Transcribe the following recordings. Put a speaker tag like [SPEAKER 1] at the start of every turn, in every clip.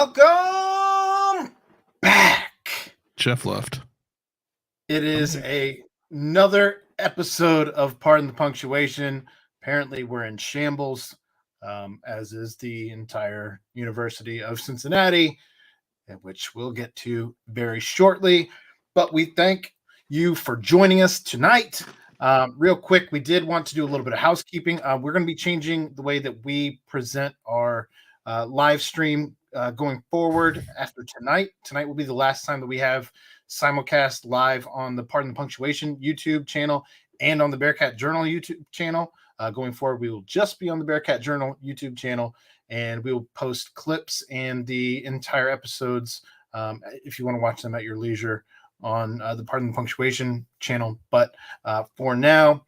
[SPEAKER 1] Welcome back.
[SPEAKER 2] Jeff left.
[SPEAKER 1] It is another episode of Pardon the Punctuation. Apparently, we're in shambles, as is the entire University of Cincinnati, which we'll get to very shortly. But we thank you for joining us tonight. Real quick, we did want to do a little bit of housekeeping. We're going to be changing the way that we present our live stream going forward after tonight. Tonight will be the last time that we have simulcast live on the Pardon the Punctuation YouTube channel and on the Bearcat Journal YouTube channel. Going forward, we will just be on the Bearcat Journal YouTube channel, and we will post clips and the entire episodes if you want to watch them at your leisure on the Pardon the Punctuation channel. But for now,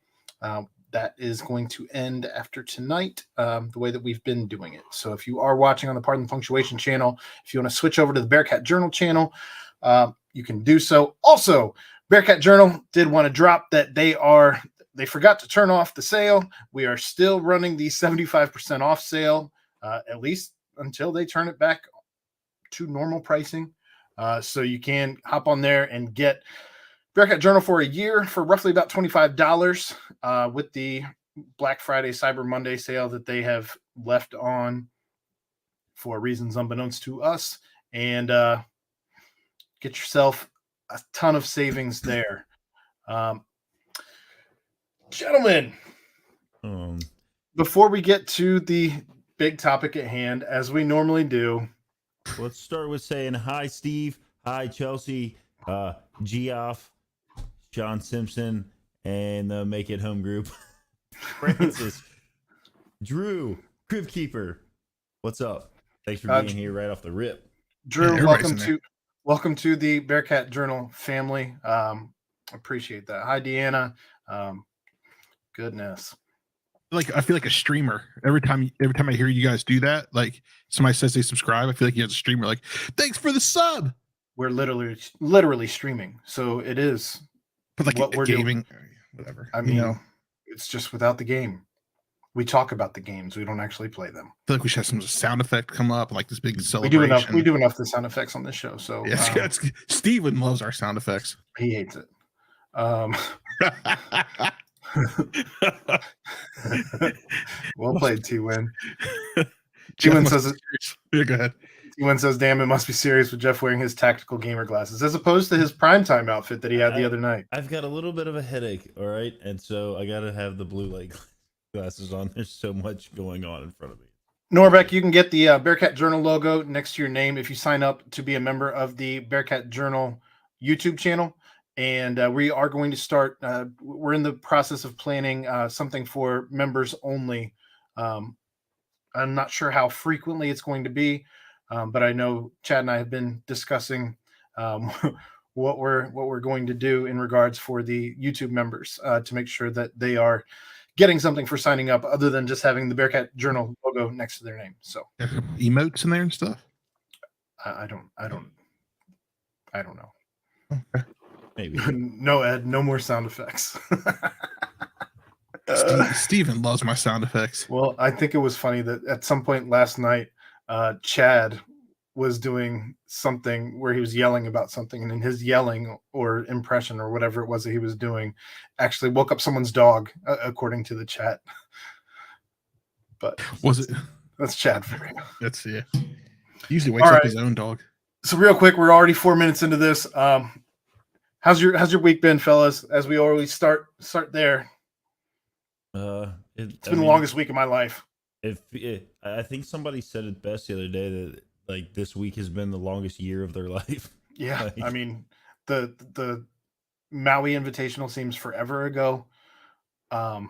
[SPEAKER 1] that is going to end after tonight, the way that we've been doing it. So if you are watching on the Pardon the Punctuation channel, if you want to switch over to the Bearcat Journal channel, you can do so. Also, Bearcat Journal did want to drop that they forgot to turn off the sale. We are still running the 75% off sale, at least until they turn it back to normal pricing. So you can hop on there and get Bearcat Journal for a year for roughly about $25 with the Black Friday, Cyber Monday sale that they have left on for reasons unbeknownst to us. And get yourself a ton of savings there. Gentlemen, before we get to the big topic at hand, as we normally do,
[SPEAKER 3] let's start with saying hi, Steve. Hi, Chelsea. Geoff, John Simpson, and the Make It Home group. Francis, Drew, Crib Keeper. What's up? Thanks for being here right off the rip.
[SPEAKER 1] Drew, welcome to the Bearcat Journal family. Appreciate that. Hi, Deanna. Goodness.
[SPEAKER 2] Like, I feel like a streamer every time I hear you guys do that. Like, somebody says they subscribe, I feel like you as a streamer, like, thanks for the sub.
[SPEAKER 1] We're literally streaming, so it is.
[SPEAKER 2] But like what we're gaming, doing. Whatever.
[SPEAKER 1] I mean, it's just without the game. We talk about the games. We don't actually play them.
[SPEAKER 2] I feel like we should have some sound effect come up, like this big celebration.
[SPEAKER 1] We do enough of the sound effects on this show. So
[SPEAKER 2] yes, Steven loves our sound effects.
[SPEAKER 1] He hates it. Well played, T-Win. T-Win says it.
[SPEAKER 2] Yeah, go ahead.
[SPEAKER 1] T-Win says, damn, it must be serious with Jeff wearing his tactical gamer glasses, as opposed to his primetime outfit that he had the other night.
[SPEAKER 3] I've got a little bit of a headache, all right? And so I got to have the blue light glasses on. There's so much going on in front of me.
[SPEAKER 1] Norbeck, you can get the Bearcat Journal logo next to your name if you sign up to be a member of the Bearcat Journal YouTube channel. And we are going to start, we're in the process of planning something for members only. I'm not sure how frequently it's going to be, but I know Chad and I have been discussing what we're going to do in regards for the YouTube members to make sure that they are getting something for signing up other than just having the Bearcat Journal logo next to their name. So
[SPEAKER 2] emotes in there and stuff.
[SPEAKER 1] I don't know.
[SPEAKER 2] Okay.
[SPEAKER 3] Maybe.
[SPEAKER 1] No, Ed, no more sound effects.
[SPEAKER 2] Steven loves my sound effects.
[SPEAKER 1] Well, I think it was funny that at some point last night, Chad was doing something where he was yelling about something, and in his yelling or impression or whatever it was that he was doing actually woke up someone's dog, according to the chat. But that's Chad for you.
[SPEAKER 2] That's He usually wakes up his own dog.
[SPEAKER 1] So real quick, we're already 4 minutes into this. How's your week been, fellas? As we always start there. It's been the longest week of my life.
[SPEAKER 3] I think somebody said it best the other day that like this week has been the longest year of their life.
[SPEAKER 1] Yeah,
[SPEAKER 3] like,
[SPEAKER 1] I mean the Maui Invitational seems forever ago.
[SPEAKER 3] The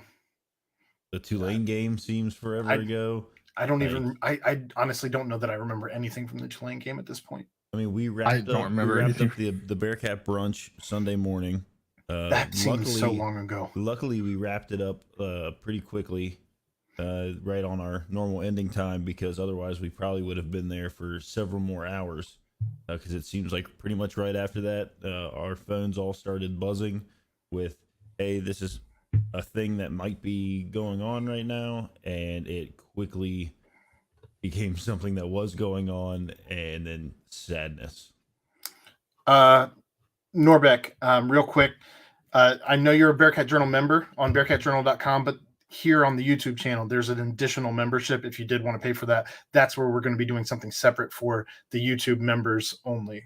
[SPEAKER 3] Tulane game seems forever ago.
[SPEAKER 1] I honestly don't know that I remember anything from the Tulane game at this point.
[SPEAKER 3] I mean, we wrapped up the Bearcat brunch Sunday morning.
[SPEAKER 1] That seems so long ago.
[SPEAKER 3] Luckily, we wrapped it up pretty quickly, right on our normal ending time, because otherwise we probably would have been there for several more hours. Because it seems like pretty much right after that, our phones all started buzzing with, hey, this is a thing that might be going on right now, and it quickly became something that was going on, and then sadness.
[SPEAKER 1] Norbeck, real quick. I know you're a Bearcat Journal member on bearcatjournal.com, but here on the YouTube channel, there's an additional membership. If you did want to pay for that, that's where we're going to be doing something separate for the YouTube members only.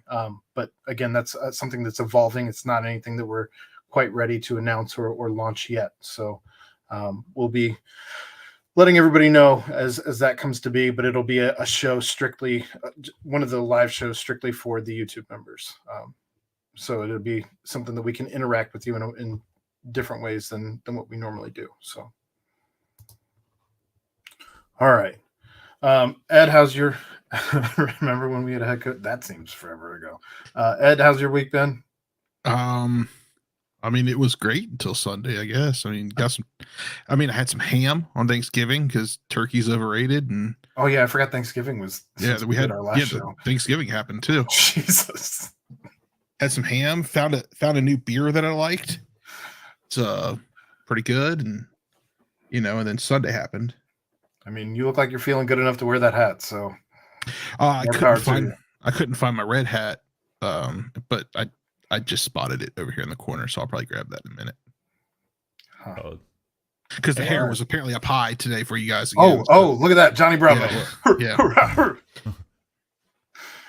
[SPEAKER 1] But again, that's something that's evolving. It's not anything that we're quite ready to announce or launch yet. So we'll be letting everybody know as that comes to be, but it'll be a show strictly, one of the live shows strictly for the YouTube members. So it'll be something that we can interact with you in different ways than what we normally do. So, all right. Ed, how's your, remember when we had a head coach? That seems forever ago. Ed, how's your week been?
[SPEAKER 2] I mean, it was great until Sunday, I guess. I had some ham on Thanksgiving because turkey's overrated. And
[SPEAKER 1] oh yeah, I forgot Thanksgiving was.
[SPEAKER 2] We had
[SPEAKER 1] our last show.
[SPEAKER 2] Thanksgiving happened too.
[SPEAKER 1] Jesus.
[SPEAKER 2] Had some ham. Found a new beer that I liked. It's pretty good, and and then Sunday happened.
[SPEAKER 1] I mean, you look like you're feeling good enough to wear that hat. So
[SPEAKER 2] I couldn't find my red hat, but I just spotted it over here in the corner, so I'll probably grab that in a minute. Because the hair was apparently up high today for you guys. Again,
[SPEAKER 1] look at that, Johnny Bravo.
[SPEAKER 2] Yeah.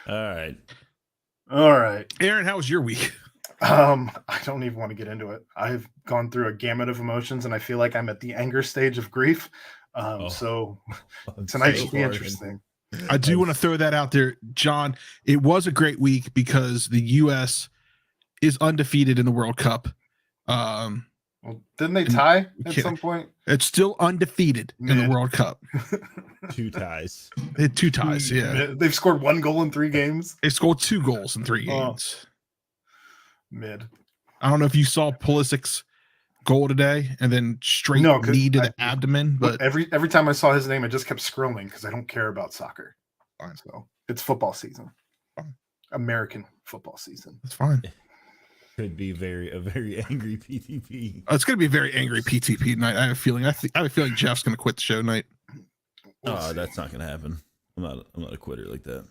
[SPEAKER 1] All right.
[SPEAKER 2] Aaron, how was your week?
[SPEAKER 1] I don't even want to get into it. I've gone through a gamut of emotions, and I feel like I'm at the anger stage of grief. So tonight should be interesting.
[SPEAKER 2] I do want to throw that out there, John. It was a great week because the U.S. is undefeated in the World Cup.
[SPEAKER 1] Well, didn't they tie at some point?
[SPEAKER 2] It's still undefeated in the World Cup.
[SPEAKER 3] 2 ties.
[SPEAKER 2] They had 2 ties, yeah.
[SPEAKER 1] They've scored 1 goal in 3 games.
[SPEAKER 2] They scored 2 goals in 3 games.
[SPEAKER 1] Mid.
[SPEAKER 2] I don't know if you saw Pulisic's goal today and then straight knee to the abdomen. But
[SPEAKER 1] every time I saw his name, I just kept scrolling because I don't care about soccer.
[SPEAKER 2] Fine.
[SPEAKER 1] So it's football season.
[SPEAKER 2] Fine.
[SPEAKER 1] American football season.
[SPEAKER 2] That's fine.
[SPEAKER 3] Could be a very angry PTP.
[SPEAKER 2] It's going to be a very angry PTP night. I have a feeling. I have a feeling Jeff's going to quit the show tonight.
[SPEAKER 3] That's not going to happen. I'm not a quitter like that.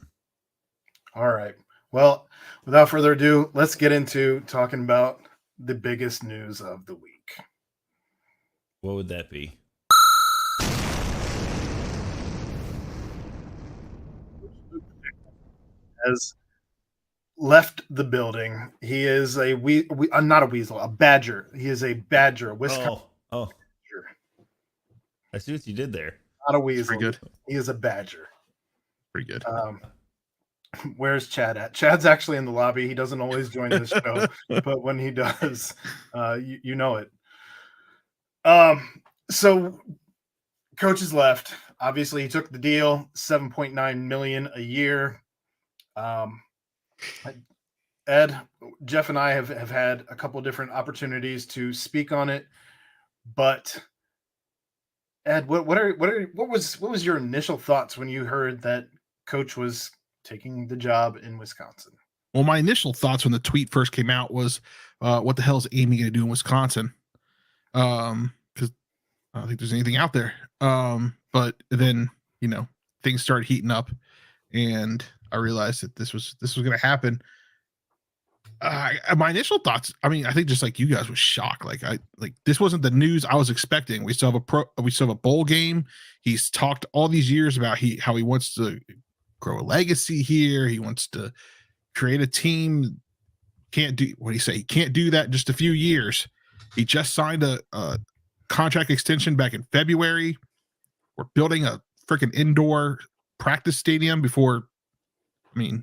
[SPEAKER 1] All right. Well, without further ado, let's get into talking about the biggest news of the week.
[SPEAKER 3] What would that be?
[SPEAKER 1] Has left the building. He is not a weasel, a badger. He is a badger, Wisconsin.
[SPEAKER 3] Oh. I see what you did there.
[SPEAKER 1] Not a weasel.
[SPEAKER 2] Pretty good.
[SPEAKER 1] He is a badger.
[SPEAKER 2] Pretty good.
[SPEAKER 1] Where's Chad at? Chad's actually in the lobby. He doesn't always join the show, but when he does, you know it. So coach has left. Obviously, he took the deal, $7.9 million a year. Ed, Jeff, and I have had a couple different opportunities to speak on it, but Ed, what was your initial thoughts when you heard that coach was taking the job in Wisconsin?
[SPEAKER 2] Well, my initial thoughts when the tweet first came out was, what the hell is Amy going to do in Wisconsin? Because I don't think there's anything out there. But then, things started heating up and I realized that this was going to happen. My initial thoughts, I think just like you guys was shocked. This wasn't the news I was expecting. We still have a bowl game. He's talked all these years about how he wants to grow a legacy here. He wants to create a team. Can't do what he say. He can't do that in just a few years. He just signed a contract extension back in February. We're building a freaking indoor practice stadium before. The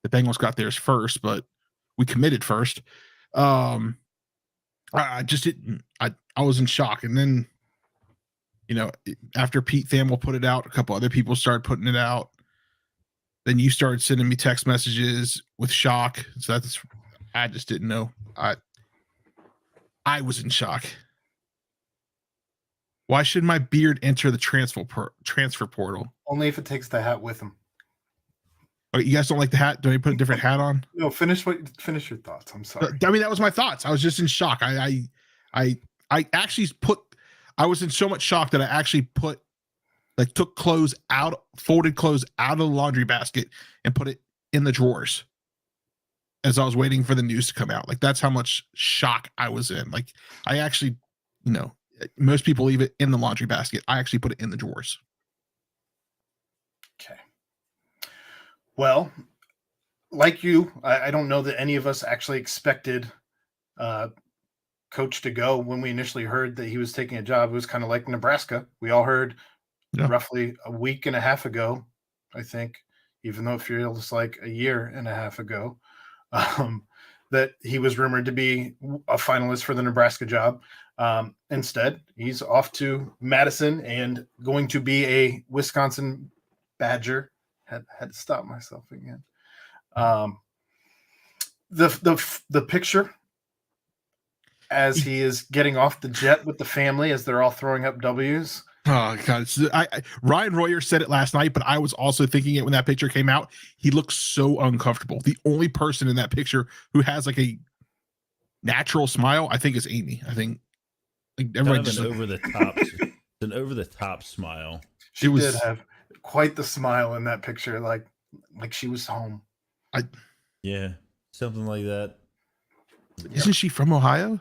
[SPEAKER 2] Bengals got theirs first, but we committed first. I just didn't. I was in shock, and then, after Pete Thamel put it out, a couple other people started putting it out. Then you started sending me text messages with shock. So I just didn't know. I was in shock. Why should my beard enter the transfer portal?
[SPEAKER 1] Only if it takes the hat with him.
[SPEAKER 2] Oh, you guys don't like the hat? Do I put a different hat on?
[SPEAKER 1] No, finish your thoughts. I'm sorry.
[SPEAKER 2] That was my thoughts. I was just in shock. I actually I was in so much shock that I actually put Like took clothes out, folded clothes out of the laundry basket and put it in the drawers as I was waiting for the news to come out. Like that's how much shock I was in. Like I actually, most people leave it in the laundry basket. I actually put it in the drawers.
[SPEAKER 1] Okay. Well, like you, I don't know that any of us actually expected Coach to go when we initially heard that he was taking a job. It was kind of like Nebraska. We all heard roughly a week and a half ago, I think, even though it feels like a year and a half ago, that he was rumored to be a finalist for the Nebraska job. Instead, he's off to Madison and going to be a Wisconsin Badger. Had to stop myself again. The picture as he is getting off the jet with the family as they're all throwing up W's.
[SPEAKER 2] Oh God! Ryan Royer said it last night, but I was also thinking it when that picture came out. He looks so uncomfortable. The only person in that picture who has like a natural smile, I think, is Amy. I think like everybody
[SPEAKER 3] just over the top. It's an over the top smile.
[SPEAKER 1] She did have quite the smile in that picture, like she was home.
[SPEAKER 3] Yeah, something like that.
[SPEAKER 2] Isn't she from Ohio?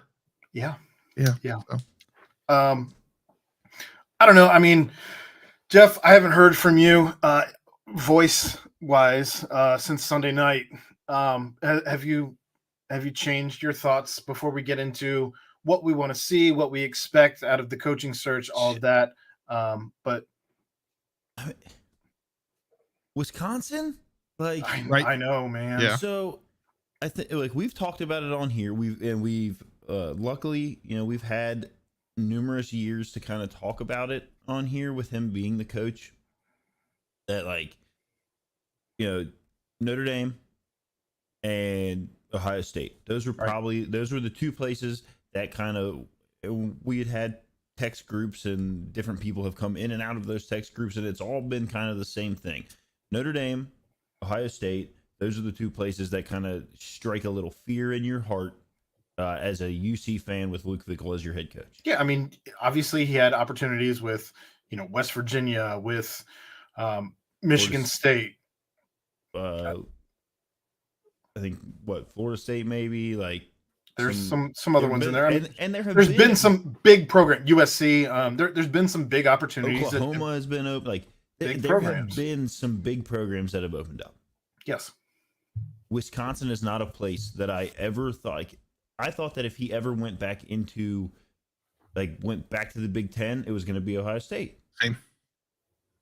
[SPEAKER 1] Yeah.
[SPEAKER 2] Oh.
[SPEAKER 1] I don't know. I mean, Jeff, I haven't heard from you voice wise since Sunday night. Have you changed your thoughts before we get into what we want to see, what we expect out of the coaching search, all of that? But
[SPEAKER 3] Wisconsin, like
[SPEAKER 1] I know, man.
[SPEAKER 2] Yeah.
[SPEAKER 3] So I think like we've talked about it on here. We've luckily, we've had numerous years to kind of talk about it on here with him being the coach. That like, Notre Dame and Ohio State. Those were the two places that kind of we had text groups and different people have come in and out of those text groups, and it's all been kind of the same thing. Notre Dame, Ohio State. Those are the two places that kind of strike a little fear in your heart as a UC fan with Luke Fickell as your head coach.
[SPEAKER 1] Yeah, I mean, obviously he had opportunities with, West Virginia, with Michigan State.
[SPEAKER 3] I think Florida State maybe, like
[SPEAKER 1] there's some other ones in there. I mean,
[SPEAKER 3] and
[SPEAKER 1] there's been some big program USC. There's been some big opportunities.
[SPEAKER 3] Oklahoma has been open. Like there have been some big programs that have opened up.
[SPEAKER 1] Yes.
[SPEAKER 3] Wisconsin is not a place that I ever thought. Like, I thought that if he ever went back to the Big Ten, it was going to be Ohio State.
[SPEAKER 2] Same.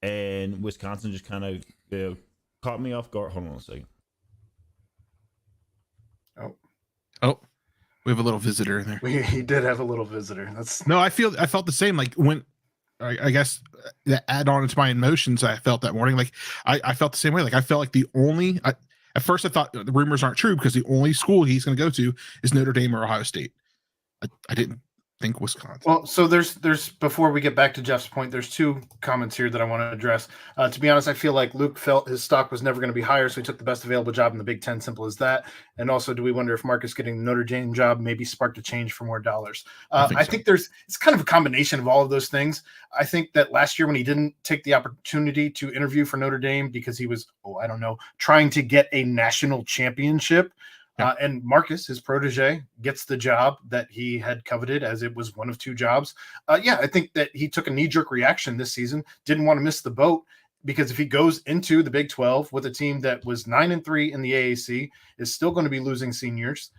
[SPEAKER 3] And Wisconsin just kind of caught me off guard. Hold on a second.
[SPEAKER 2] Oh, we have a little visitor in there.
[SPEAKER 1] He did have a little visitor.
[SPEAKER 2] I felt the same. Like when I guess that add on to my emotions, I felt that morning. Like I felt the same way. Like I felt like at first I thought the rumors aren't true because the only school he's going to go to is Notre Dame or Ohio State. I didn't think Wisconsin.
[SPEAKER 1] Well, so there's before we get back to Jeff's point, there's two comments here that I want to address. To be honest, I feel like Luke felt his stock was never going to be higher, so he took the best available job in the Big Ten. Simple as that. And also, do we wonder if Marcus getting the Notre Dame job maybe sparked a change for more dollars? I think it's kind of a combination of all of those things. I think that last year when he didn't take the opportunity to interview for Notre Dame because he was, trying to get a national championship. And Marcus, his protege, gets the job that he had coveted as it was one of two jobs. I think that he took a knee-jerk reaction this season, didn't want to miss the boat, because if he goes into the Big 12 with a team that was 9-3 in the AAC, is still going to be losing seniors,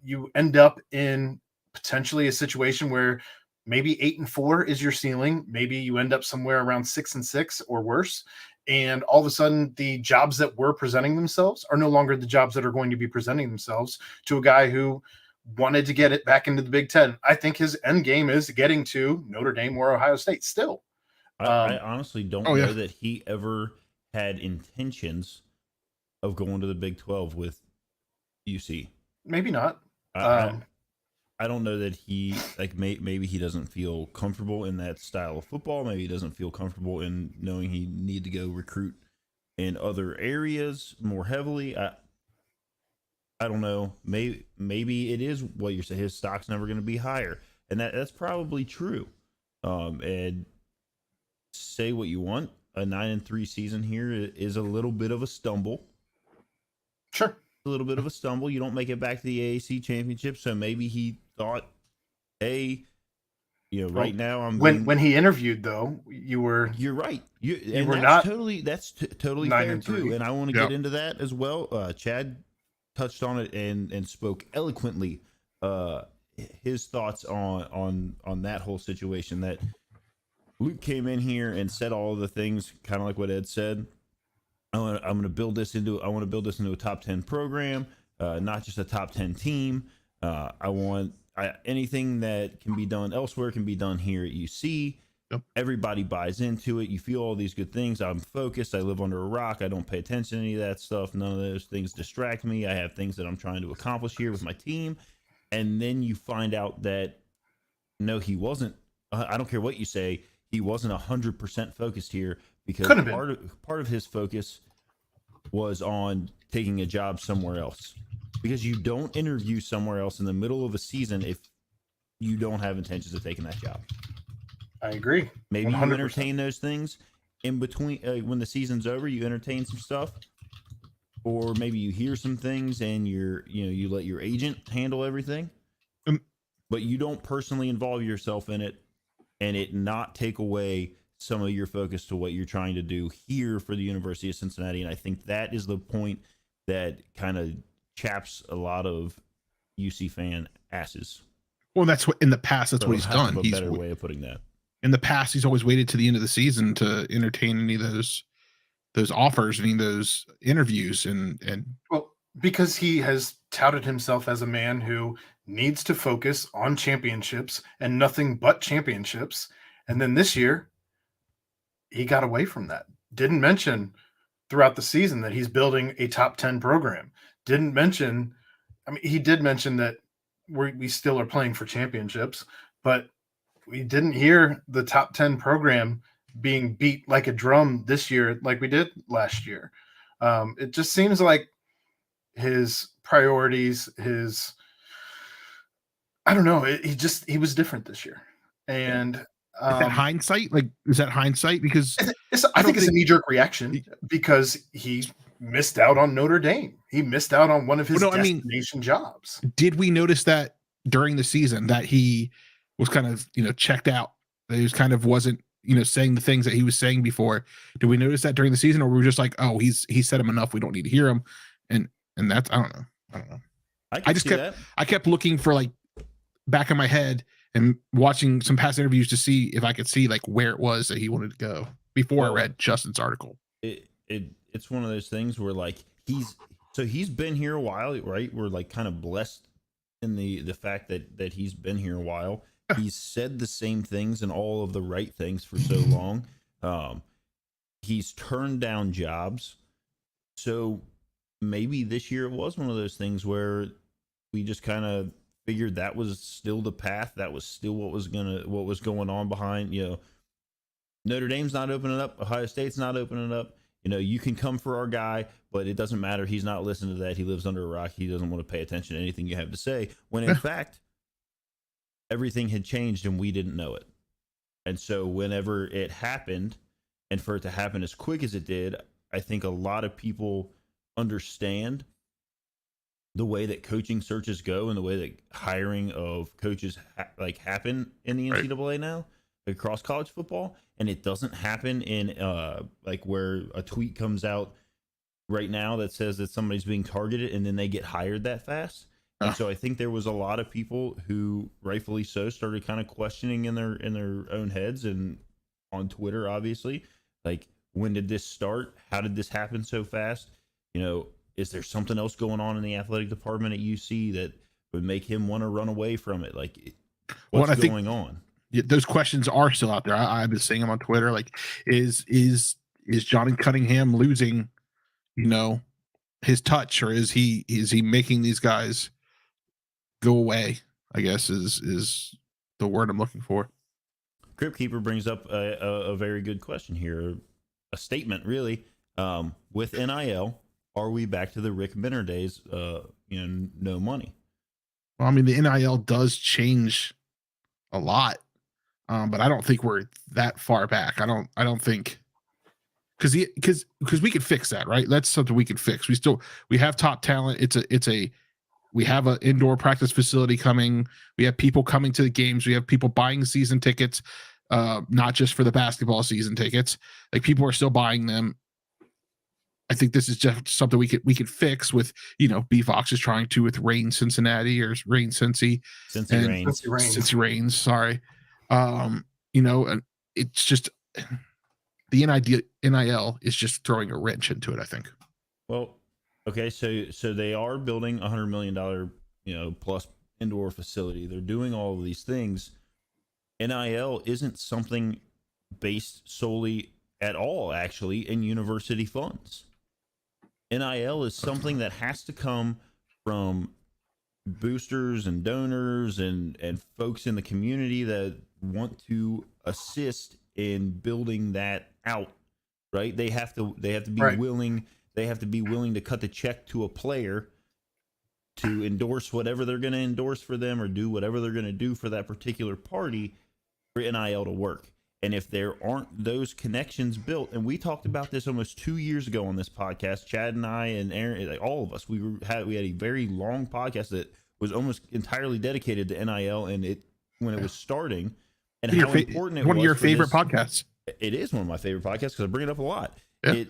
[SPEAKER 1] you end up in potentially a situation where maybe 8-4 is your ceiling. Maybe you end up somewhere around 6-6 or worse. And all of a sudden, the jobs that were presenting themselves are no longer the jobs that are going to be presenting themselves to a guy who wanted to get it back into the Big Ten. I think his end game is getting to Notre Dame or Ohio State still.
[SPEAKER 3] I honestly don't know that he ever had intentions of going to the Big 12 with UC.
[SPEAKER 1] Maybe not.
[SPEAKER 3] I don't know that he maybe he doesn't feel comfortable in that style of football. Maybe he doesn't feel comfortable in knowing he need to go recruit in other areas more heavily. I don't know. Maybe it is what you're saying. His stock's never going to be higher, and that's probably true. And say what you want. A 9-3 season here is a little bit of a stumble.
[SPEAKER 1] Sure.
[SPEAKER 3] A little bit of a stumble. You don't make it back to the AAC championship, so maybe he thought, hey, right now I'm
[SPEAKER 1] when he interviewed though,
[SPEAKER 3] you're right.
[SPEAKER 1] You were
[SPEAKER 3] that's
[SPEAKER 1] not
[SPEAKER 3] totally fair
[SPEAKER 1] 9-3.
[SPEAKER 3] too. And I want to get into that as well. Chad touched on it and spoke eloquently his thoughts on that whole situation, that Luke came in here and said all of the things kind of like what Ed said. I want to build this into a top 10 program, not just a top 10 team. Anything that can be done elsewhere can be done here at UC.
[SPEAKER 2] Yep.
[SPEAKER 3] Everybody buys into it. You feel all these good things. I'm focused. I live under a rock. I don't pay attention to any of that stuff. None of those things distract me. I have things that I'm trying to accomplish here with my team. And then you find out that no, he wasn't. I don't care what you say. He wasn't 100% focused here, because part of his focus was on taking a job somewhere else. Because you don't interview somewhere else in the middle of a season if you don't have intentions of taking that job.
[SPEAKER 1] I agree.
[SPEAKER 3] Maybe
[SPEAKER 1] 100%.
[SPEAKER 3] you entertain those things in between when the season's over. You entertain some stuff, or maybe you hear some things and you let your agent handle everything, but you don't personally involve yourself in it, and it not take away some of your focus to what you're trying to do here for the University of Cincinnati. And I think that is the point that kind of chaps a lot of UC fan asses.
[SPEAKER 2] Well, that's what in the past. That's what he's done.
[SPEAKER 3] He's a better way of putting that.
[SPEAKER 2] In the past, he's always waited to the end of the season to entertain any of those offers, any of those interviews, and
[SPEAKER 1] well, because he has touted himself as a man who needs to focus on championships and nothing but championships. And then this year, he got away from that. Didn't mention throughout the season that he's building a top 10 program. Didn't mention, he did mention that we still are playing for championships, but we didn't hear the top 10 program being beat like a drum this year like we did last year. It just seems like his priorities, I don't know, he was different this year. And
[SPEAKER 2] is that hindsight? Like, is that hindsight? Because
[SPEAKER 1] I think it's a knee-jerk reaction because he missed out on Notre Dame. He missed out on one of his destination jobs.
[SPEAKER 2] Did we notice that during the season that he was kind of, checked out? That he was kind of wasn't, saying the things that he was saying before. Did we notice that during the season, or were we just like, oh, he said him enough, we don't need to hear him? And that's I don't know. I kept looking for, like, back in my head and watching some past interviews to see if I could see, like, where it was that he wanted to go before I read Justin's article.
[SPEAKER 3] It's one of those things where, like, he's been here a while, right? We're, like, kind of blessed in the fact that he's been here a while. He's said the same things and all of the right things for so long. He's turned down jobs. So maybe this year it was one of those things where we just kind of figured that was still the path. That was still what was going on behind, Notre Dame's not opening up. Ohio State's not opening up. You can come for our guy, but it doesn't matter. He's not listening to that. He lives under a rock. He doesn't want to pay attention to anything you have to say, when in fact, everything had changed and we didn't know it. And so whenever it happened, and for it to happen as quick as it did, I think a lot of people understand the way that coaching searches go and the way that hiring of coaches happen in the NCAA now across college football. And it doesn't happen in where a tweet comes out right now that says that somebody's being targeted and then they get hired that fast. And so I think there was a lot of people who, rightfully so, started kind of questioning in their own heads and on Twitter, obviously, like, when did this start? How did this happen so fast? Is there something else going on in the athletic department at UC that would make him want to run away from it? Like, what's going on?
[SPEAKER 2] Those questions are still out there. I've been seeing them on Twitter. Like, is Johnny Cunningham losing, his touch, or is he making these guys go away? I guess is the word I'm looking for.
[SPEAKER 3] Crypt Keeper brings up a very good question here, a statement really. With NIL, are we back to the Rick Minner days? No money.
[SPEAKER 2] Well, I mean, the NIL does change a lot. But I don't think we're that far back. I don't think because we could fix that, right? That's something we can fix. We have top talent. We have an indoor practice facility coming. We have people coming to the games. We have people buying season tickets, not just for the basketball season tickets. Like people are still buying them. I think this is just something we could fix with, BVox is trying to with Reign Cincinnati or Reign Cincy. Cincy Reigns. Sorry. And it's just the NIL is just throwing a wrench into it, I think.
[SPEAKER 3] Well, okay, so they are building $100 million, plus indoor facility. They're doing all of these things. NIL isn't something based solely at all, actually, in university funds. NIL is something that has to come from boosters and donors and folks in the community that want to assist in building that out, right? They have to be willing. They have to be willing to cut the check to a player to endorse whatever they're going to endorse for them or do whatever they're going to do for that particular party for NIL to work. And if there aren't those connections built, and we talked about this almost 2 years ago on this podcast, Chad and I and Aaron, like all of us, we had a very long podcast that was almost entirely dedicated to NIL and when it was starting and how important it was.
[SPEAKER 2] One of your favorite podcasts.
[SPEAKER 3] It is one of my favorite podcasts because I bring it up a lot.
[SPEAKER 2] Yeah.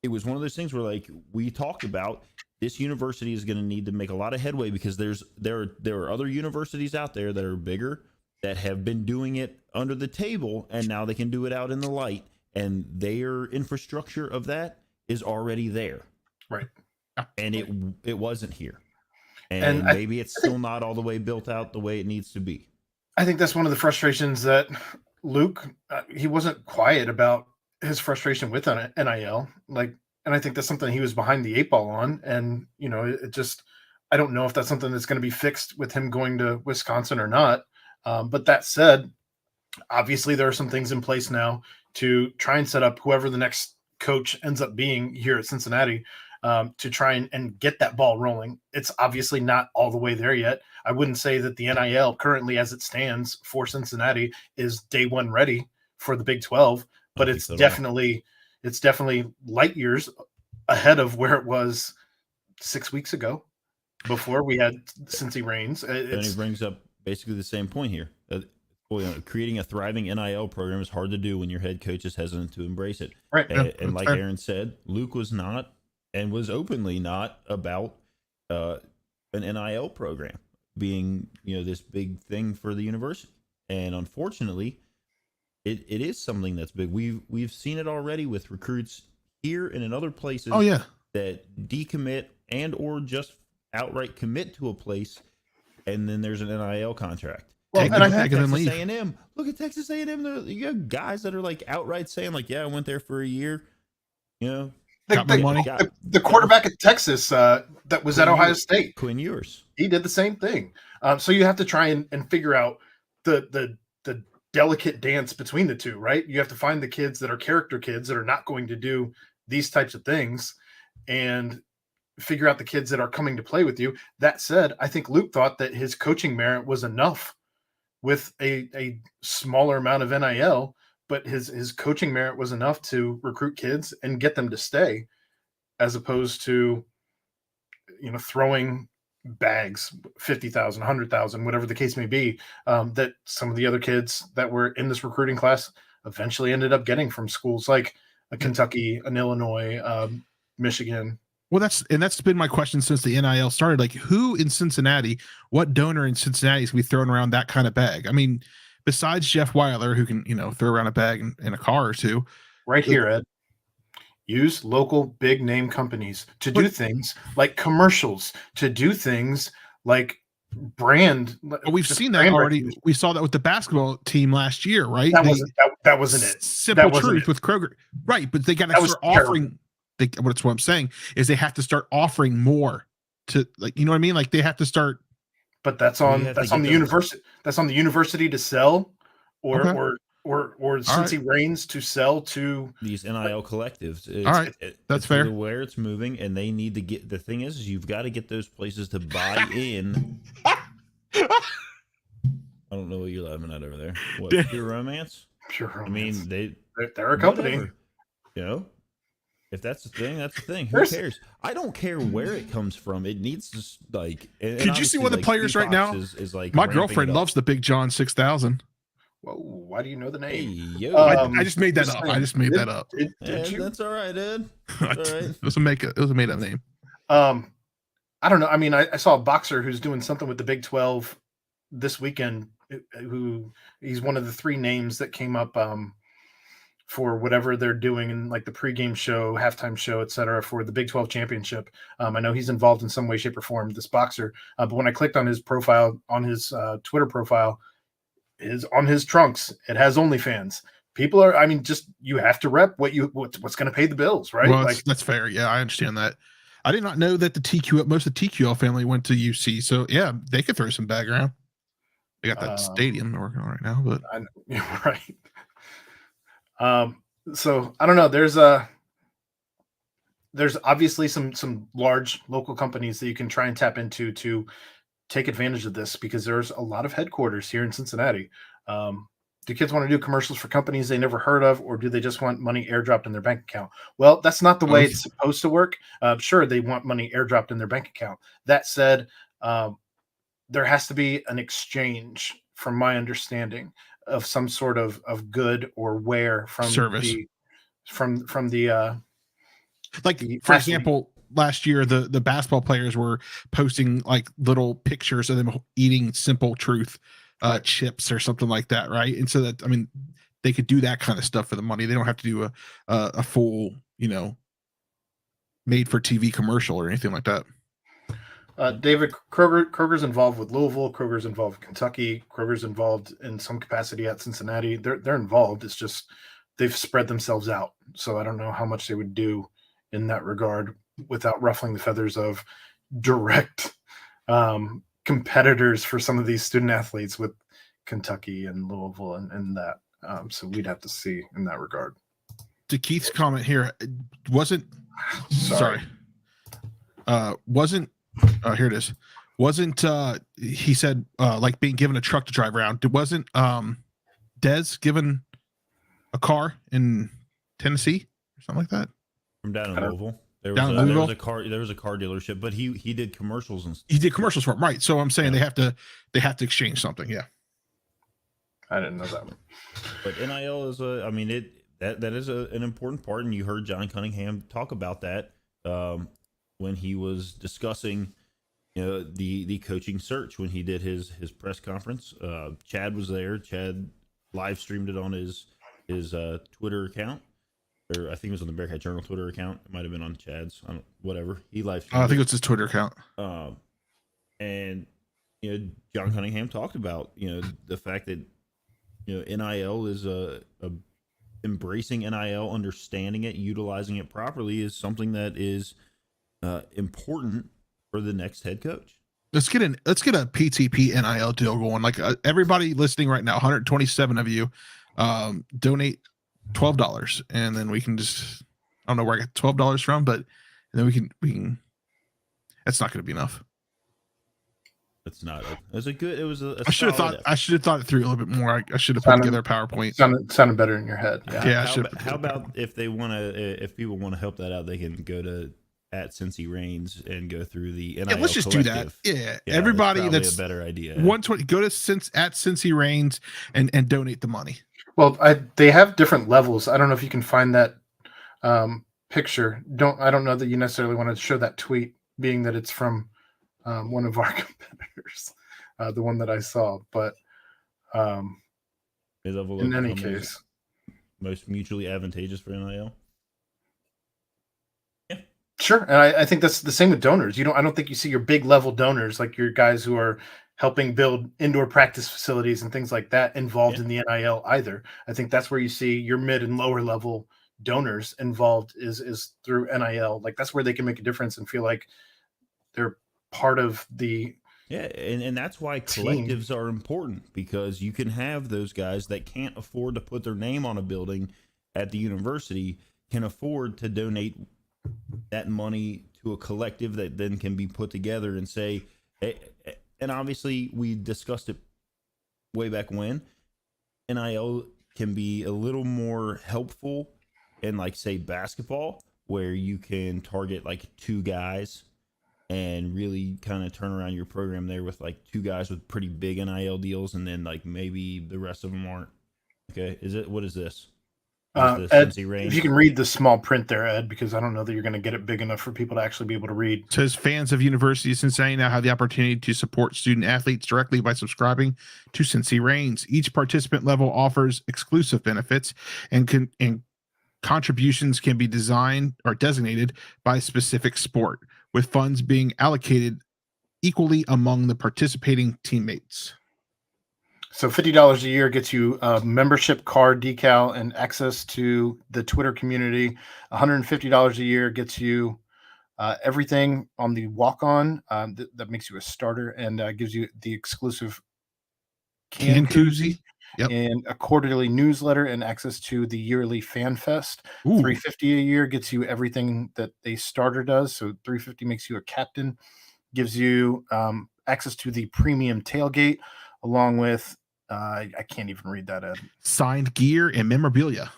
[SPEAKER 3] It was one of those things where, like, we talked about this university is going to need to make a lot of headway because there are other universities out there that are bigger that have been doing it under the table, and now they can do it out in the light, and their infrastructure of that is already there.
[SPEAKER 1] Right.
[SPEAKER 3] And it wasn't here. And maybe it's still not all the way built out the way it needs to be.
[SPEAKER 1] I think that's one of the frustrations that Luke, he wasn't quiet about his frustration with NIL. And I think that's something he was behind the eight ball on. And, I don't know if that's something that's going to be fixed with him going to Wisconsin or not. But that said, obviously there are some things in place now to try and set up whoever the next coach ends up being here at Cincinnati to try and get that ball rolling. It's obviously not all the way there yet. I wouldn't say that the NIL currently as it stands for Cincinnati is day one ready for the Big 12, but it's definitely light years ahead of where it was 6 weeks ago before we had Cincy Reigns.
[SPEAKER 3] And he brings up basically the same point here. Creating a thriving NIL program is hard to do when your head coach is hesitant to embrace it.
[SPEAKER 1] Right.
[SPEAKER 3] And like Aaron said, Luke was not and was openly not about an NIL program being, this big thing for the university. And unfortunately, it is something that's big. We've seen it already with recruits here and in other places.
[SPEAKER 2] Oh, yeah.
[SPEAKER 3] That decommit and or just outright commit to a place, and then there's an NIL contract.
[SPEAKER 1] Well, and I think
[SPEAKER 3] Texas A&M. Look at Texas A&M. You got guys that are like outright saying, like, "Yeah, I went there for a year."
[SPEAKER 2] Got my money.
[SPEAKER 1] The quarterback at Texas that was at Ohio State,
[SPEAKER 3] Quinn Ewers,
[SPEAKER 1] he did the same thing. So you have to try and figure out the delicate dance between the two, right? You have to find the kids that are character kids that are not going to do these types of things, and figure out the kids that are coming to play with you. That said, I think Luke thought that his coaching merit was enough with a smaller amount of NIL, but his coaching merit was enough to recruit kids and get them to stay, as opposed to, throwing bags, 50,000, 100,000, whatever the case may be, that some of the other kids that were in this recruiting class eventually ended up getting from schools like Kentucky, an Illinois, Michigan.
[SPEAKER 2] Well, that's been my question since the NIL started. Like, who in Cincinnati, what donor in Cincinnati is going to be throwing around that kind of bag? I mean, besides Jeff Weiler, who can, throw around a bag in a car or two.
[SPEAKER 1] Right here, Ed. Use local big name companies to do things like commercials, to do things like brand.
[SPEAKER 2] We've seen that already. We saw that with the basketball team last year, right?
[SPEAKER 1] That wasn't it.
[SPEAKER 2] Simple truth with Kroger. Right, but they got to start offering. That's what I'm saying is they have to start offering more to, like, you know what I mean? Like, they have to start.
[SPEAKER 1] But that's on the university. That's on the university to sell, or Cincy Reigns to sell to
[SPEAKER 3] these NIL collectives.
[SPEAKER 2] All right, that's fair.
[SPEAKER 3] Where it's moving, and they need to get. The thing is you've got to get those places to buy in. I don't don't know what you're laughing at over there. What,
[SPEAKER 2] Dan-
[SPEAKER 3] pure romance?
[SPEAKER 1] Pure
[SPEAKER 3] I
[SPEAKER 1] romance.
[SPEAKER 3] mean,
[SPEAKER 1] They're a company.
[SPEAKER 3] whatever, you know. If that's the thing, that's the thing. Who
[SPEAKER 1] There's-
[SPEAKER 3] cares? I don't care where it comes from. It needs to like. And
[SPEAKER 2] Could you see
[SPEAKER 3] obviously,
[SPEAKER 2] one of the
[SPEAKER 3] like,
[SPEAKER 2] players right
[SPEAKER 3] Fox
[SPEAKER 2] now?
[SPEAKER 3] Is like
[SPEAKER 2] My
[SPEAKER 3] ramping
[SPEAKER 2] girlfriend
[SPEAKER 3] it up.
[SPEAKER 2] loves the Big John 6000.
[SPEAKER 1] Whoa, why do you know the
[SPEAKER 3] Hey
[SPEAKER 1] name?
[SPEAKER 3] yo,
[SPEAKER 2] I just made that
[SPEAKER 1] just
[SPEAKER 2] up.
[SPEAKER 1] saying.
[SPEAKER 2] I just made that up.
[SPEAKER 1] Did
[SPEAKER 3] yeah,
[SPEAKER 1] you?
[SPEAKER 3] that's all right, Ed.
[SPEAKER 2] it
[SPEAKER 3] All right.
[SPEAKER 2] was a made up name.
[SPEAKER 1] I don't know. I mean, I saw a boxer who's doing something with the Big 12 this weekend. Who he's one of the 3 names that came up for whatever they're doing in like the pregame show, halftime show, etc. for the Big 12 championship. I know he's involved in some way, shape, or form. This boxer, but when I clicked on his profile, on his Twitter profile, on his trunks, it has OnlyFans. People are, I mean, just you have to rep what's going to pay the bills, right?
[SPEAKER 2] Well,
[SPEAKER 1] Like
[SPEAKER 2] that's fair. Yeah, I understand that. I did not know that most of the TQL family went to UC. So yeah, they could throw some bag around. They got that stadium they're working on right now, but
[SPEAKER 1] I know, right. So I don't know. There's obviously some large local companies that you can try and tap into to take advantage of this, because there's a lot of headquarters here in Cincinnati. Do kids want to do commercials for companies they never heard of, or do they just want money airdropped in their bank account? Well, that's not the way it's supposed to work. Sure, they want money airdropped in their bank account. That said, there has to be an exchange, from my understanding, of some sort of good or where from
[SPEAKER 2] service.
[SPEAKER 1] From the
[SPEAKER 2] like
[SPEAKER 1] the
[SPEAKER 2] for
[SPEAKER 1] athlete.
[SPEAKER 2] example, last year the basketball players were posting like little pictures of them eating Simple Truth chips or something like that, right? And so that, I mean, they could do that kind of stuff for the money. They don't have to do a full, made for TV commercial or anything like that.
[SPEAKER 1] David, Kroger's involved with Louisville. Kroger's involved with Kentucky. Kroger's involved in some capacity at Cincinnati. They're involved. It's just they've spread themselves out. So I don't know how much they would do in that regard without ruffling the feathers of direct competitors for some of these student athletes with Kentucky and Louisville and that. So we'd have to see in that regard.
[SPEAKER 2] To Keith's comment here, wasn't here it is. Wasn't he said like being given a truck to drive around? Wasn't Dez given a car in Tennessee or something like that?
[SPEAKER 3] From down in Louisville. There was a car dealership, but he did commercials and stuff.
[SPEAKER 2] He did commercials for him, right? So I'm saying they have to exchange something. Yeah,
[SPEAKER 1] I didn't know that one.
[SPEAKER 3] But NIL is that is an important part, and you heard John Cunningham talk about that when he was discussing the coaching search when he did his press conference. Chad was there. Chad live streamed it on his Twitter account. Or I think it was on the Bearcat Journal Twitter account. It might have been on Chad's. Whatever. He live streamed
[SPEAKER 2] I think it's his Twitter account.
[SPEAKER 3] And John Cunningham talked about the fact that NIL is embracing NIL, understanding it, utilizing it properly is something that is important for the next head coach.
[SPEAKER 2] Let's get a PTP NIL deal going. Like everybody listening right now, 127 of you, donate $12, and then we can just, I don't know where I got $12 from, but then we can. That's not going to be enough.
[SPEAKER 3] It's not. It was a good. It was a.
[SPEAKER 2] I should have thought it through a little bit more. I should have put together a PowerPoint.
[SPEAKER 1] Sounded better in your head.
[SPEAKER 2] Yeah.
[SPEAKER 3] How about if they want to? If people want to help that out, they can go to @Cincy Reigns and go through the NIL.
[SPEAKER 2] Yeah, let's just
[SPEAKER 3] collective.
[SPEAKER 2] do that. Yeah, everybody. That's
[SPEAKER 3] a better idea.
[SPEAKER 2] 120. Go to @Cincy Reigns and donate the money.
[SPEAKER 1] Well, they have different levels. I don't know if you can find that picture. I don't know that you necessarily want to show that tweet, being that it's from one of our competitors, the one that I saw. But in any case,
[SPEAKER 3] most mutually advantageous for NIL. Yeah,
[SPEAKER 1] sure. And I think that's the same with donors. I don't think you see your big level donors, like your guys who are helping build indoor practice facilities and things like that, involved in the NIL either. I think that's where you see your mid and lower level donors involved is through NIL. Like that's where they can make a difference and feel like they're part of the
[SPEAKER 3] and that's why collectives are important, because you can have those guys that can't afford to put their name on a building at the university can afford to donate that money to a collective that then can be put together and say, and obviously we discussed it way back when, NIL can be a little more helpful in, like, say, basketball, where you can target like 2 guys and really kind of turn around your program there with like 2 guys with pretty big NIL deals, and then like maybe the rest of them aren't. Okay, what is this? Is this
[SPEAKER 1] Ed,
[SPEAKER 3] Cincy Reigns?
[SPEAKER 1] if you can read the small print there, Ed, because I don't know that you're going to get it big enough for people to actually be able to read.
[SPEAKER 2] It says fans of University of Cincinnati now have the opportunity to support student athletes directly by subscribing to Cincy Reigns. Each participant level offers exclusive benefits, and contributions can be designed or designated by specific sport, with funds being allocated equally among the participating teammates.
[SPEAKER 1] So $50 a year gets you a membership card decal and access to the Twitter community. $150 a year gets you everything on the walk-on that makes you a starter, and gives you the exclusive can koozie.
[SPEAKER 2] Yep.
[SPEAKER 1] And a quarterly newsletter and access to the yearly fan fest.
[SPEAKER 2] Ooh.
[SPEAKER 1] $350 a year gets you everything that a starter does. So $350 makes you a captain, gives you access to the premium tailgate, along with I can't even read that, Ed.
[SPEAKER 2] Signed gear and memorabilia.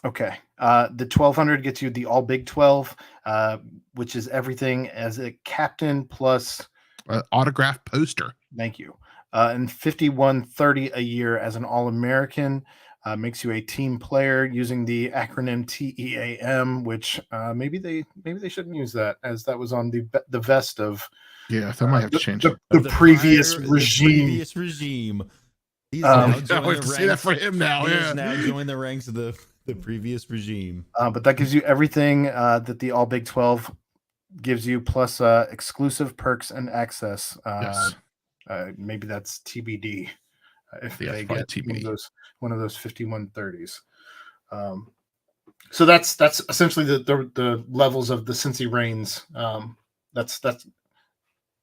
[SPEAKER 1] Okay. The 1200 gets you the all Big 12, which is everything as a captain plus
[SPEAKER 2] autographed poster.
[SPEAKER 1] Thank you. And $51.30 a year as an All-American, makes you a team player using the acronym TEAM, which maybe they shouldn't use that, as that was on the vest of
[SPEAKER 2] that might have to change
[SPEAKER 1] the previous regime.
[SPEAKER 3] The previous regime. He's
[SPEAKER 2] I would say that for him now.
[SPEAKER 3] He has now joined the ranks of the previous regime.
[SPEAKER 1] But that gives you everything that the All Big 12 gives you, plus exclusive perks and access.
[SPEAKER 2] Yes.
[SPEAKER 1] Maybe that's TBD if they
[SPEAKER 2] probably
[SPEAKER 1] get
[SPEAKER 2] TBD.
[SPEAKER 1] one of those 5130s. So that's essentially the levels of the Cincy Reigns. That's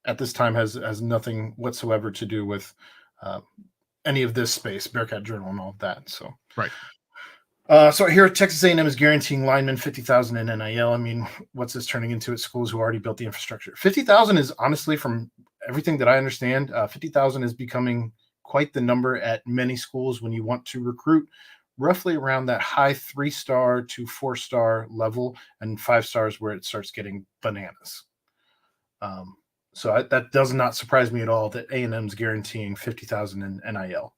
[SPEAKER 1] at this time has nothing whatsoever to do with any of this space, Bearcat Journal and all of that. So
[SPEAKER 2] right.
[SPEAKER 1] So here Texas A&M is guaranteeing linemen $50,000 in NIL. I mean, what's this turning into at schools who already built the infrastructure? $50,000 is honestly, from everything that I understand, $50,000 is becoming quite the number at many schools when you want to recruit roughly around that high 3-star to 4-star level, and 5 stars where it starts getting bananas. So that does not surprise me at all that A&M's guaranteeing $50,000 in NIL.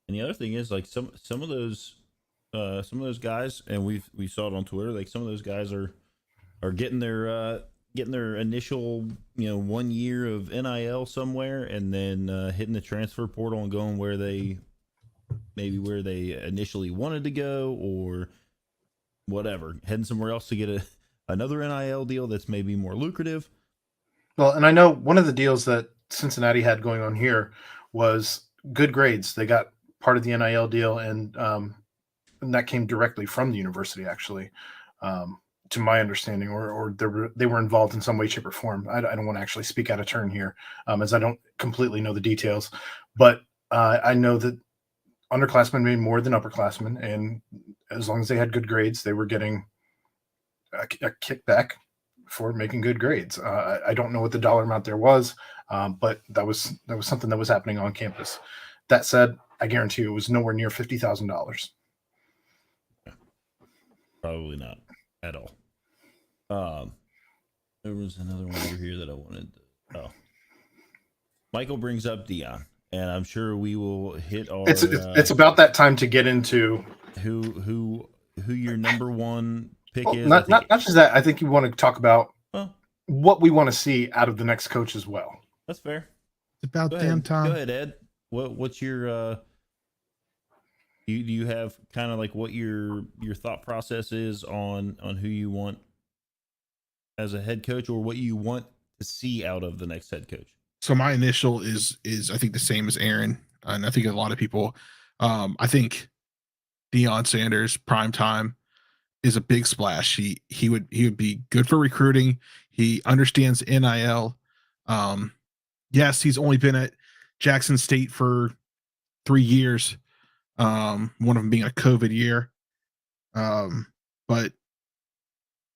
[SPEAKER 3] And the other thing is, like, some of those guys, and we saw it on Twitter, like some of those guys are getting their initial 1 year of NIL somewhere, and then hitting the transfer portal and going where they initially wanted to go, or whatever, heading somewhere else to get another NIL deal that's maybe more lucrative.
[SPEAKER 1] Well, and I know one of the deals that Cincinnati had going on here was good grades. They got part of the NIL deal, and that came directly from the university, actually, to my understanding, or they were involved in some way, shape, or form. I don't want to actually speak out of turn here, as I don't completely know the details, but I know that underclassmen made more than upperclassmen, and as long as they had good grades, they were getting a kickback for making good grades. I don't know what the dollar amount there was, but that was something that was happening on campus. That said, I guarantee you it was nowhere near $50,000.
[SPEAKER 3] Probably not at all. There was another one over here that I wanted to, Michael brings up Dion, and I'm sure we will hit our
[SPEAKER 1] it's about that time to get into
[SPEAKER 3] who your number one pick is.
[SPEAKER 1] Not just that. I think you want to talk about what we want to see out of the next coach as well.
[SPEAKER 3] That's fair.
[SPEAKER 2] It's about damn time.
[SPEAKER 3] Go ahead, Ed. What's your do you have kind of like what your thought process is on who you want as a head coach, or what you want to see out of the next head coach?
[SPEAKER 2] So my initial is I think the same as Aaron, and I think a lot of people. I think Deion Sanders prime time is a big splash. He would be good for recruiting. He understands NIL. Yes, he's only been at Jackson State for 3 years. One of them being a COVID year. But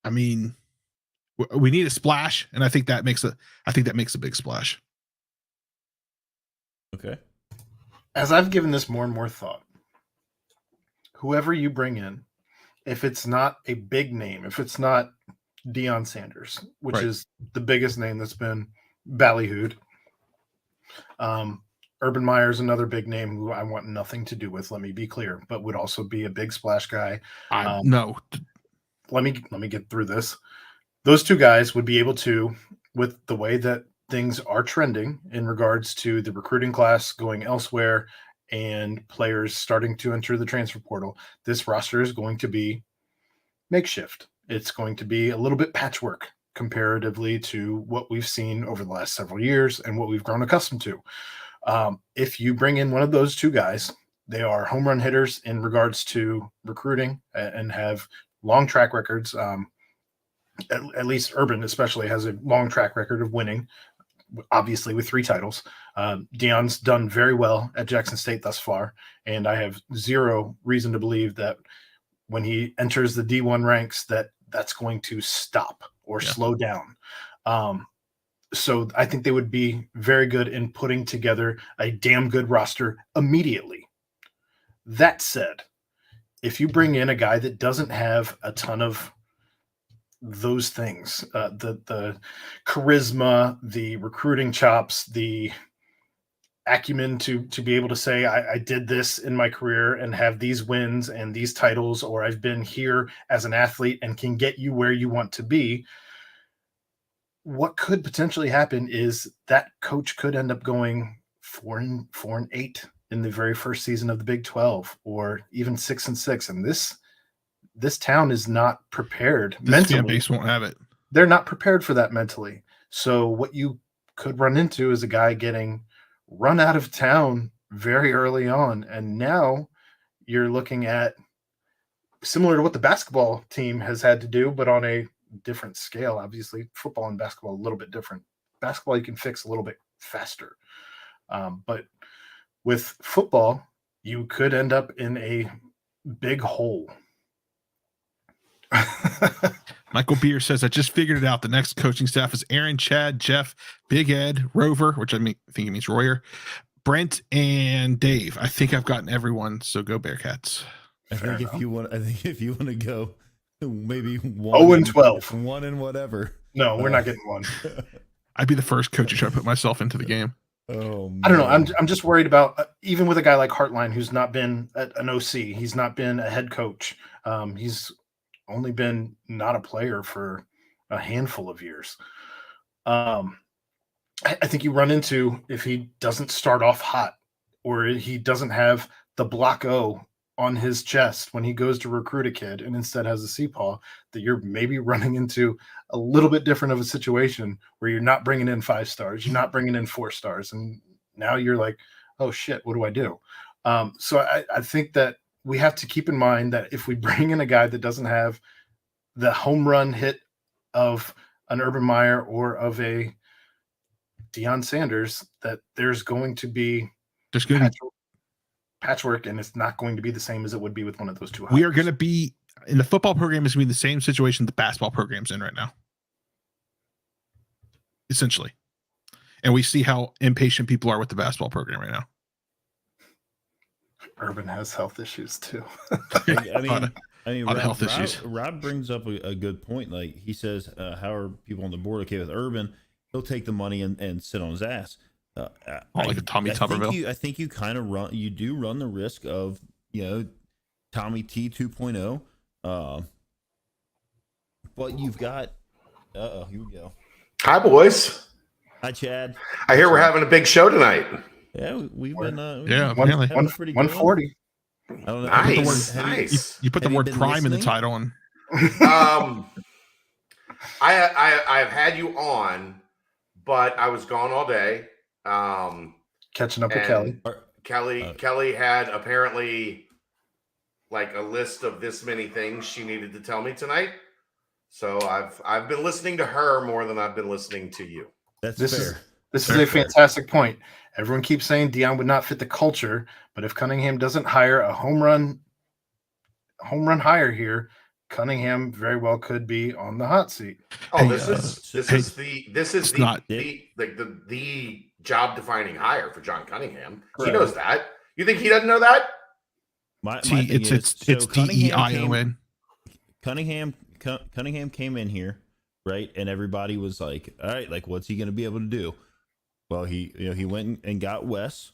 [SPEAKER 2] I mean, we need a splash, and I think that makes a big splash.
[SPEAKER 3] Okay.
[SPEAKER 1] As I've given this more and more thought, whoever you bring in, if it's not a big name, if it's not Deion Sanders, which
[SPEAKER 2] Right.
[SPEAKER 1] is the biggest name that's been ballyhooed, Urban Meyer's another big name who I want nothing to do with, let me be clear, but would also be a big splash guy.
[SPEAKER 2] No.
[SPEAKER 1] Let me get through this. Those two guys would be able to, with the way that things are trending in regards to the recruiting class going elsewhere and players starting to enter the transfer portal, this roster is going to be makeshift. It's going to be a little bit patchwork comparatively to what we've seen over the last several years and what we've grown accustomed to. If you bring in one of those two guys, they are home run hitters in regards to recruiting and have long track records. At least Urban especially has a long track record of winning, obviously with 3 titles. Deion's done very well at Jackson State thus far, and I have zero reason to believe that when he enters the D1 ranks that's going to stop or slow down. So I think they would be very good in putting together a damn good roster immediately. That said, if you bring in a guy that doesn't have a ton of those things, the charisma, the recruiting chops, the acumen to be able to say, I did this in my career and have these wins and these titles, or I've been here as an athlete and can get you where you want to be, what could potentially happen is that coach could end up going 4-8 in the very first season of the Big 12, or even 6-6. And this town is not prepared mentally.
[SPEAKER 2] Fan base won't have it.
[SPEAKER 1] They're not prepared for that mentally. So what you could run into is a guy getting run out of town very early on. And now you're looking at similar to what the basketball team has had to do, but on a different scale. Obviously, football and basketball a little bit different. Basketball you can fix a little bit faster, but with football you could end up in a big hole.
[SPEAKER 2] Michael Beer says, I just figured it out. The next coaching staff is Aaron, Chad, Jeff, Big Ed, Rover, which I think it means Royer, Brent, and Dave. I think I've gotten everyone, so go Bearcats.
[SPEAKER 3] I think if you want to go maybe
[SPEAKER 1] 0-12.
[SPEAKER 3] 1 and whatever.
[SPEAKER 1] No, we're not getting 1.
[SPEAKER 2] I'd be the first coach to try to put myself into the game.
[SPEAKER 3] Oh, man.
[SPEAKER 1] I don't know. I'm just worried about even with a guy like Hartline, who's not been an OC, he's not been a head coach. He's only been not a player for a handful of years. I think you run into, if he doesn't start off hot, or he doesn't have the block O on his chest when he goes to recruit a kid and instead has a CPAW, that you're maybe running into a little bit different of a situation where you're not bringing in 5 stars, you're not bringing in 4 stars. And now you're like, oh shit, what do I do? So I think that we have to keep in mind that if we bring in a guy that doesn't have the home run hit of an Urban Meyer or of a Deion Sanders, that there's going to be patchwork, and it's not going to be the same as it would be with one of those two.
[SPEAKER 2] We are going to be in the football program is going to be the same situation the basketball program's in right now, essentially. And we see how impatient people are with the basketball program right now.
[SPEAKER 1] Urban has health issues too.
[SPEAKER 3] I mean,
[SPEAKER 2] Rob
[SPEAKER 3] brings up a good point. Like he says, how are people on the board okay with Urban? He'll take the money and sit on his ass.
[SPEAKER 2] Like a Tommy Tuberville.
[SPEAKER 3] I think you kind of run the risk of, Tommy T 2.0. But you've got, here we go.
[SPEAKER 4] Hi, boys.
[SPEAKER 3] Hi, Chad.
[SPEAKER 4] I hear we're having a big show tonight.
[SPEAKER 3] Yeah, we've been.
[SPEAKER 2] Apparently.
[SPEAKER 1] 140.
[SPEAKER 3] I don't know.
[SPEAKER 4] Nice.
[SPEAKER 2] You put the word crime in the title. And
[SPEAKER 4] I've had you on, but I was gone all day.
[SPEAKER 1] Catching up with Kelly.
[SPEAKER 4] Kelly had apparently like a list of this many things she needed to tell me tonight. So I've been listening to her more than I've been listening to you.
[SPEAKER 3] That's fair.
[SPEAKER 1] This is a fantastic point. Everyone keeps saying Deion would not fit the culture, but if Cunningham doesn't hire a home run hire here, Cunningham very well could be on the hot seat.
[SPEAKER 4] Oh, this is the job defining hire for John Cunningham. Correct. He knows that. You think he doesn't know that?
[SPEAKER 3] My thing is,
[SPEAKER 2] it's
[SPEAKER 3] so
[SPEAKER 2] DEION.
[SPEAKER 3] Cunningham came in here, right, and everybody was like, "All right, like, what's he going to be able to do?" Well, he went and got Wes,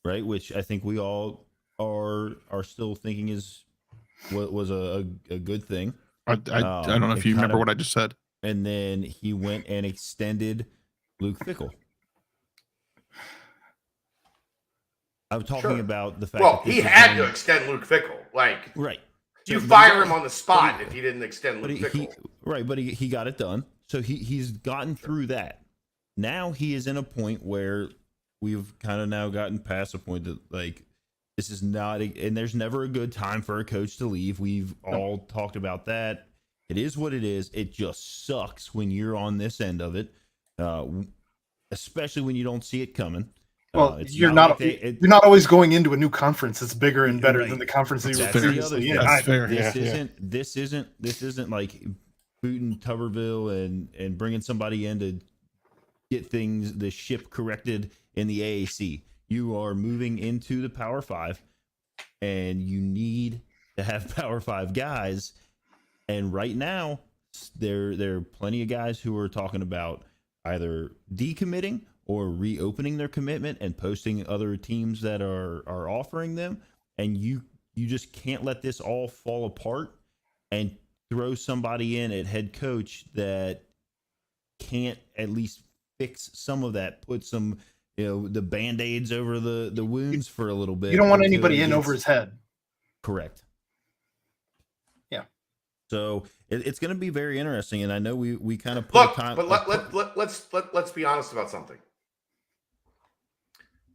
[SPEAKER 3] right, which I think we all are still thinking was a good thing.
[SPEAKER 2] I don't know if you remember what I just said.
[SPEAKER 3] And then he went and extended Luke Fickell. I'm talking about the fact.
[SPEAKER 4] Well,
[SPEAKER 3] that
[SPEAKER 4] he had to extend Luke Fickell. Like,
[SPEAKER 3] right.
[SPEAKER 4] You fire him on the spot if he didn't extend Luke Fickell.
[SPEAKER 3] But he got it done. So he's gotten through that. Now he is in a point where we've kind of now gotten past a point that, like, this is not, and there's never a good time for a coach to leave. We've all talked about that. It is what it is. It just sucks when you're on this end of it, especially when you don't see it coming.
[SPEAKER 1] Well, you're not always going into a new conference that's bigger and better than the conference that you were previously in.
[SPEAKER 2] That's fair.
[SPEAKER 3] This isn't like booting Tuberville and bringing somebody in to get the ship corrected in the AAC. You are moving into the Power 5, and you need to have Power 5 guys. And right now, there are plenty of guys who are talking about either decommitting or reopening their commitment and posting other teams that are offering them. And you just can't let this all fall apart and throw somebody in at head coach that can't at least fix some of that, put some, the Band-Aids over the wounds for a little bit.
[SPEAKER 1] You don't want anybody in over his head.
[SPEAKER 3] Correct.
[SPEAKER 1] Yeah.
[SPEAKER 3] So it's going to be very interesting, and I know we kind of
[SPEAKER 4] look, but let's be honest about something.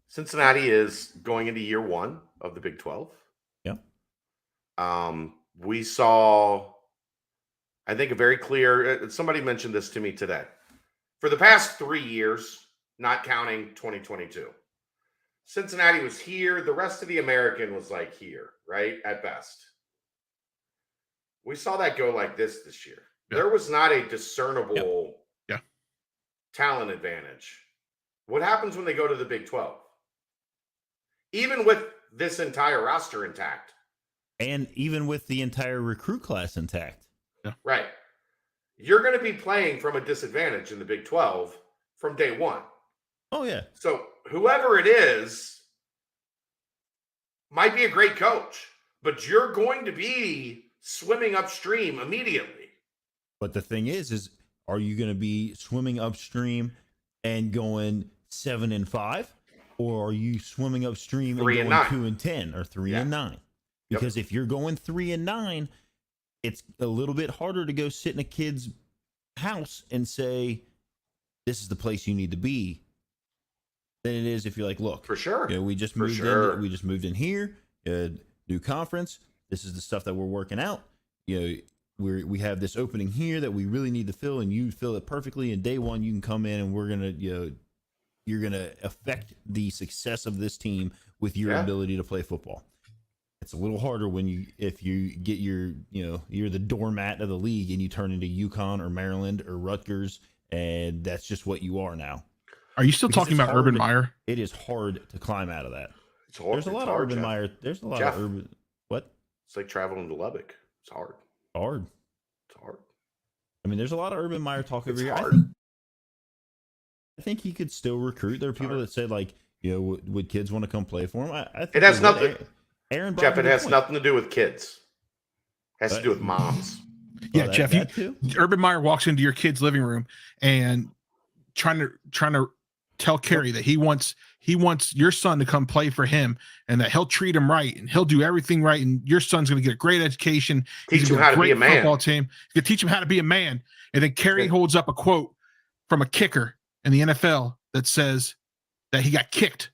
[SPEAKER 4] Cincinnati is going into year 1 of the Big 12.
[SPEAKER 3] Yeah.
[SPEAKER 4] We saw, I think, a very clear. Somebody mentioned this to me today. For the past 3 years, not counting 2022, Cincinnati was here. The rest of the American was like here, right? At best. We saw that go like this year. Yeah. There was not a discernible talent advantage. What happens when they go to the Big 12? Even with this entire roster intact.
[SPEAKER 3] And even with the entire recruit class intact.
[SPEAKER 2] Yeah.
[SPEAKER 4] Right. You're going to be playing from a disadvantage in the Big 12 from day one.
[SPEAKER 3] Oh, yeah.
[SPEAKER 4] So whoever it is might be a great coach, but you're going to be swimming upstream immediately.
[SPEAKER 3] But the thing is are you going to be swimming upstream and going 7-5? Or are you swimming upstream and going 2-10 or 3-9? Because if you're going 3-9, it's a little bit harder to go sit in a kid's house and say, this is the place you need to be, than it is if you're like, look,
[SPEAKER 4] for sure.
[SPEAKER 3] We just moved in. We just moved in here. New conference. This is the stuff that we're working out. We have this opening here that we really need to fill, and you fill it perfectly. And day one, you can come in, and we're gonna, you're gonna affect the success of this team with your ability to play football. It's a little harder if you get you're the doormat of the league and you turn into UConn or Maryland or Rutgers, and that's just what you are now.
[SPEAKER 2] Are you still talking about Urban Meyer?
[SPEAKER 3] It is hard to climb out of that.
[SPEAKER 4] It's hard.
[SPEAKER 3] There's a lot of Urban Meyer. There's a lot of Urban. What?
[SPEAKER 4] It's like traveling to Lubbock. It's hard.
[SPEAKER 3] It's hard. I mean, there's a lot of Urban Meyer talk over here. I think he could still recruit. There are people that say, like, would kids want to come play for him? I think
[SPEAKER 4] it has nothing.
[SPEAKER 3] Aaron,
[SPEAKER 4] Jeff, it has nothing to do with kids. It has to do with moms.
[SPEAKER 2] Yeah, Jeff. Urban Meyer walks into your kid's living room and trying to tell Carrie that he wants your son to come play for him and that he'll treat him right and he'll do everything right and your son's going to get a great education.
[SPEAKER 4] Teach him how to be a man.
[SPEAKER 2] Football team. You teach him how to be a man. And then Carrie holds up a quote from a kicker in the NFL that says that he got kicked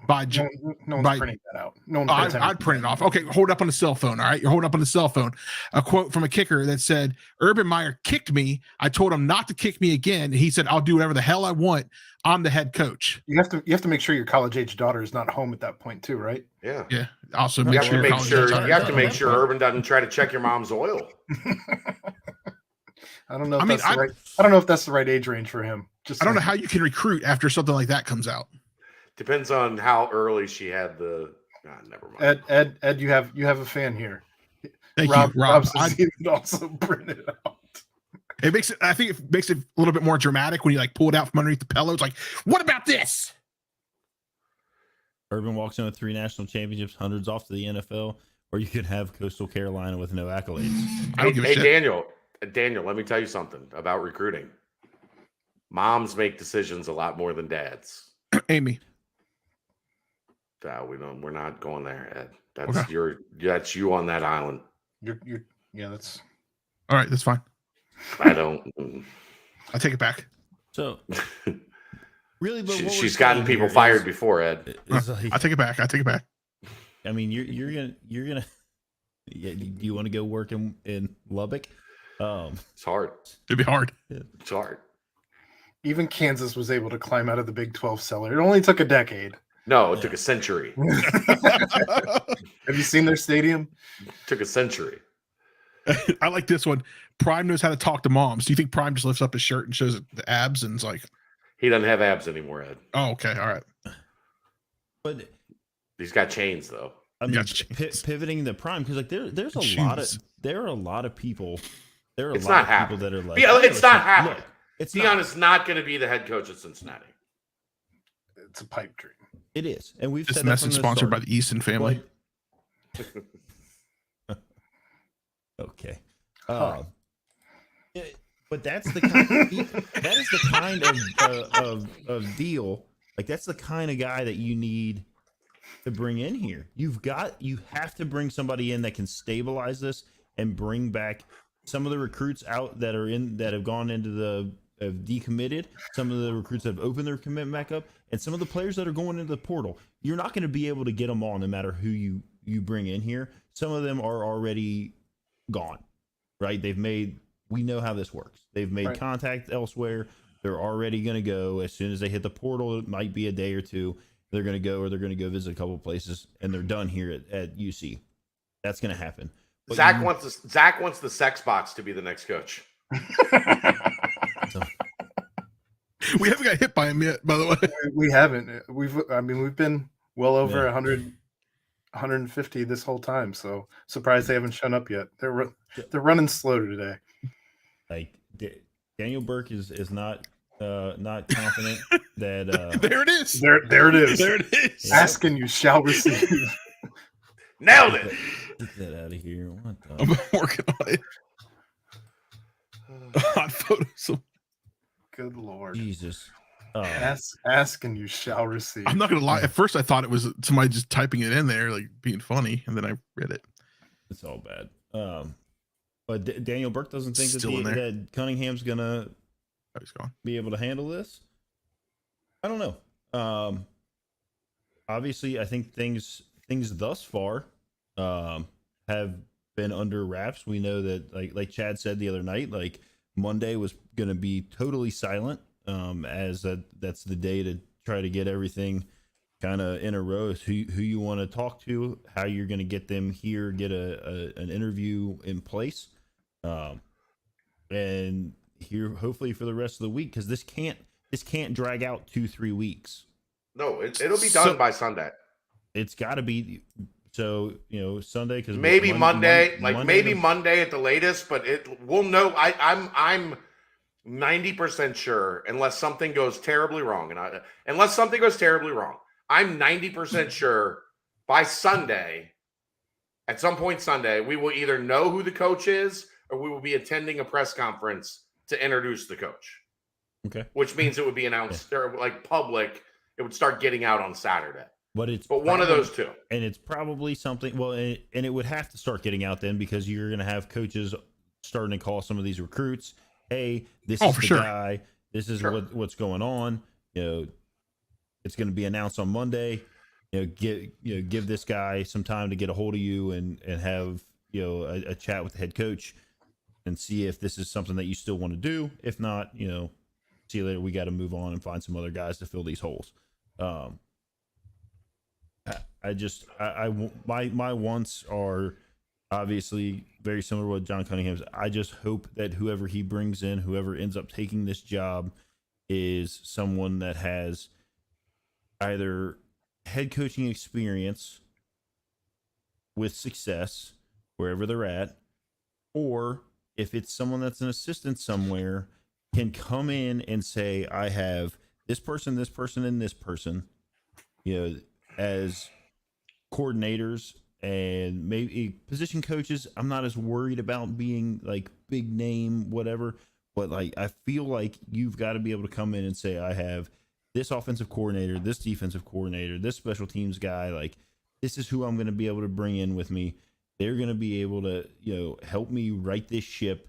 [SPEAKER 2] by
[SPEAKER 1] no one's printing that out. No one
[SPEAKER 2] I'd print it off. Okay, hold up on the cell phone. All right, you're holding up on the cell phone. A quote from a kicker that said, "Urban Meyer kicked me. I told him not to kick me again. And he said, I'll do whatever the hell I want. I'm the head coach."
[SPEAKER 1] You have to make sure your college age daughter is not home at that point too, right?
[SPEAKER 4] Yeah.
[SPEAKER 2] Yeah. Also,
[SPEAKER 4] you have to make sure Urban doesn't try to check your mom's oil.
[SPEAKER 1] I don't know. I don't know if that's the right age range for him.
[SPEAKER 2] I don't know how you can recruit after something like that comes out.
[SPEAKER 4] Depends on how early she had the. Never mind.
[SPEAKER 1] Ed, you have a fan here.
[SPEAKER 2] Thank
[SPEAKER 1] Rob
[SPEAKER 2] you, Rob.
[SPEAKER 1] says he would also print it out.
[SPEAKER 2] It makes it. I think it makes it a little bit more dramatic when you like pull it out from underneath the pillow. It's like, what about this?
[SPEAKER 3] Urban walks in with 3 national championships, hundreds off to the NFL, or you could have Coastal Carolina with no accolades.
[SPEAKER 2] I don't give a
[SPEAKER 4] Hey,
[SPEAKER 2] shit.
[SPEAKER 4] Daniel, let me tell you something about recruiting. Moms make decisions a lot more than dads.
[SPEAKER 2] Amy.
[SPEAKER 4] We're not going there, Ed.
[SPEAKER 2] Okay.
[SPEAKER 4] That's you on that island.
[SPEAKER 1] Yeah, that's
[SPEAKER 2] All right, that's fine.
[SPEAKER 4] I don't.
[SPEAKER 2] I take it back.
[SPEAKER 3] So, really, but what
[SPEAKER 4] She's
[SPEAKER 3] we're
[SPEAKER 4] gotten
[SPEAKER 3] saying
[SPEAKER 4] people
[SPEAKER 3] here
[SPEAKER 4] fired
[SPEAKER 3] is-
[SPEAKER 4] before, Ed.
[SPEAKER 3] is like-
[SPEAKER 2] I take it back. I take it back.
[SPEAKER 3] I mean, you're gonna. Yeah, you want to go work in Lubbock?
[SPEAKER 4] It's hard.
[SPEAKER 2] It'd be hard.
[SPEAKER 4] It's hard.
[SPEAKER 1] even Kansas was able to climb out of the Big 12 cellar. It only took a decade.
[SPEAKER 4] No, it took a century.
[SPEAKER 1] Have you seen their stadium?
[SPEAKER 4] It took a century.
[SPEAKER 2] I like this one. Prime knows how to talk to moms. Do you think Prime just lifts up his shirt and shows the abs and is like,
[SPEAKER 4] He doesn't have abs anymore, Ed.
[SPEAKER 2] oh, okay, all right.
[SPEAKER 3] But
[SPEAKER 4] He's got chains though.
[SPEAKER 3] I mean,
[SPEAKER 2] Got chains.
[SPEAKER 3] pivoting the Prime because like there's a
[SPEAKER 2] Shoes.
[SPEAKER 3] lot of people. There are
[SPEAKER 4] It's
[SPEAKER 3] a lot
[SPEAKER 4] not
[SPEAKER 3] of people that are like,
[SPEAKER 4] It's not happening.
[SPEAKER 3] Look, it's
[SPEAKER 4] Deion
[SPEAKER 3] not.
[SPEAKER 4] is not going to be the head coach at Cincinnati.
[SPEAKER 1] It's a pipe dream.
[SPEAKER 3] It is, and we've
[SPEAKER 2] This
[SPEAKER 3] said that
[SPEAKER 2] message
[SPEAKER 3] from the
[SPEAKER 2] sponsored by
[SPEAKER 3] start.
[SPEAKER 2] the Easton family.
[SPEAKER 3] Okay.
[SPEAKER 1] Huh.
[SPEAKER 3] But that's the kind that is the kind of deal. Like that's the kind of guy that you need to bring in here. You have to bring somebody in that can stabilize this and bring back some of the recruits out that have gone into the have decommitted, some of the recruits that have opened their commitment back up, and some of the players that are going into the portal. You're not going to be able to get them all no matter who you bring in here. Some of them are already gone, right? We know how this works. They've made
[SPEAKER 1] Right.
[SPEAKER 3] contact elsewhere. They're already going to go as soon as they hit the portal. It might be a day or two. They're going to go, or they're going to go visit a couple of places, and they're done here at UC. That's going to happen. But
[SPEAKER 4] Zach wants the sex box to be the next coach.
[SPEAKER 2] We haven't got hit by him yet, by the way.
[SPEAKER 1] We haven't. We've been well over
[SPEAKER 3] Yeah.
[SPEAKER 1] 100, 150 this whole time. So surprised they haven't shown up yet. They're running slow today.
[SPEAKER 3] like Daniel Burke is not confident that
[SPEAKER 2] There it is.
[SPEAKER 1] There it is.
[SPEAKER 2] There it is.
[SPEAKER 3] Yeah.
[SPEAKER 1] Ask and you shall receive.
[SPEAKER 4] Nailed it.
[SPEAKER 3] get that out of here. What the?
[SPEAKER 2] I'm working on it. Hot photos. of-
[SPEAKER 1] Good Lord.
[SPEAKER 3] Jesus.
[SPEAKER 1] Ask and you shall receive.
[SPEAKER 2] I'm not gonna lie. At first, I thought it was somebody just typing it in there, like being funny, and then I read it.
[SPEAKER 3] It's all bad. But Daniel Burke doesn't think
[SPEAKER 2] Still in there.
[SPEAKER 3] that Cunningham's gonna
[SPEAKER 2] Oh, he's gone.
[SPEAKER 3] be able to handle this. I don't know. Obviously, I think things thus far have been under wraps. We know that, like Chad said the other night, like Monday was going to be totally silent, as that's the day to try to get everything kind of in a row. Who you want to talk to, how you're going to get them here, get an interview in place, and here hopefully for the rest of the week, because this can't drag out 2-3 weeks.
[SPEAKER 4] No, it'll be done by Sunday.
[SPEAKER 3] It's got to be so Sunday, because
[SPEAKER 4] Maybe Monday, Monday at the latest, but we'll know. I'm 90% sure, unless something goes terribly wrong, I'm 90% sure by Sunday, at some point Sunday, we will either know who the coach is or we will be attending a press conference to introduce the coach.
[SPEAKER 3] Okay.
[SPEAKER 4] Which means it would be announced or like public. It would start getting out on Saturday.
[SPEAKER 3] But
[SPEAKER 4] one of those two.
[SPEAKER 3] And it's probably something. Well, and it would have to start getting out then, because you're going to have coaches starting to call some of these recruits. Hey, this is
[SPEAKER 2] for
[SPEAKER 3] the
[SPEAKER 2] sure.
[SPEAKER 3] guy. This is what's going on. It's going to be announced on Monday. Give this guy some time to get a hold of you and have a chat with the head coach and see if this is something that you still want to do. If not, see you later. We got to move on and find some other guys to fill these holes. My wants are obviously very similar to what John Cunningham's. I just hope that whoever he brings in, whoever ends up taking this job, is someone that has either head coaching experience with success wherever they're at, or if it's someone that's an assistant somewhere, can come in and say, I have this person, and this person, as coordinators and maybe position coaches. I'm not as worried about being like big name, whatever, but like I feel like you've got to be able to come in and say, I have this offensive coordinator, this defensive coordinator, this special teams guy. Like, this is who I'm going to be able to bring in with me. They're going to be able to, help me right this ship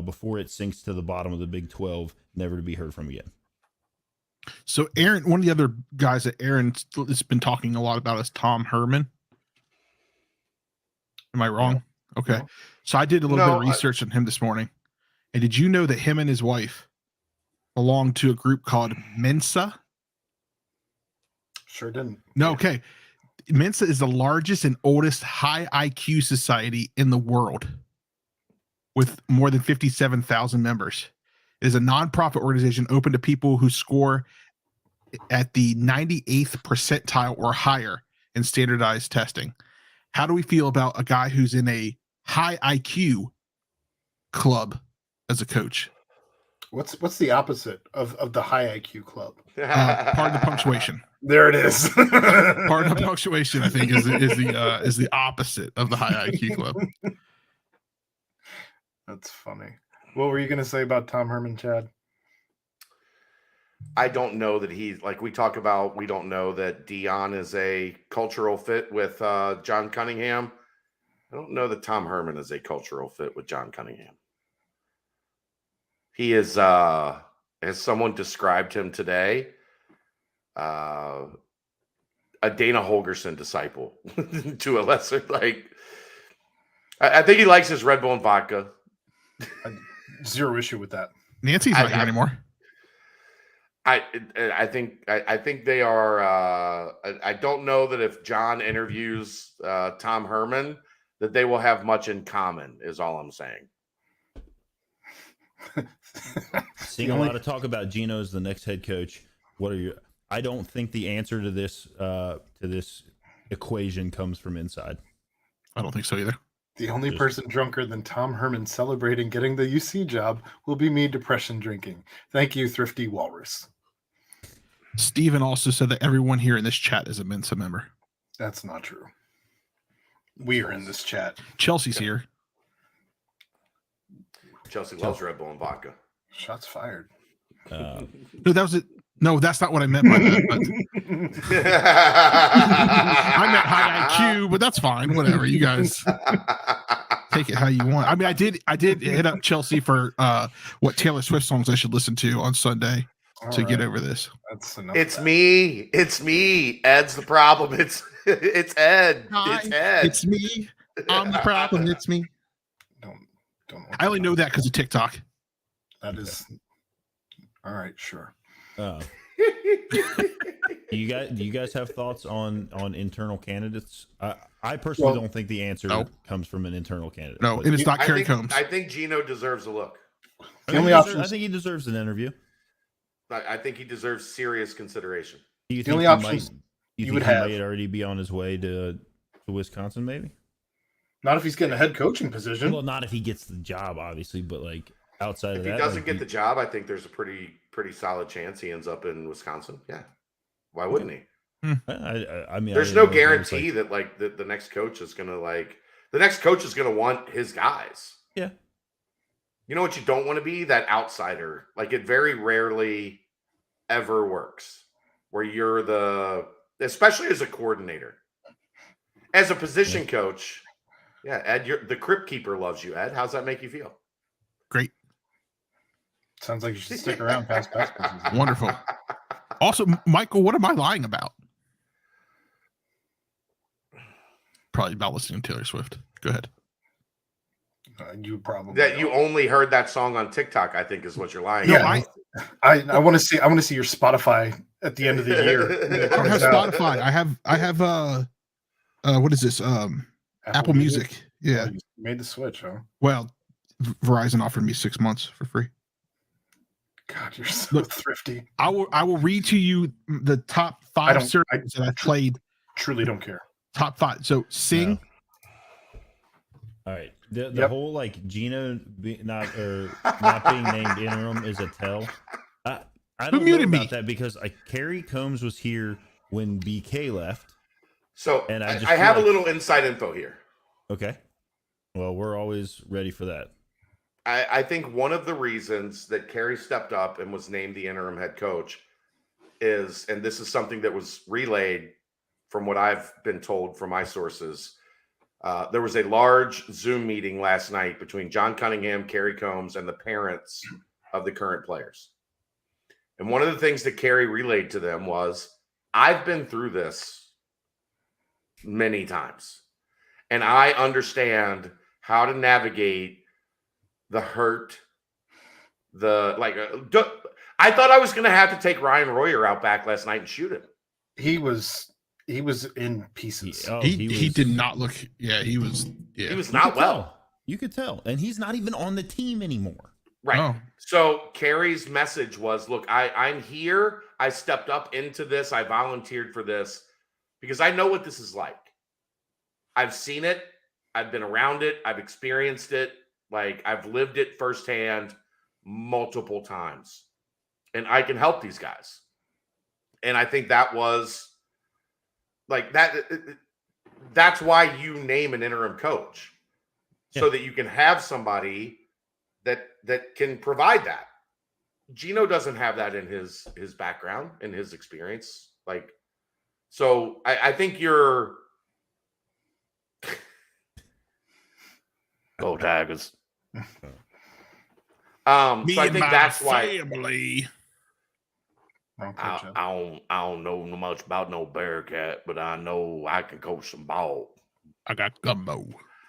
[SPEAKER 3] before it sinks to the bottom of the Big 12, never to be heard from again.
[SPEAKER 2] So Aaron, one of the other guys that Aaron has been talking a lot about is Tom Herman. Am I wrong? No. Okay. No. So I did a little bit of research on him this morning. And did you know that him and his wife belong to a group called Mensa?
[SPEAKER 1] Sure didn't.
[SPEAKER 2] No, okay. Mensa is the largest and oldest high IQ society in the world with more than 57,000 members. It is a nonprofit organization open to people who score at the 98th percentile or higher in standardized testing. How do we feel about a guy who's in a high IQ club as a coach?
[SPEAKER 1] What's the opposite of the high IQ club?
[SPEAKER 2] Pardon the punctuation.
[SPEAKER 1] There it is.
[SPEAKER 2] Pardon the punctuation, I think, is the opposite of the high IQ club.
[SPEAKER 1] That's funny. What were you going to say about Tom Herman, Chad?
[SPEAKER 4] I don't know that he's like we talk about. We don't know that Dion is a cultural fit with John Cunningham. I don't know that Tom Herman is a cultural fit with John Cunningham. He is, as someone described him today, a Dana Holgerson disciple to a lesser. Like, I think he likes his Red Bull and vodka.
[SPEAKER 1] Zero issue with that.
[SPEAKER 2] Nancy's not here anymore.
[SPEAKER 4] I think they are. I don't know that if John interviews Tom Herman, that they will have much in common. Is all I'm saying.
[SPEAKER 3] Seeing a lot of talk about Gino as the next head coach. What are your? I don't think the answer to this equation comes from inside.
[SPEAKER 2] I don't think so either.
[SPEAKER 1] The only person drunker than Tom Herman celebrating getting the UC job will be me depression drinking. Thank you, Thrifty Walrus.
[SPEAKER 2] Steven also said that everyone here in this chat is a Mensa member.
[SPEAKER 1] That's not true. We are in this chat.
[SPEAKER 2] Chelsea's here.
[SPEAKER 4] Chelsea loves Red Bull and vodka.
[SPEAKER 1] Shots fired.
[SPEAKER 2] No, that was it. No, that's not what I meant by that. But I meant high IQ, but that's fine. Whatever, you guys take it how you want. I mean, I did hit up Chelsea for what Taylor Swift songs I should listen to on Sunday to get over this.
[SPEAKER 1] That's enough.
[SPEAKER 4] It's me. It's me. Ed's the problem. It's Ed.
[SPEAKER 2] Hi,
[SPEAKER 4] it's Ed.
[SPEAKER 2] It's me. I'm the problem. It's me.
[SPEAKER 1] Don't.
[SPEAKER 2] I only know that because of TikTok.
[SPEAKER 1] That is all right. Sure.
[SPEAKER 3] Do you guys have thoughts on internal candidates? I personally don't think the answer comes from an internal candidate.
[SPEAKER 2] No, and it's not Kerry Combs.
[SPEAKER 4] I think Gino deserves a look.
[SPEAKER 1] The only option.
[SPEAKER 3] I think he deserves an interview.
[SPEAKER 4] I think he deserves serious consideration.
[SPEAKER 3] Do you
[SPEAKER 1] the
[SPEAKER 3] think
[SPEAKER 1] only options
[SPEAKER 3] you would have might already be on his way to Wisconsin? Maybe
[SPEAKER 1] not if he's getting a head coaching position.
[SPEAKER 3] Well, not if he gets the job, obviously, but like outside of that,
[SPEAKER 4] if he doesn't get the job, I think there's a pretty solid chance he ends up in Wisconsin. Yeah, why wouldn't he?
[SPEAKER 3] I mean,
[SPEAKER 4] there's no guarantee that like the next coach is gonna want his guys.
[SPEAKER 3] Yeah.
[SPEAKER 4] You know what you don't want to be? That outsider. Like it very rarely ever works where you're especially as a coordinator. As a position coach, yeah, Ed, the crypt keeper loves you, Ed. How's that make you feel?
[SPEAKER 2] Great.
[SPEAKER 1] Sounds like you should stick around past basketball.
[SPEAKER 2] Wonderful. Also, Michael, what am I lying about? Probably about listening to Taylor Swift. Go ahead.
[SPEAKER 1] You probably
[SPEAKER 4] that you only heard that song on TikTok, I think, is what you're lying.
[SPEAKER 1] Yeah, I want to see. I want to see your Spotify at the end of the year.
[SPEAKER 2] I don't have Spotify. I have what is this? Apple Music. Yeah,
[SPEAKER 1] you made the switch, huh?
[SPEAKER 2] Well, Verizon offered me 6 months for free.
[SPEAKER 1] God, you're so thrifty.
[SPEAKER 2] I will read to you the top 5 surveys that I played.
[SPEAKER 1] Truly don't care.
[SPEAKER 2] Top 5. So Sing.
[SPEAKER 3] No. All right. The whole like Gino not being named interim is a tell. I don't know about that because Kerry Combs was here when BK left.
[SPEAKER 4] So
[SPEAKER 3] and
[SPEAKER 4] I have a little inside info here.
[SPEAKER 3] Okay. Well, we're always ready for that.
[SPEAKER 4] I think one of the reasons that Kerry stepped up and was named the interim head coach is, and this is something that was relayed from what I've been told from my sources, there was a large Zoom meeting last night between John Cunningham, Kerry Combs, and the parents of the current players. And one of the things that Kerry relayed to them was, I've been through this many times, and I understand how to navigate the hurt, I thought I was going to have to take Ryan Royer out back last night and shoot him.
[SPEAKER 1] He was in pieces.
[SPEAKER 2] He did not look. Yeah, he was. Yeah,
[SPEAKER 4] he was not well.
[SPEAKER 3] You could tell, and he's not even on the team anymore.
[SPEAKER 4] Right.
[SPEAKER 2] Oh.
[SPEAKER 4] So Kerry's message was, look, I'm here. I stepped up into this. I volunteered for this because I know what this is like. I've seen it. I've been around it. I've experienced it. Like, I've lived it firsthand multiple times, and I can help these guys. And I think that was like that. That's why you name an interim coach, so that you can have somebody that can provide that. Gino doesn't have that in his background, in his experience. Like, so I think you're go Tigers. So I think that's why I don't know much about no Bearcat, but I know I can coach some ball.
[SPEAKER 2] I got gumbo.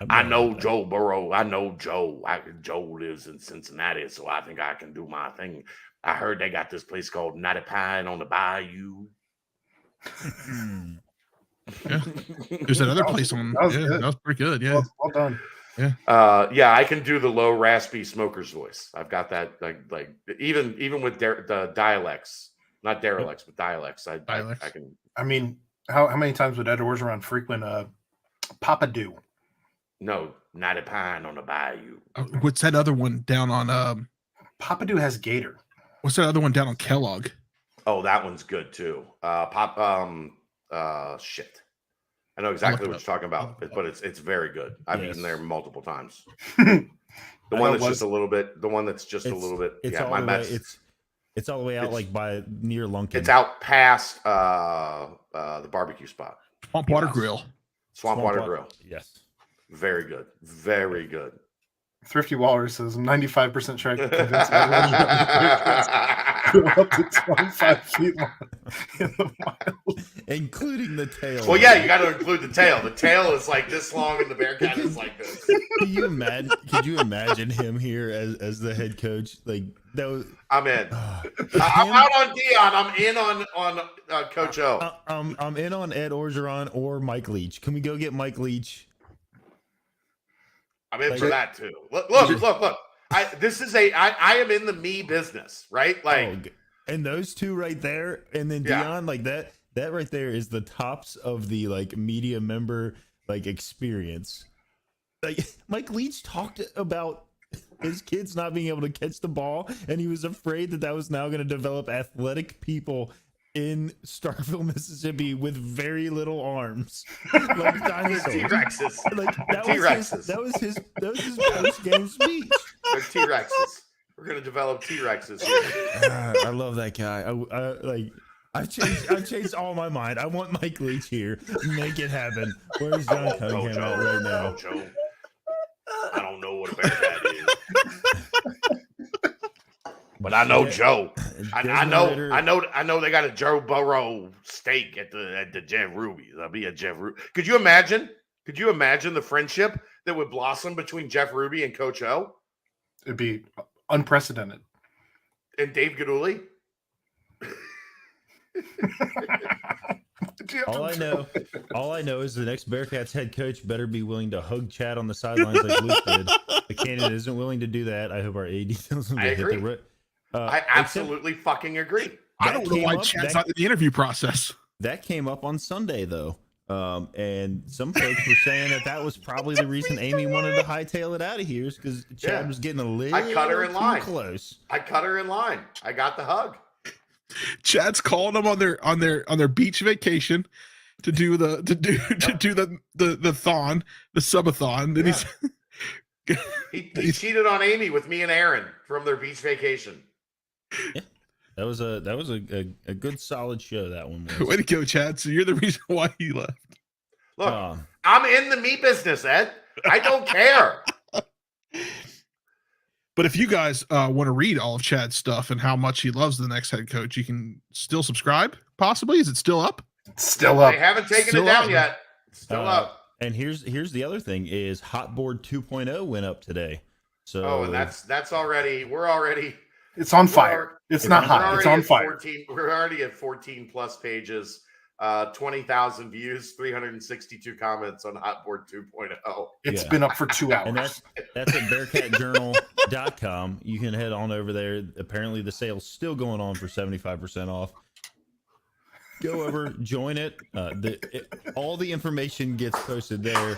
[SPEAKER 4] I know Joe Burrow. I know Joe. Joe lives in Cincinnati, so I think I can do my thing. I heard they got this place called Natty Pine on the Bayou.
[SPEAKER 2] Yeah. There's another place on. That was pretty good. Yeah.
[SPEAKER 1] Well done.
[SPEAKER 2] Yeah.
[SPEAKER 4] I can do the low, raspy smoker's voice. I've got that, like even with the dialects, not derelicts, but dialects. I can.
[SPEAKER 1] I mean, how many times would Ed Orgeron frequent Papadoo?
[SPEAKER 4] No, Natty Pine on the Bayou.
[SPEAKER 2] What's that other one down on?
[SPEAKER 1] Papadoo has Gator.
[SPEAKER 2] What's that other one down on Kellogg?
[SPEAKER 4] Oh, that one's good too. Shit. I know exactly what you're talking about, but it's very good. I've eaten there multiple times. The one that's just a little bit.
[SPEAKER 3] It's all the way out, like by near Lunkin.
[SPEAKER 4] It's out past the barbecue spot.
[SPEAKER 2] Swampwater Grill.
[SPEAKER 4] Swampwater Grill.
[SPEAKER 3] Yes.
[SPEAKER 4] Very good. Very good.
[SPEAKER 1] Thrifty Walrus says 95% sure I can convince everyone up to 25 feet long in the wild.
[SPEAKER 3] Including the tail.
[SPEAKER 4] Well, yeah, you got to include the tail. The tail is like this long and the Bearcat is like this.
[SPEAKER 3] Could you imagine him here as the head coach? Like that was.
[SPEAKER 4] I'm in. I'm out on Dion. I'm in on Coach O.
[SPEAKER 3] I'm in on Ed Orgeron or Mike Leach. Can we go get Mike Leach?
[SPEAKER 4] I'm in for that too. Look. I am in the me business, right? Like,
[SPEAKER 3] and those two right there, and then Dion, like that right there is the tops of the like media member like experience. Like Mike Leach talked about his kids not being able to catch the ball, and he was afraid that was now going to develop athletic people in Starkville, Mississippi, with very little arms, like dinosaurs.
[SPEAKER 4] T-Rexes.
[SPEAKER 3] Like that was his post-game speech.
[SPEAKER 4] They're T-Rexes. We're gonna develop T-Rexes here.
[SPEAKER 3] I love that guy. I've changed all my mind. I want Mike Leach here. Make it happen. Where's John Cunningham at right now?
[SPEAKER 4] Joe. I don't know what a Bearcat is. But I know Joe. I know they got a Joe Burrow steak at the Jeff Ruby's. I'll be a Jeff Ruby. Could you imagine the friendship that would blossom between Jeff Ruby and Coach O?
[SPEAKER 1] It'd be unprecedented.
[SPEAKER 4] And Dave Gaduli?
[SPEAKER 3] All I know is the next Bearcats head coach better be willing to hug Chad on the sidelines like Luke did. The candidate isn't willing to do that. I hope our AD tells him to hit the
[SPEAKER 4] I absolutely fucking agree.
[SPEAKER 2] I don't know why Chad's not in the interview process.
[SPEAKER 3] That came up on Sunday, though. And some folks were saying that was probably the reason Amy wanted to hightail it out of here, is because Chad was getting a little
[SPEAKER 4] I cut her in line.
[SPEAKER 3] close.
[SPEAKER 4] I cut her in line. I got the hug.
[SPEAKER 2] Chad's calling them on their beach vacation to do the thon, the subathon. Then
[SPEAKER 4] he cheated on Amy with me and Aaron from their beach vacation.
[SPEAKER 3] Yeah. That was a good solid show, that one was.
[SPEAKER 2] Way to go, Chad. So you're the reason why he left.
[SPEAKER 4] Look, I'm in the meat business, Ed. I don't care.
[SPEAKER 2] But if you guys want to read all of Chad's stuff and how much he loves the next head coach, you can still subscribe, possibly. Is it still up?
[SPEAKER 1] It's still up.
[SPEAKER 4] They haven't taken it down yet. It's still up.
[SPEAKER 3] And here's the other thing is Hotboard 2.0 went up today. So
[SPEAKER 4] and that's already, we're already.
[SPEAKER 1] It's on fire. It's not hot. It's on fire.
[SPEAKER 4] We're already at 14 plus pages, 20,000 views, 362 comments on Hotboard 2.0.
[SPEAKER 1] It's been up for 2 hours.
[SPEAKER 3] And that's at bearcatjournal.com. You can head on over there. Apparently the sale's still going on for 75% off. Go over, join it. All the information gets posted there.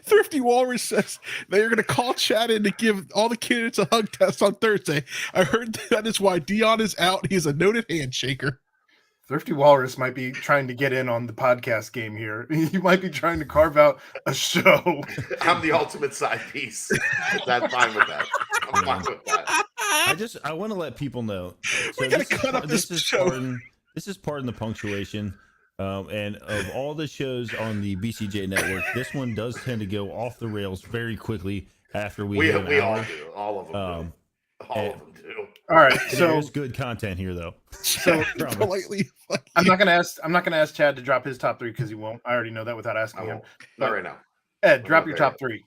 [SPEAKER 2] Thrifty Walrus says they are going to call Chad in to give all the candidates a hug test on Thursday. I heard that is why Dion is out. He's a noted handshaker.
[SPEAKER 1] Thrifty Walrus might be trying to get in on the podcast game here. He might be trying to carve out a show.
[SPEAKER 4] I'm the ultimate side piece. That's fine with that. I'm fine with that.
[SPEAKER 3] I want to let people know. So
[SPEAKER 2] We got to cut up this show.
[SPEAKER 3] This is part in the punctuation. And of all the shows on the BCJ network, this one does tend to go off the rails very quickly after we
[SPEAKER 4] all do. All of them do. All of them do.
[SPEAKER 1] All right, so
[SPEAKER 3] there's good content here, though.
[SPEAKER 1] So
[SPEAKER 2] politely,
[SPEAKER 1] I'm not gonna ask Chad to drop his top 3 because he won't. I already know that without asking him.
[SPEAKER 4] Not right now.
[SPEAKER 1] Ed, drop your top 3.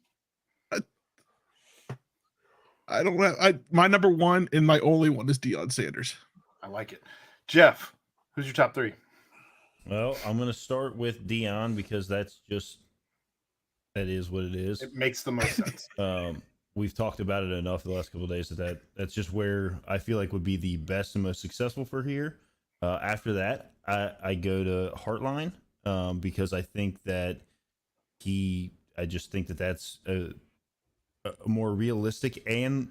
[SPEAKER 2] I don't know. My number 1 and my only one is Deion Sanders.
[SPEAKER 1] I like it. Jeff, who's your top 3?
[SPEAKER 3] Well, I'm going to start with Dion because that is what it is.
[SPEAKER 1] It makes the most sense.
[SPEAKER 3] We've talked about it enough the last couple of days that's just where I feel like would be the best and most successful for here. After that, I go to Heartline because I think that I just think that that's a more realistic and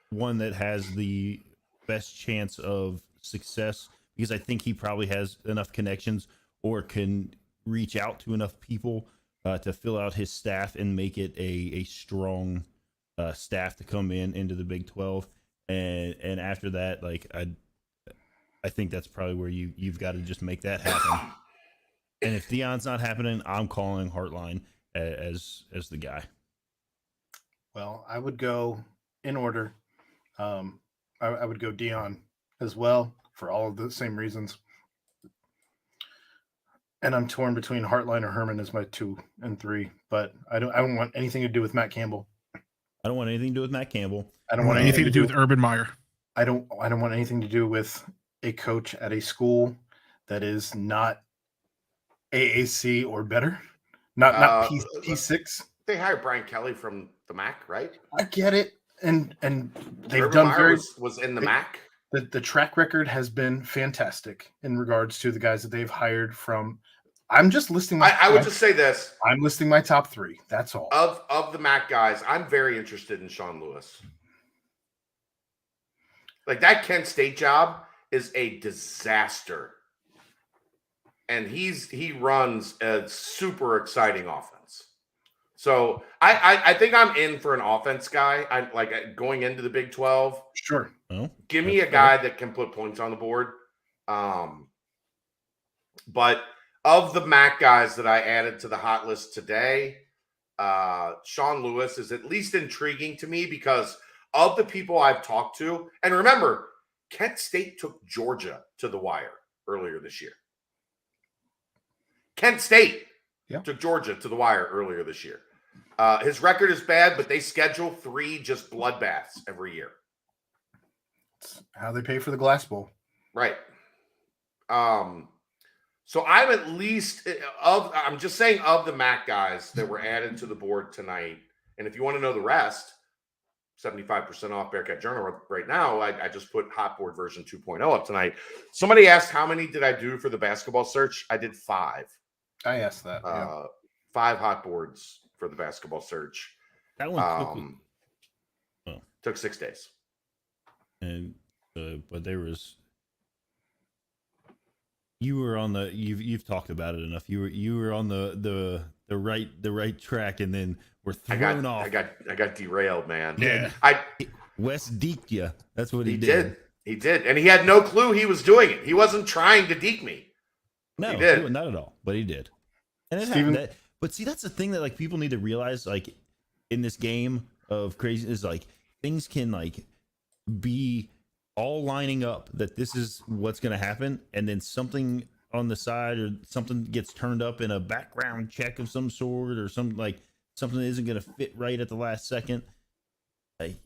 [SPEAKER 3] one that has the best chance of success, because I think he probably has enough connections or can reach out to enough people to fill out his staff and make it a strong staff to come into the Big 12. And after that, like I think that's probably where you've got to just make that happen. And if Dion's not happening, I'm calling Heartline as the guy.
[SPEAKER 1] Well, I would go in order. I would go Dion as well for all of the same reasons. And I'm torn between Heartline or Herman as my 2 and 3, but I don't want anything to do with Matt Campbell.
[SPEAKER 3] I don't want anything to do with Matt Campbell.
[SPEAKER 2] I don't want anything to do with Urban Meyer.
[SPEAKER 1] I don't want anything to do with a coach at a school that is not AAC or better. Not P6.
[SPEAKER 4] They hired Brian Kelly from the MAC, right?
[SPEAKER 1] I get it. And they've
[SPEAKER 4] Urban
[SPEAKER 1] done
[SPEAKER 4] Meyer was in the MAC.
[SPEAKER 1] The track record has been fantastic in regards to the guys that they've hired from. I'm just listing.
[SPEAKER 4] I would just say this.
[SPEAKER 1] I'm listing my top 3. That's all.
[SPEAKER 4] Of the MAC guys, I'm very interested in Sean Lewis. Like, that Kent State job is a disaster. And he runs a super exciting offense. So I think I'm in for an offense guy. I like going into the Big 12.
[SPEAKER 1] Sure.
[SPEAKER 3] Oh,
[SPEAKER 4] Give me a guy that can put points on the board. But of the MAC guys that I added to the hot list today, Sean Lewis is at least intriguing to me because of the people I've talked to. And remember, Kent State took Georgia to the wire earlier this year. Kent State took Georgia to the wire earlier this year. His record is bad, but they schedule 3 just bloodbaths every year.
[SPEAKER 1] It's how they pay for the Glass Bowl.
[SPEAKER 4] Right. So I'm at least I'm just saying of the MAC guys that were added to the board tonight. And if you want to know the rest, 75% off Bearcat Journal right now. I just put Hotboard version 2.0 up tonight. Somebody asked how many did I do for the basketball search? I did 5.
[SPEAKER 1] I asked that.
[SPEAKER 4] 5 Hotboards for the basketball search.
[SPEAKER 3] That one
[SPEAKER 4] took 6 days.
[SPEAKER 3] And but there was, you were on the, you've talked about it enough. You were on the right track, and then we're thrown off.
[SPEAKER 4] I got derailed, man.
[SPEAKER 2] Yeah.
[SPEAKER 3] Wes deked you. That's what
[SPEAKER 4] He did, and he had no clue he was doing it. He wasn't trying to deke me.
[SPEAKER 3] No,
[SPEAKER 4] he did.
[SPEAKER 3] not at all. But he did. And it
[SPEAKER 1] Steven-
[SPEAKER 3] happened. But see, that's the thing that like people need to realize, like in this game of crazy, is like things can like be all lining up that this is what's going to happen, and then something on the side or something gets turned up in a background check of some sort, or something that isn't going to fit right at the last second. Like,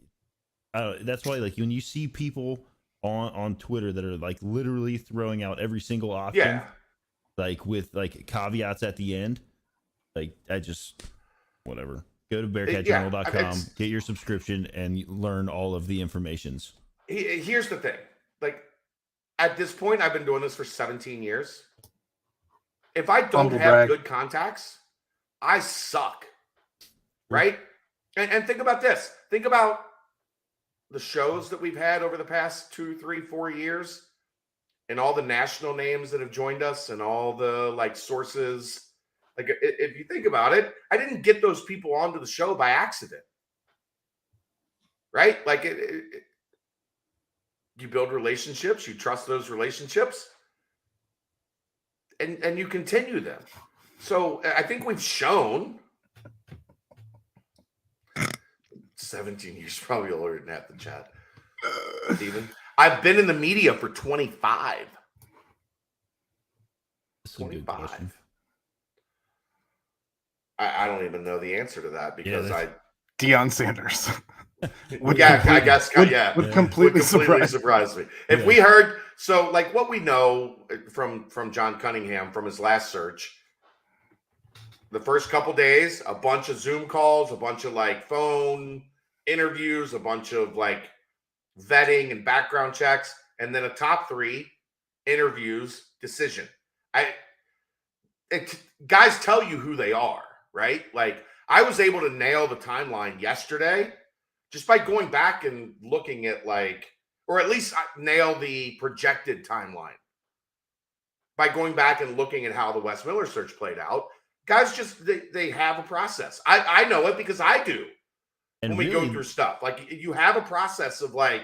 [SPEAKER 3] that's why, like, when you see people on Twitter that are like literally throwing out every single option, like with like caveats at the end, like I just whatever. Go to bearcatjournal.com, get your subscription, and learn all of the informations.
[SPEAKER 4] Here's the thing. Like, at this point, I've been doing this for 17 years. If I don't have good contacts, I suck. Right? And think about this. Think about the shows that we've had over the past 2, 3, 4 years, and all the national names that have joined us, and all the like sources. Like, if you think about it, I didn't get those people onto the show by accident. Right? Like, you build relationships, you trust those relationships, and you continue them. So I think we've shown 17 years, probably older than that, the chat. Steven, I've been in the media for 25. 25. I don't even know the answer to that, because
[SPEAKER 1] Deion Sanders.
[SPEAKER 4] Would completely surprise me. If we heard, so like what we know from John Cunningham from his last search, the first couple days, a bunch of Zoom calls, a bunch of like phone interviews, a bunch of like vetting and background checks, and then a top 3 interviews decision. Guys tell you who they are, right? Like, I was able to nail the timeline yesterday just by going back and looking at like, or at least nail the projected timeline by going back and looking at how the Wes Miller search played out. Guys just, they have a process. I know it because I do. And when we go through stuff, like you have a process of like,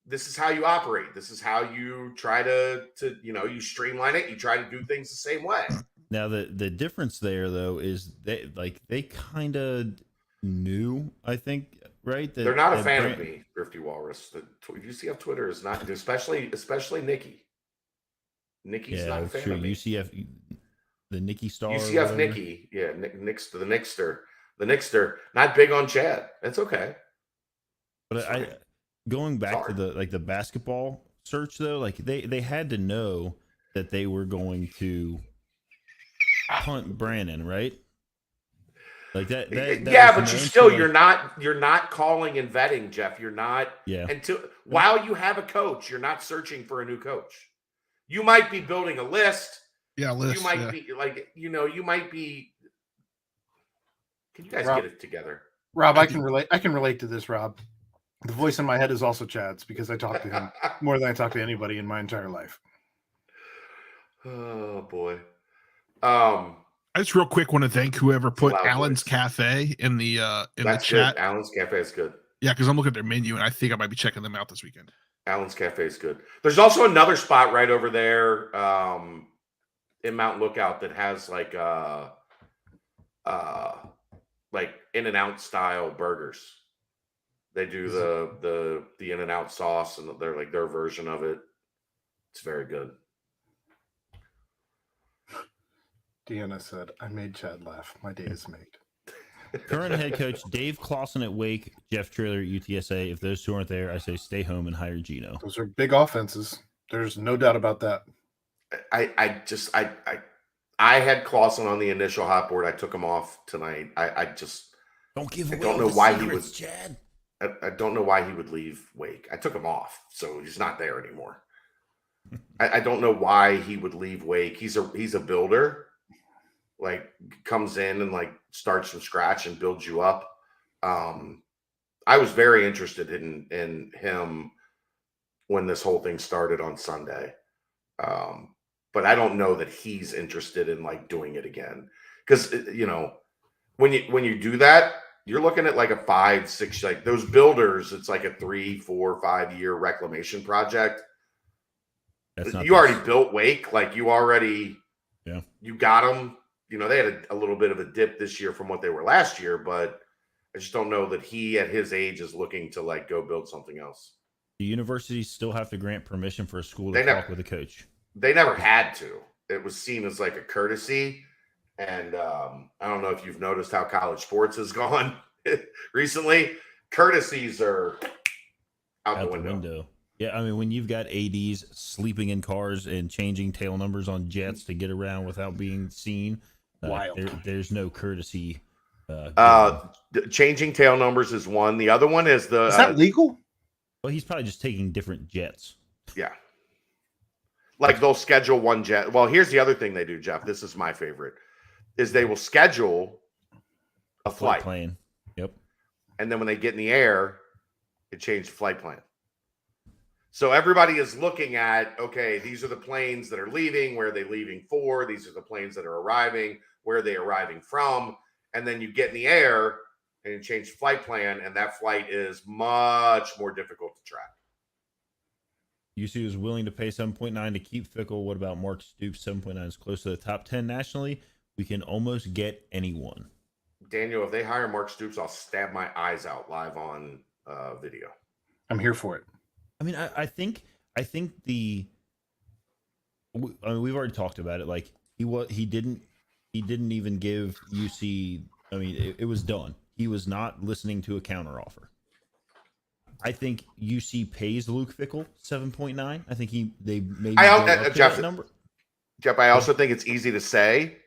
[SPEAKER 4] this is how you operate. This is how you try to you streamline it. You try to do things the same way.
[SPEAKER 3] Now the difference there though is they kind of knew, I think, right?
[SPEAKER 4] They're not a fan of me, Thrifty Walrus. The UCF Twitter is not, especially Nikki. Nikki's not a fan of me.
[SPEAKER 3] UCF, the Nikki star.
[SPEAKER 4] UCF Nikki, the Nickster, not big on Chad. That's okay.
[SPEAKER 3] But going back to the basketball search though, like they had to know that they were going to punt Brandon, right? Like that
[SPEAKER 4] but you're not calling and vetting, Jeff. You're not while you have a coach, you're not searching for a new coach. You might be building a list.
[SPEAKER 2] Yeah, list.
[SPEAKER 4] You might be like, you might be. Can you guys get it together?
[SPEAKER 1] Rob, I can relate to this, Rob. The voice in my head is also Chad's, because I talk to him more than I talk to anybody in my entire life.
[SPEAKER 4] Oh boy.
[SPEAKER 2] I just real quick want to thank whoever put Allen's Cafe in the chat.
[SPEAKER 4] Good. Allen's Cafe is good.
[SPEAKER 2] Yeah, because I'm looking at their menu and I think I might be checking them out this weekend.
[SPEAKER 4] Allen's Cafe is good. There's also another spot right over there in Mount Lookout that has like In-N-Out style burgers. They do the In-N-Out sauce, and they're like their version of it. It's very good.
[SPEAKER 1] Deanna said, I made Chad laugh. My day is made.
[SPEAKER 3] Current head coach Dave Clausen at Wake, Jeff Traylor at UTSA. If those two aren't there, I say stay home and hire Gino.
[SPEAKER 1] Those are big offenses. There's no doubt about that.
[SPEAKER 4] I had Clausen on the initial hot board. I took him off tonight. I just
[SPEAKER 3] don't give away.
[SPEAKER 4] I don't know why he was.
[SPEAKER 3] Chad.
[SPEAKER 4] I don't know why he would leave Wake. I took him off, so he's not there anymore. I don't know why he would leave Wake. He's a builder, like comes in and like starts from scratch and builds you up. I was very interested in him when this whole thing started on Sunday. But I don't know that he's interested in like doing it again. Because when you do that, you're looking at like a 5-6, like those builders, it's like a 3, 4, 5 year reclamation project. You already built Wake, like you got them. They had a little bit of a dip this year from what they were last year, but I just don't know that he at his age is looking to like go build something else.
[SPEAKER 3] The universities still have to grant permission for a school to talk with a coach.
[SPEAKER 4] They never had to. It was seen as like a courtesy. And I don't know if you've noticed how college sports has gone recently. Courtesies are out the window.
[SPEAKER 3] Yeah, I mean, when you've got ADs sleeping in cars and changing tail numbers on jets to get around without being seen, there's no courtesy.
[SPEAKER 4] Changing tail numbers is one. The other one is
[SPEAKER 1] Is that legal?
[SPEAKER 3] Well, he's probably just taking different jets.
[SPEAKER 4] Yeah. Like they'll schedule one jet. Well, here's the other thing they do, Jeff. This is my favorite. Is they will schedule a flight
[SPEAKER 3] plan. Yep.
[SPEAKER 4] And then when they get in the air, it changes the flight plan. So everybody is looking at, okay, these are the planes that are leaving. Where are they leaving for? These are the planes that are arriving. Where are they arriving from? And then you get in the air and you change the flight plan, and that flight is much more difficult to track.
[SPEAKER 3] UC is willing to pay 7.9 to keep Fickle. What about Mark Stoops? 7.9 is close to the top 10 nationally. We can almost get anyone.
[SPEAKER 4] Daniel, if they hire Mark Stoops, I'll stab my eyes out live on video.
[SPEAKER 1] I'm here for it.
[SPEAKER 3] I mean, I think we've already talked about it. Like he didn't even give UC. I mean, it was done. He was not listening to a counteroffer. I think UC pays Luke Fickle 7.9. I think they maybe
[SPEAKER 4] Jeff, number. Jeff, I also think it's easy to say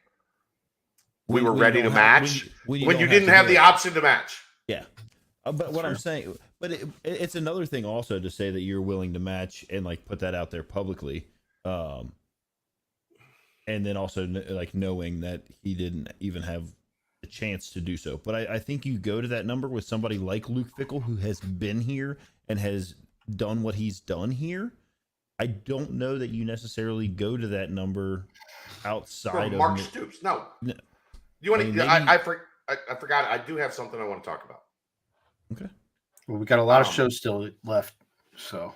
[SPEAKER 4] we were ready to match when you didn't have the option to match.
[SPEAKER 3] Yeah, but what I'm saying, but it's another thing also to say that you're willing to match and like put that out there publicly, and then also like knowing that he didn't even have a chance to do so. But I think you go to that number with somebody like Luke Fickle, who has been here and has done what he's done here. I don't know that you necessarily go to that number outside of
[SPEAKER 4] Mark Stoops. No. You want to? I forgot. I do have something I want to talk about.
[SPEAKER 3] Okay.
[SPEAKER 1] Well, we got a lot of shows still left, so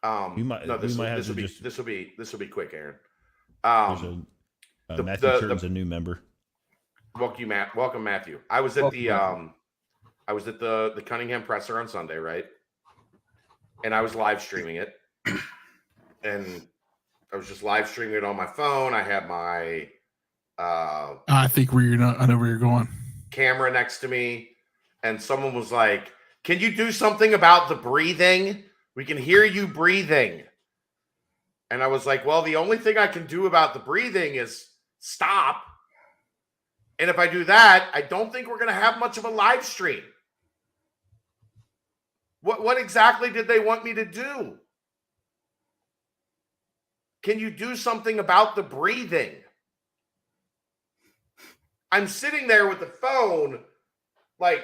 [SPEAKER 4] this will be quick, Aaron.
[SPEAKER 3] Matthew Churton's a new member.
[SPEAKER 4] Welcome, Matthew. I was at the Cunningham presser on Sunday, right? And I was live streaming it, and I was just live streaming it on my phone. I had my
[SPEAKER 2] I think I know where you're going.
[SPEAKER 4] Camera next to me, and someone was like, "Can you do something about the breathing? We can hear you breathing." And I was like, "Well, the only thing I can do about the breathing is stop. And if I do that, I don't think we're going to have much of a live stream." What exactly did they want me to do? Can you do something about the breathing? I'm sitting there with the phone, like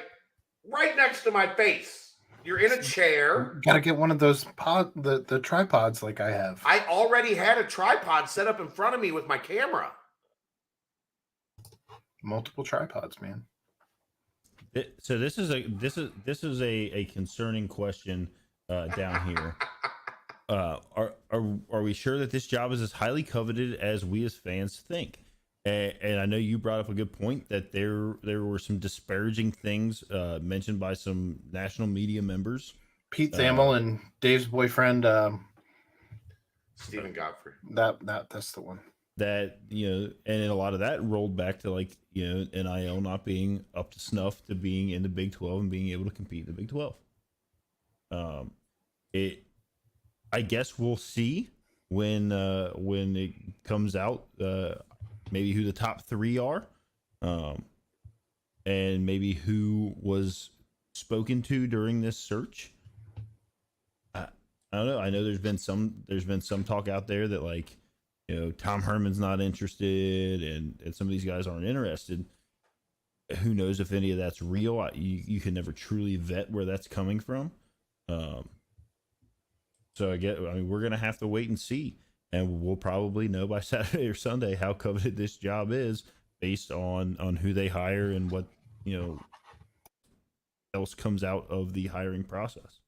[SPEAKER 4] right next to my face. You're in a chair.
[SPEAKER 1] Got to get one of those the tripods like I have.
[SPEAKER 4] I already had a tripod set up in front of me with my camera.
[SPEAKER 1] Multiple tripods, man.
[SPEAKER 3] So this is a concerning question down here. Are we sure that this job is as highly coveted as we as fans think? And I know you brought up a good point that there were some disparaging things mentioned by some national media members.
[SPEAKER 1] Pete Thamel and Dave's boyfriend,
[SPEAKER 4] Stephen Godfrey.
[SPEAKER 1] That's the one.
[SPEAKER 3] That, and a lot of that rolled back to like, NIL not being up to snuff to being in the Big 12 and being able to compete in the Big 12. I guess we'll see when it comes out, maybe who the top three are, and maybe who was spoken to during this search? I don't know. I know there's been some talk out there that, like, you know, Tom Herman's not interested and some of these guys aren't interested. Who knows if any of that's real? You can never truly vet where that's coming from. So I mean, we're gonna have to wait and see, and we'll probably know by Saturday or Sunday how coveted this job is based on who they hire and what, you know, else comes out of the hiring process.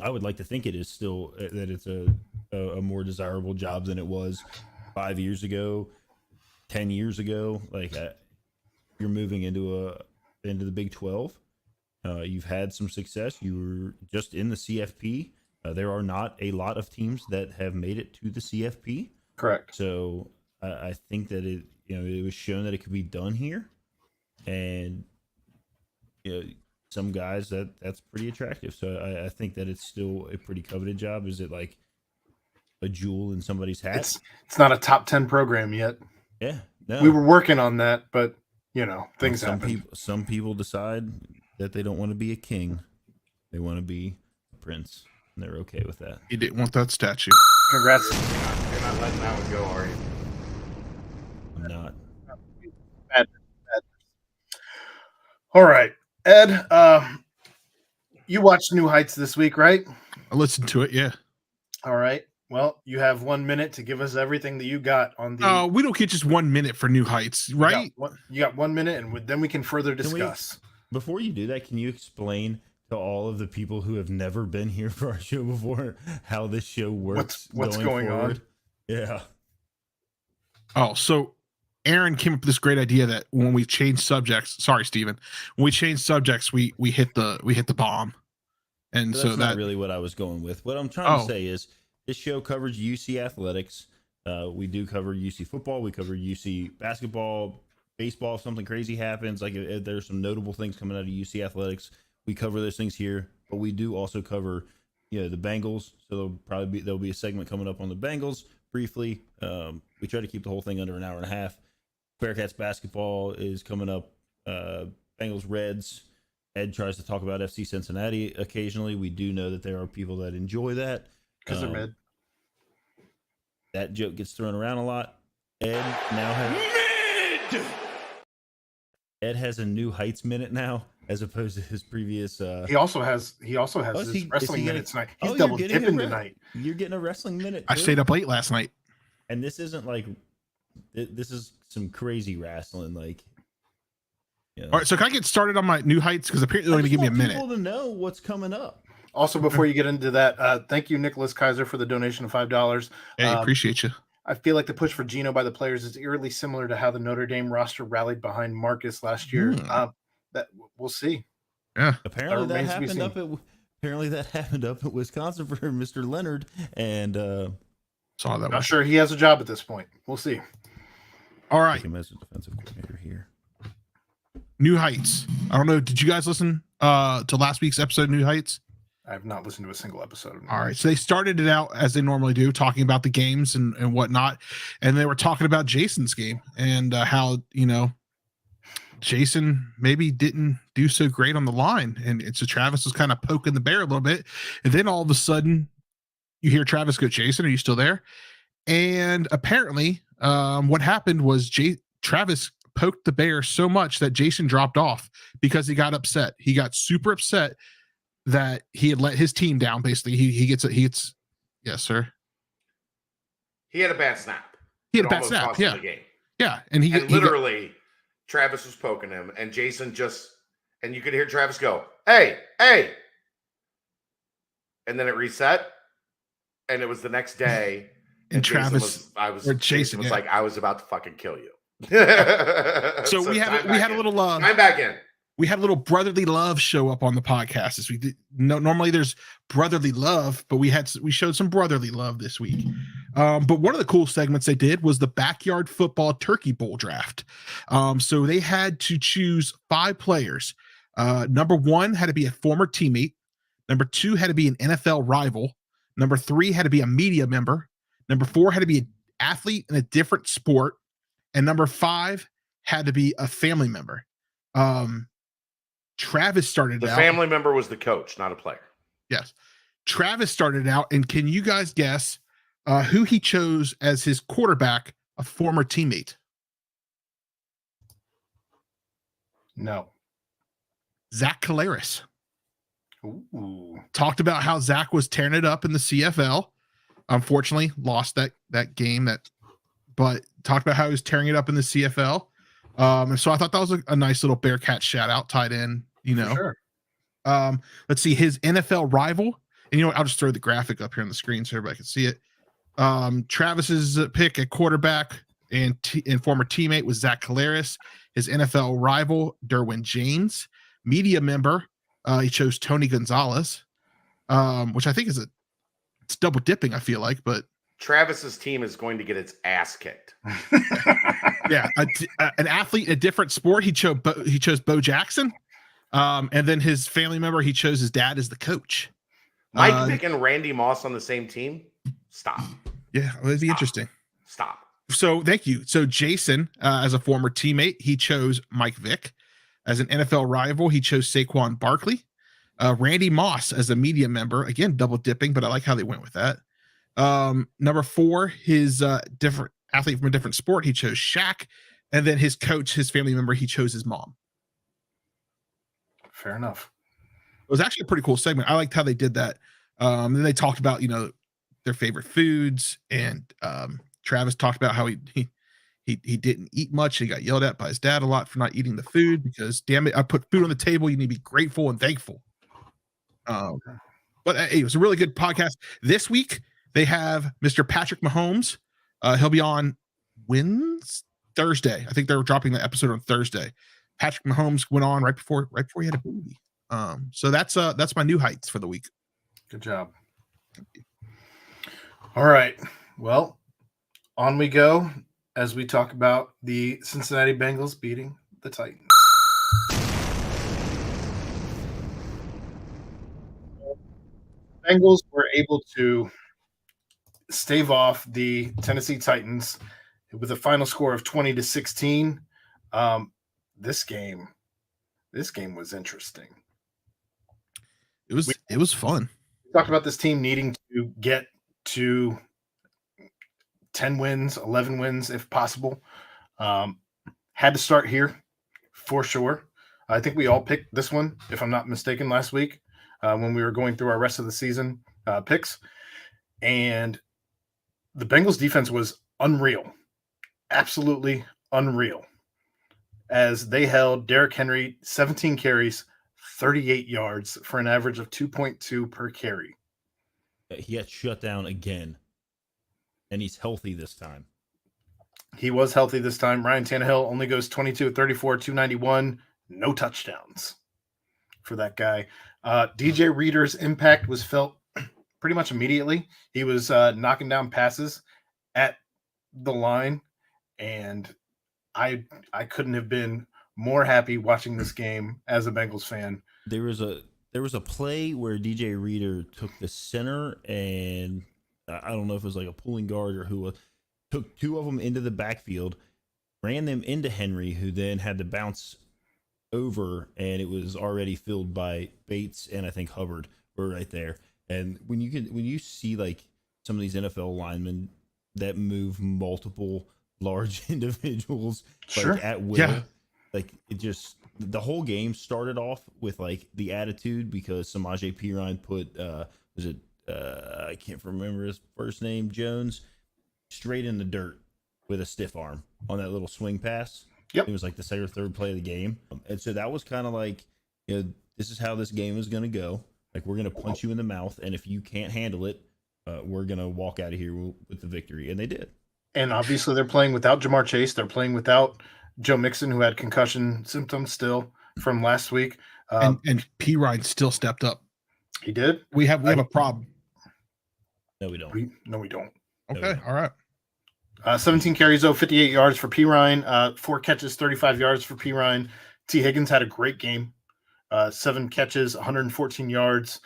[SPEAKER 3] I would like to think it is still that it's a more desirable job than it was 5 years ago, 10 years ago. Like, you're moving into the Big 12. You've had some success. You were just in the CFP. There are not a lot of teams that have made it to the CFP.
[SPEAKER 1] Correct.
[SPEAKER 3] So I think that it was shown that it could be done here, and some guys that's pretty attractive. So I think that it's still a pretty coveted job. Is it like a jewel in somebody's hat?
[SPEAKER 1] It's not a top 10 program yet.
[SPEAKER 3] Yeah, no.
[SPEAKER 1] We were working on that, but things happen.
[SPEAKER 3] Some people decide that they don't want to be a king; they want to be a prince, and they're okay with that.
[SPEAKER 2] You didn't want that statue.
[SPEAKER 1] Congrats.
[SPEAKER 4] You're not letting that one go, are you?
[SPEAKER 3] I'm not.
[SPEAKER 1] Bad. All right, Ed. You watched New Heights this week, right?
[SPEAKER 2] I listened to it. Yeah.
[SPEAKER 1] All right. Well, you have 1 minute to give us everything that you got on the.
[SPEAKER 2] We don't get just 1 minute for New Heights, right?
[SPEAKER 1] You got 1 minute, and then we can further discuss.
[SPEAKER 3] Before you do that, can you explain to all of the people who have never been here for our show before how this show works?
[SPEAKER 1] What's going
[SPEAKER 3] forward?
[SPEAKER 1] on?
[SPEAKER 3] Yeah.
[SPEAKER 2] Oh, so Aaron came up with this great idea that when we change subjects, sorry, Steven, when we change subjects, we hit the bomb. And
[SPEAKER 3] That's
[SPEAKER 2] so
[SPEAKER 3] not
[SPEAKER 2] that
[SPEAKER 3] really what I was going with. What I'm trying to say is this show covers UC athletics. We do cover UC football. We cover UC basketball, baseball. If something crazy happens, like if there's some notable things coming out of UC athletics, we cover those things here. But we do also cover, the Bengals. So there'll be a segment coming up on the Bengals briefly. We try to keep the whole thing under an hour and a half. Bearcats basketball is coming up. Bengals Reds. Ed tries to talk about FC Cincinnati occasionally. We do know that there are people that enjoy that.
[SPEAKER 1] Because they're mid.
[SPEAKER 3] That joke gets thrown around a lot. Ed has a New Heights minute now, as opposed to his previous.
[SPEAKER 1] He also has his wrestling minutes tonight. He's double dipping tonight.
[SPEAKER 3] You're getting a wrestling minute.
[SPEAKER 2] I stayed up late last night.
[SPEAKER 3] And this isn't like this is some crazy wrestling, like. All
[SPEAKER 2] right, so can I get started on my New Heights? Because apparently they're going to give me a minute.
[SPEAKER 3] People to know what's coming up.
[SPEAKER 1] Also, before you get into that, thank you, Nicholas Kaiser, for the donation of $5.
[SPEAKER 2] Hey, appreciate you.
[SPEAKER 1] I feel like the push for Geno by the players is eerily similar to how the Notre Dame roster rallied behind Marcus last year. That we'll see.
[SPEAKER 2] Yeah,
[SPEAKER 3] apparently that happened up at Wisconsin for Mr. Leonard, and
[SPEAKER 2] saw that.
[SPEAKER 1] Not sure he has a job at this point. We'll see.
[SPEAKER 2] All right,
[SPEAKER 3] him as a defensive coordinator here.
[SPEAKER 2] New Heights. I don't know. Did you guys listen to last week's episode of New Heights?
[SPEAKER 1] I have not listened to a single episode of New
[SPEAKER 2] All right.
[SPEAKER 1] Heights.
[SPEAKER 2] So they started it out as they normally do, talking about the games and whatnot. And they were talking about Jason's game and how, Jason maybe didn't do so great on the line. And so Travis was kind of poking the bear a little bit. And then all of a sudden you hear Travis go, "Jason, are you still there?" And apparently what happened was Travis poked the bear so much that Jason dropped off because he got upset. He got super upset that he had let his team down. Basically, he gets yes, sir.
[SPEAKER 4] He had a bad snap.
[SPEAKER 2] He had a bad snap. Yeah, yeah, and
[SPEAKER 4] literally Travis was poking him, and Jason and you could hear Travis go, "Hey, hey," and then it reset, and it was the next day,
[SPEAKER 2] and Travis
[SPEAKER 4] Jason was like, "I was about to fucking kill you."
[SPEAKER 2] So we had a little
[SPEAKER 4] time back in.
[SPEAKER 2] We had a little brotherly love show up on the podcast this week. Normally there's brotherly love, but we showed some brotherly love this week. But one of the cool segments they did was the backyard football turkey bowl draft. So they had to choose 5 players. Number 1 had to be a former teammate. Number 2 had to be an NFL rival. Number 3 had to be a media member. Number 4 had to be an athlete in a different sport. And number 5 had to be a family member. Travis started
[SPEAKER 4] The
[SPEAKER 2] out.
[SPEAKER 4] family member was the coach, not a player.
[SPEAKER 2] Yes. Travis started out, and can you guys guess who he chose as his quarterback, a former teammate?
[SPEAKER 1] No.
[SPEAKER 2] Zach Caleris.
[SPEAKER 1] Ooh.
[SPEAKER 2] Talked about how Zach was tearing it up in the CFL. Unfortunately, lost that game. But talked about how he was tearing it up in the CFL. And so I thought that was a nice little Bearcat shout out tied in. You know,
[SPEAKER 1] For sure.
[SPEAKER 2] Let's see his NFL rival. And you know what? I'll just throw the graphic up here on the screen so everybody can see it. Travis's pick at quarterback and former teammate was Zach Caleris. His NFL rival, Derwin James. Media member, he chose Tony Gonzalez, which I think it's double dipping, I feel like, but
[SPEAKER 4] Travis's team is going to get its ass kicked.
[SPEAKER 2] yeah, an athlete in a different sport. He chose Bo Jackson. And then his family member, he chose his dad as the coach.
[SPEAKER 4] Mike Vick and Randy Moss on the same team? Stop.
[SPEAKER 2] Yeah, it'd be interesting.
[SPEAKER 4] Stop.
[SPEAKER 2] So thank you. So Jason, as a former teammate, he chose Mike Vick. As an NFL rival, he chose Saquon Barkley. Randy Moss as a media member, again, double dipping, but I like how they went with that. Number 4, his different athlete from a different sport, he chose Shaq. And then his coach, his family member, he chose his mom.
[SPEAKER 1] Fair enough.
[SPEAKER 2] It was actually a pretty cool segment. I liked how they did that. Then they talked about, their favorite foods, and Travis talked about how he didn't eat much. He got yelled at by his dad a lot for not eating the food because, damn it, I put food on the table. You need to be grateful and thankful. But it was a really good podcast. This week they have Mr. Patrick Mahomes. He'll be on Thursday. I think they're dropping the episode on Thursday. Patrick Mahomes went on right before he had a baby. So that's my new heights for the week.
[SPEAKER 1] Good job. All right. Well, on we go as we talk about the Cincinnati Bengals beating the Titans. Bengals were able to stave off the Tennessee Titans with a final score of 20-16. This game was interesting.
[SPEAKER 2] It was fun.
[SPEAKER 1] We talked about this team needing to get to 10 wins, 11 wins if possible. Had to start here for sure. I think we all picked this one, if I'm not mistaken, last week when we were going through our rest of the season picks. And the Bengals defense was unreal, absolutely unreal, as they held Derrick Henry 17 carries, 38 yards for an average of 2.2 per carry.
[SPEAKER 3] He got shut down again, and he's healthy this time.
[SPEAKER 1] He was healthy this time. Ryan Tannehill only goes 22 of 34, 291, no touchdowns for that guy. DJ Reader's impact was felt pretty much immediately. He was knocking down passes at the line, and I couldn't have been more happy watching this game as a Bengals fan.
[SPEAKER 3] There was a play where DJ Reader took the center, and I don't know if it was like a pulling guard or who took 2 of them into the backfield, ran them into Henry, who then had to bounce over, and it was already filled by Bates and I think Hubbard were right there. And when you see like some of these NFL linemen that move multiple large individuals like at will, like it just, the whole game started off with like the attitude because Samaje Perine put I can't remember his first name, Jones, straight in the dirt with a stiff arm on that little swing pass.
[SPEAKER 1] Yep.
[SPEAKER 3] It was like the second or third play of the game. And so that was kind of like, this is how this game is going to go. Like, we're going to punch you in the mouth, and if you can't handle it, we're going to walk out of here with the victory. And they did. And
[SPEAKER 1] obviously they're playing without Jamar Chase. They're playing without Joe Mixon, who had concussion symptoms still from last week.
[SPEAKER 2] And Perine still stepped up.
[SPEAKER 1] He did?
[SPEAKER 2] We have a problem.
[SPEAKER 3] No, we don't.
[SPEAKER 1] We don't.
[SPEAKER 2] Okay, all right.
[SPEAKER 1] 17 carries, 58 yards for Perine. 4 catches, 35 yards for Perine. T. Higgins had a great game. 7 catches, 114 yards,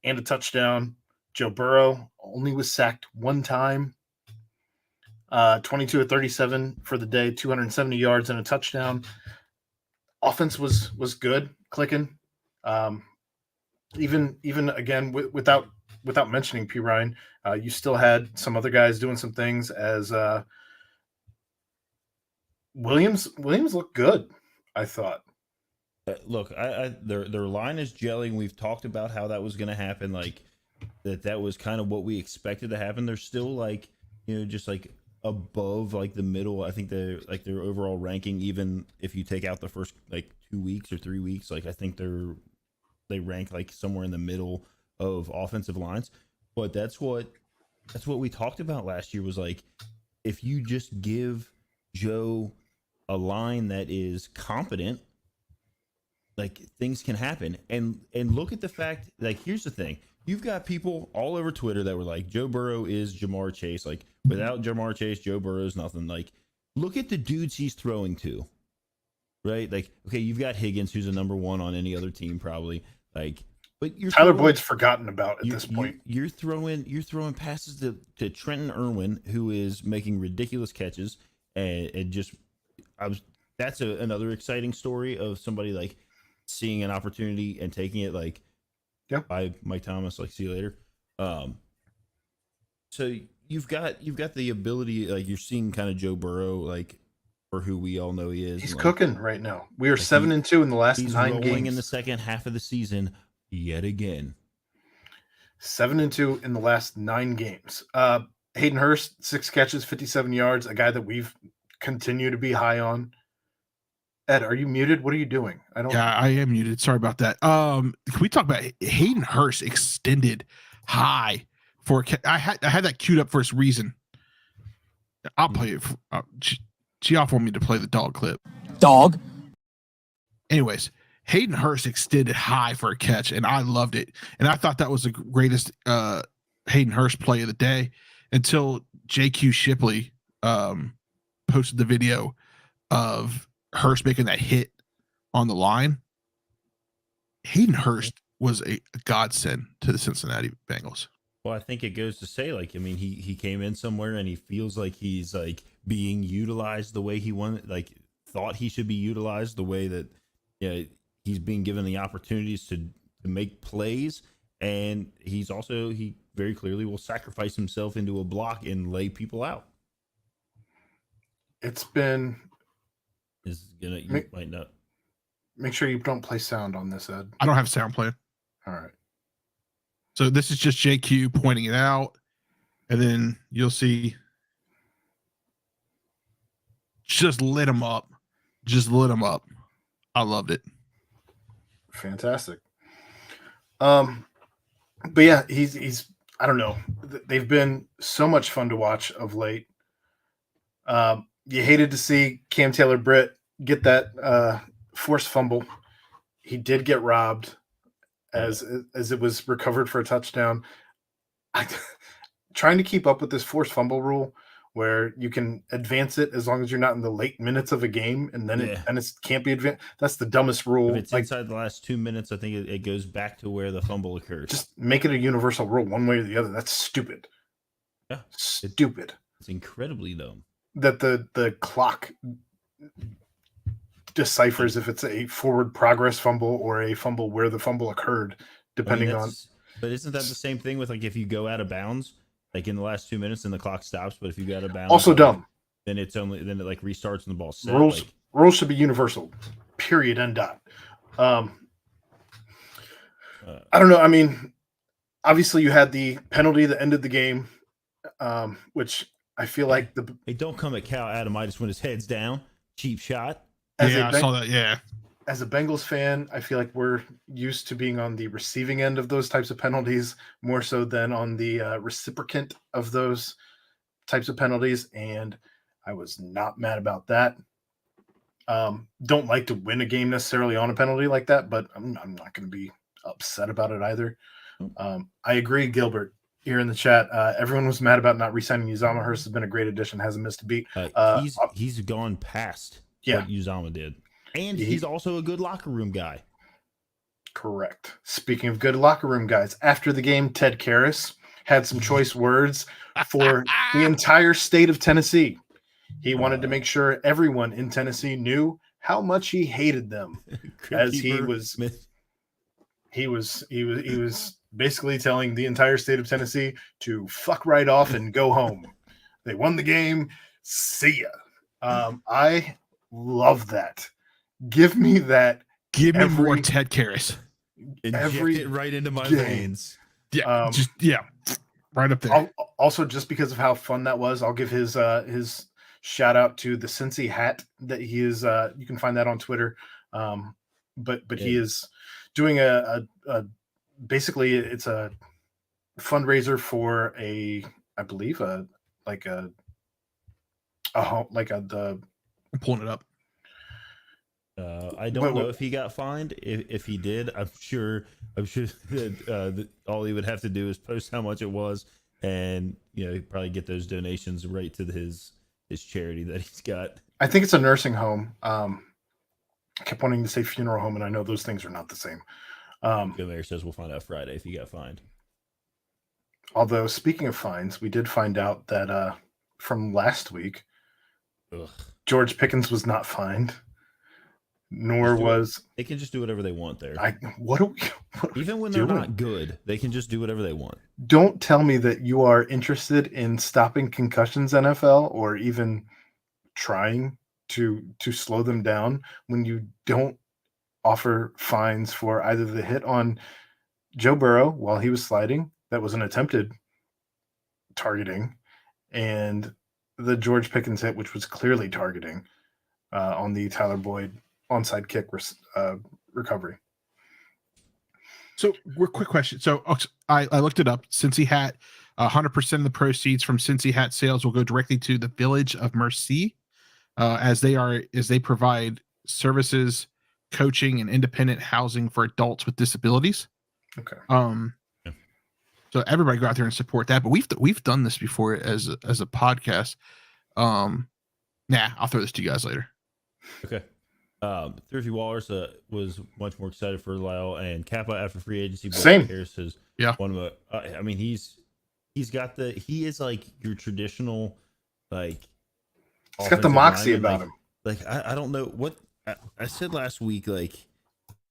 [SPEAKER 1] and a touchdown. Joe Burrow only was sacked 1 time. 22 of 37 for the day, 270 yards and a touchdown. offense was good, clicking. Even again without mentioning P. Ryan, you still had some other guys doing some things. As Williams looked good, I thought.
[SPEAKER 3] Look, their line is gelling. We've talked about how that was going to happen. Like that was kind of what we expected to happen. They're still like, just like above like the middle. I think their overall ranking, even if you take out the first like 2 weeks or 3 weeks, like I think they rank like somewhere in the middle of offensive lines. But that's what we talked about last year, was like, if you just give Joe a line that is competent, like things can happen. And look at the fact, like, here's the thing. You've got people all over Twitter that were like, Joe Burrow is Jamar Chase. Like, without Jamar Chase, Joe Burrow is nothing. Like, look at the dudes he's throwing to, right? Like, okay, you've got Higgins, who's a number one on any other team probably. Like, but you're
[SPEAKER 1] Tyler Boyd's forgotten about at this point.
[SPEAKER 3] You're throwing passes to Trenton Irwin, who is making ridiculous catches, and just that's another exciting story of somebody like seeing an opportunity and taking it, like, by Mike Thomas, like, see you later. So you've got the ability, like, you're seeing kind of Joe Burrow, like, for who we all know he is.
[SPEAKER 1] He's
[SPEAKER 3] and, like,
[SPEAKER 1] cooking right now. We are 7-2 in the last 9 games.
[SPEAKER 3] He's rolling in the second half of the season yet again.
[SPEAKER 1] 7-2 in the last 9 games. Hayden Hurst, 6 catches, 57 yards, a guy that we've continued to be high on. Ed, are you muted? What are you doing?
[SPEAKER 2] Yeah, I am muted. Sorry about that. Can we talk about Hayden Hurst extended high for? I had that queued up for a reason. I'll play it. Geoff wanted me to play the dog clip.
[SPEAKER 5] Dog.
[SPEAKER 2] Anyways, Hayden Hurst extended high for a catch, and I loved it. And I thought that was the greatest Hayden Hurst play of the day until JQ Shipley posted the video of Hurst making that hit on the line. Hayden Hurst was a godsend to the Cincinnati Bengals.
[SPEAKER 3] Well, I think it goes to say, like, I mean, he came in somewhere and he feels like he's like being utilized the way he wanted, like thought he should be utilized, the way that he's being given the opportunities to make plays, and he very clearly will sacrifice himself into a block and lay people out.
[SPEAKER 1] It's been.
[SPEAKER 3] Might not.
[SPEAKER 1] Make sure you don't play sound on this, Ed.
[SPEAKER 2] I don't have sound playing.
[SPEAKER 1] All right.
[SPEAKER 2] So this is just JQ pointing it out, and then you'll see. Just lit him up. I loved it.
[SPEAKER 1] Fantastic. But yeah, he's I don't know. They've been so much fun to watch of late. You hated to see Cam Taylor-Britt get that forced fumble. He did get robbed as it was recovered for a touchdown. Trying to keep up with this forced fumble rule where you can advance it as long as you're not in the late minutes of a game, and then it can't be advanced. That's the dumbest rule.
[SPEAKER 3] If it's inside the last 2 minutes, I think it goes back to where the fumble occurs.
[SPEAKER 1] Just make it a universal rule one way or the other. That's stupid.
[SPEAKER 3] Yeah.
[SPEAKER 1] Stupid.
[SPEAKER 3] It's incredibly dumb.
[SPEAKER 1] That the clock deciphers if it's a forward progress fumble or a fumble where the fumble occurred, depending on.
[SPEAKER 3] But isn't that the same thing with, like, if you go out of bounds, like in the last 2 minutes, and the clock stops? But if you go out of bounds,
[SPEAKER 1] also dumb.
[SPEAKER 3] Then it like restarts and the ball's set.
[SPEAKER 1] Rules should be universal. Period. End dot. I don't know. I mean, obviously you had the penalty that ended the game, which I feel like
[SPEAKER 3] Hey, don't come at Cal Adamitis when his head's down. Cheap shot.
[SPEAKER 2] I saw that. Yeah.
[SPEAKER 1] As a Bengals fan, I feel like we're used to being on the receiving end of those types of penalties more so than on the reciprocant of those types of penalties, and I was not mad about that. Don't like to win a game necessarily on a penalty like that, but I'm not going to be upset about it either. I agree, Gilbert. Here in the chat, everyone was mad about not re-signing Uzama. Hurst has been a great addition, hasn't missed a beat.
[SPEAKER 3] He's gone past what Uzama did. And he's also a good locker room guy.
[SPEAKER 1] Correct. Speaking of good locker room guys, after the game, Ted Karras had some choice words for the entire state of Tennessee. He wanted to make sure everyone in Tennessee knew how much he hated them, as he
[SPEAKER 3] Crypt
[SPEAKER 1] was
[SPEAKER 3] Keeper,
[SPEAKER 1] he was basically telling the entire state of Tennessee to fuck right off and go home. They won the game. See ya. I love that. Give me that.
[SPEAKER 2] Give me more
[SPEAKER 1] every-
[SPEAKER 2] Ted Karras.
[SPEAKER 3] inject
[SPEAKER 1] every
[SPEAKER 3] it right into my
[SPEAKER 1] game.
[SPEAKER 3] veins.
[SPEAKER 2] Yeah, right up there.
[SPEAKER 1] Also, just because of how fun that was, I'll give his shout out to the Cincy hat that he is. You can find that on Twitter. But he is doing a basically it's a fundraiser for I believe the
[SPEAKER 2] I'm pulling it up.
[SPEAKER 3] I don't know if he got fined. If he did, I'm sure that all he would have to do is post how much it was, and he'd probably get those donations right to his charity that he's got.
[SPEAKER 1] I think it's a nursing home. I kept wanting to say funeral home, and I know those things are not the same.
[SPEAKER 3] The mayor says we'll find out Friday if he got fined.
[SPEAKER 1] Although, speaking of fines, we did find out that from last week,
[SPEAKER 3] Ugh.
[SPEAKER 1] George Pickens was not fined, nor was
[SPEAKER 3] They can just do whatever they want there.
[SPEAKER 1] what are we
[SPEAKER 3] Even when they're
[SPEAKER 1] doing?
[SPEAKER 3] not good, they can just do whatever they want.
[SPEAKER 1] Don't tell me that you are interested in stopping concussions, NFL, or even trying to slow them down when you don't offer fines for either the hit on Joe Burrow while he was sliding, that was an attempted targeting, and the George Pickens hit, which was clearly targeting on the Tyler Boyd onside kick recovery.
[SPEAKER 2] So, quick question. So, I looked it up. Cincy Hat, 100% of the proceeds from Cincy Hat sales will go directly to the Village of Mercy, as they provide services, coaching, and independent housing for adults with disabilities.
[SPEAKER 1] Okay.
[SPEAKER 2] So everybody go out there and support that. But we've done this before as a podcast. I'll throw this to you guys later.
[SPEAKER 3] Okay. Thursday Wallers was much more excited for Lyle and Kappa after free agency.
[SPEAKER 1] Same.
[SPEAKER 3] Harris is
[SPEAKER 2] Yeah.
[SPEAKER 3] one of I mean, he is like your traditional, like,
[SPEAKER 1] He's got the
[SPEAKER 3] offensive
[SPEAKER 1] moxie
[SPEAKER 3] lineman.
[SPEAKER 1] about him.
[SPEAKER 3] Like I don't know what I said last week. Like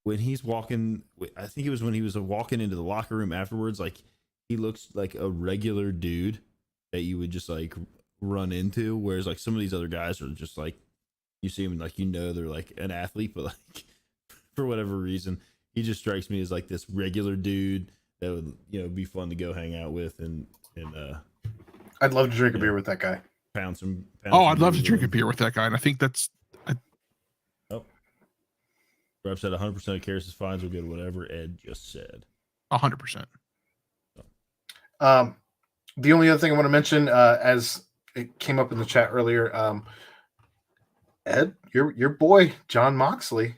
[SPEAKER 3] when he's walking, I think it was when he was walking into the locker room afterwards. Like he looks like a regular dude that you would just like run into. Whereas like some of these other guys are just like, you see them like they're like an athlete, but like for whatever reason, he just strikes me as like this regular dude that would be fun to go hang out with and
[SPEAKER 1] I'd love to drink a beer with that guy.
[SPEAKER 3] pound some.
[SPEAKER 2] I'd love to drink a beer with that guy, and I think that's.
[SPEAKER 3] Rep said 100% of Karras' fines will go to whatever Ed just said.
[SPEAKER 2] 100%.
[SPEAKER 1] The only other thing I want to mention, as it came up in the chat earlier, Ed, your boy John Moxley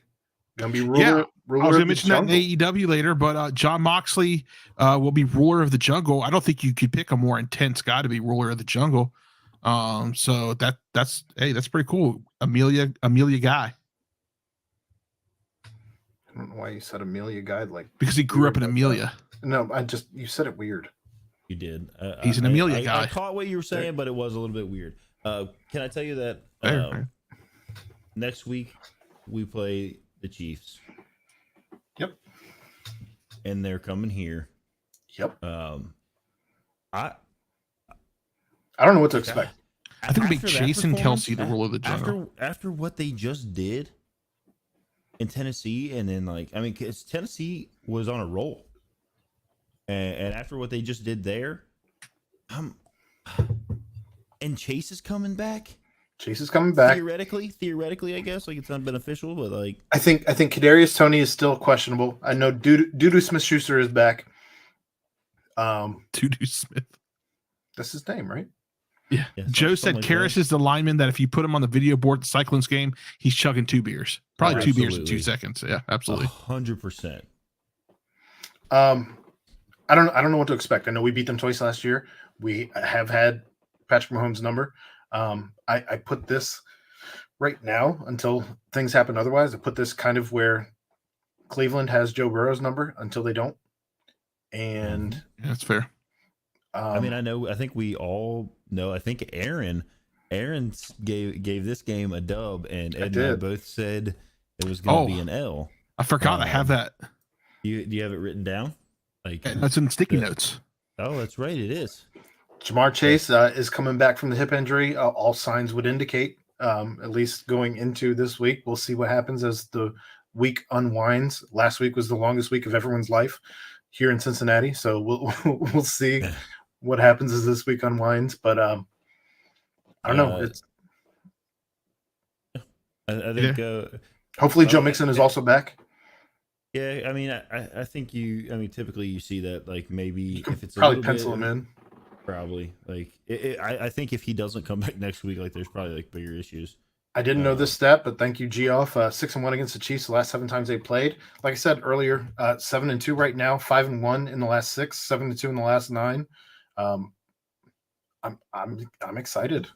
[SPEAKER 1] gonna be ruler.
[SPEAKER 2] I was going to
[SPEAKER 1] of
[SPEAKER 2] mention
[SPEAKER 1] the
[SPEAKER 2] that in
[SPEAKER 1] jungle.
[SPEAKER 2] AEW later, but John Moxley will be ruler of the jungle. I don't think you could pick a more intense guy to be ruler of the jungle. So that's pretty cool. Amelia Guy.
[SPEAKER 1] I don't know why you said Amelia guy
[SPEAKER 2] Because he grew up in Amelia.
[SPEAKER 1] No, you said it weird.
[SPEAKER 3] You did.
[SPEAKER 2] He's an Amelia guy.
[SPEAKER 3] I caught what you were saying, but it was a little bit weird. Can I tell you that next week we play the Chiefs?
[SPEAKER 1] Yep.
[SPEAKER 3] And they're coming here.
[SPEAKER 1] Yep.
[SPEAKER 3] I
[SPEAKER 1] don't know what to expect.
[SPEAKER 2] I think it'll be
[SPEAKER 3] after that
[SPEAKER 2] Jason Kelsey, the
[SPEAKER 3] performance,
[SPEAKER 2] ruler of the jungle.
[SPEAKER 3] After what they just did in Tennessee, and then because Tennessee was on a roll, and after what they just did there, and Chase is coming back.
[SPEAKER 1] Chase is coming back.
[SPEAKER 3] Theoretically, I guess it's not beneficial, but like
[SPEAKER 1] I think Kadarius Toney is still questionable. I know Dudu Smith-Schuster is back.
[SPEAKER 2] Dudu Smith.
[SPEAKER 1] That's his name, right?
[SPEAKER 2] Yeah. Joe said
[SPEAKER 3] like
[SPEAKER 2] Karras
[SPEAKER 3] that.
[SPEAKER 2] is the lineman that if you put him on the video board at the Cyclones game, he's chugging 2 beers. Probably 2 beers in
[SPEAKER 3] Absolutely.
[SPEAKER 2] 2 seconds. Yeah, absolutely.
[SPEAKER 3] 100%.
[SPEAKER 1] I don't know what to expect. I know we beat them twice last year. We have had Patrick Mahomes' number. I put this right now until things happen otherwise. I put this kind of where Cleveland has Joe Burrow's number until they don't. And
[SPEAKER 2] Yeah, that's fair.
[SPEAKER 3] I think we all know. I think Aaron Aaron gave this game a dub, and Ed and I
[SPEAKER 1] did.
[SPEAKER 3] both said it was going to be
[SPEAKER 2] Oh.
[SPEAKER 3] an L.
[SPEAKER 2] I forgot I have that.
[SPEAKER 3] Do you have it written down? Like
[SPEAKER 2] That's in sticky notes.
[SPEAKER 3] Oh, that's right. It is.
[SPEAKER 1] Jamar Chase is coming back from the hip injury. All signs would indicate, at least going into this week. We'll see what happens as the week unwinds. Last week was the longest week of everyone's life here in Cincinnati, so we'll see what happens as this week unwinds. But I don't know. It's
[SPEAKER 3] I think.
[SPEAKER 1] hopefully Joe Mixon is also back.
[SPEAKER 3] Yeah, I mean, I think typically you see that, like, maybe if it's
[SPEAKER 1] Probably
[SPEAKER 3] a
[SPEAKER 1] pencil him in.
[SPEAKER 3] Probably, like, I think if he doesn't come back next week, like, there's probably like bigger issues.
[SPEAKER 1] I didn't know this stat, but thank you, Geoff. 6-1 against the Chiefs the last 7 times they played. Like I said earlier, 7-2 right now, 5-1 in the last 6, 7-2 in the last 9. I'm excited.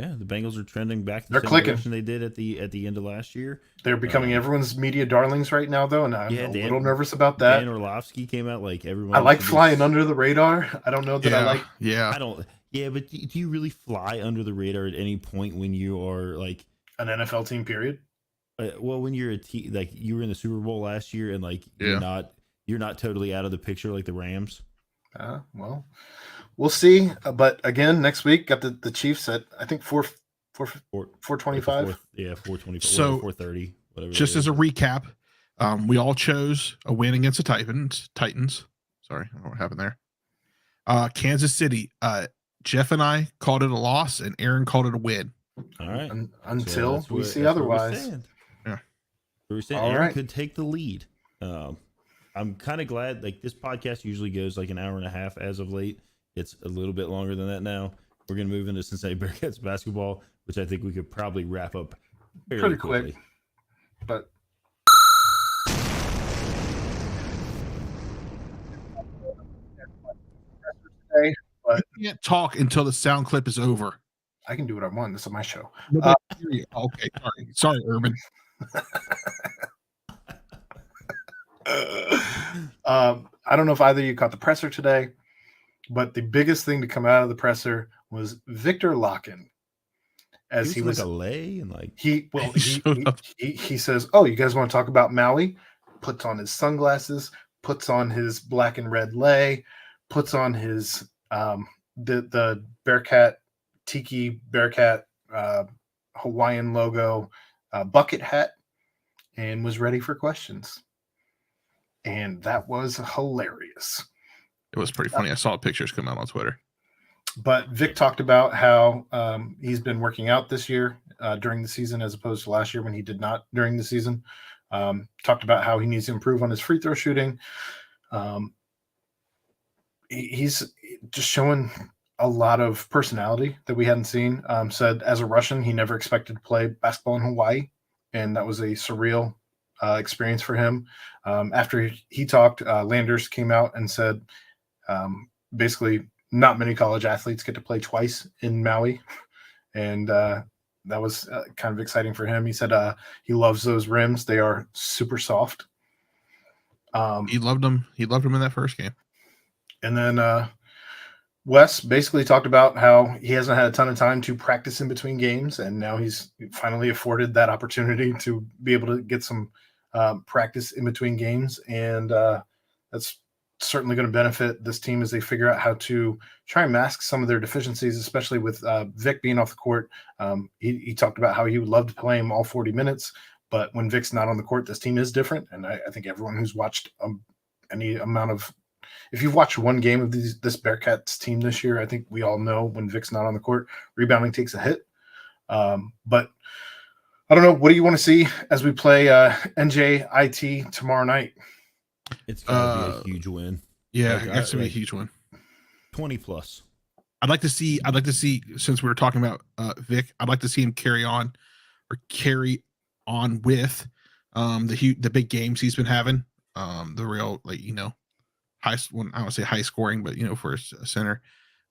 [SPEAKER 3] Yeah, the Bengals are trending back.
[SPEAKER 1] They're clicking.
[SPEAKER 3] They did at the end of last year.
[SPEAKER 1] They're becoming everyone's media darlings right now, though, and I'm a little nervous about that.
[SPEAKER 3] Dan Orlovsky came out like everyone.
[SPEAKER 1] I like flying under the radar. I don't know that I like.
[SPEAKER 2] Yeah,
[SPEAKER 3] I don't. Yeah, but do you really fly under the radar at any point when you are like
[SPEAKER 1] an NFL team? Period.
[SPEAKER 3] Well, when you're a team, like you were in the Super Bowl last year, and like you're not totally out of the picture like the Rams.
[SPEAKER 1] Well, we'll see. But again, next week got the Chiefs at I think 425.
[SPEAKER 3] Yeah, 425.
[SPEAKER 2] So
[SPEAKER 3] 430. Whatever.
[SPEAKER 2] Just as a recap, we all chose a win against the Titans. Sorry, I don't know what happened there. Kansas City. Jeff and I called it a loss, and Aaron called it a win.
[SPEAKER 3] All right.
[SPEAKER 1] Until we see otherwise.
[SPEAKER 2] Yeah.
[SPEAKER 3] We're saying Aaron could take the lead. I'm kind of glad. Like, this podcast usually goes like an hour and a half as of late. It's a little bit longer than that now. We're going to move into Cincinnati Bearcats basketball, which I think we could probably wrap up
[SPEAKER 1] pretty quick. But
[SPEAKER 2] you can't talk until the sound clip is over.
[SPEAKER 1] I can do what I want. This is my show.
[SPEAKER 2] Okay, sorry, Urban.
[SPEAKER 1] I don't know if either of you caught the presser today, but the biggest thing to come out of the presser was Victor Locken. As he was
[SPEAKER 3] like a lay and like
[SPEAKER 1] he says, "Oh, you guys want to talk about Maui?" Puts on his sunglasses, puts on his black and red lei, puts on his the Bearcat Tiki Bearcat Hawaiian logo bucket hat, and was ready for questions. And that was hilarious.
[SPEAKER 2] It was pretty funny. I saw pictures come out on Twitter.
[SPEAKER 1] But Vic talked about how he's been working out this year during the season as opposed to last year when he did not during the season. Talked about how he needs to improve on his free throw shooting. He's just showing a lot of personality that we hadn't seen. Said as a Russian, he never expected to play basketball in Hawaii, and that was a surreal experience for him. After he talked, Landers came out and said basically not many college athletes get to play twice in Maui, and that was kind of exciting for him. He said he loves those rims. They are super soft.
[SPEAKER 2] He loved them. He loved them in that first game.
[SPEAKER 1] And then Wes basically talked about how he hasn't had a ton of time to practice in between games, and now he's finally afforded that opportunity to be able to get some practice in between games, and that's certainly going to benefit this team as they figure out how to try and mask some of their deficiencies, especially with Vic being off the court. He talked about how he would love to play him all 40 minutes, but when Vic's not on the court, this team is different. And I think everyone who's watched any amount of, if you've watched one game of this Bearcats team this year, I think we all know when Vic's not on the court, rebounding takes a hit. But I don't know. What do you want to see as we play NJIT tomorrow night?
[SPEAKER 3] It's going to be a huge win.
[SPEAKER 2] Yeah, it's going to be a huge win.
[SPEAKER 3] 20 plus.
[SPEAKER 2] I'd like to see, since we were talking about Vic, I'd like to see him carry on with the big games he's been having. The real, high, well, I don't say high scoring, but for a center.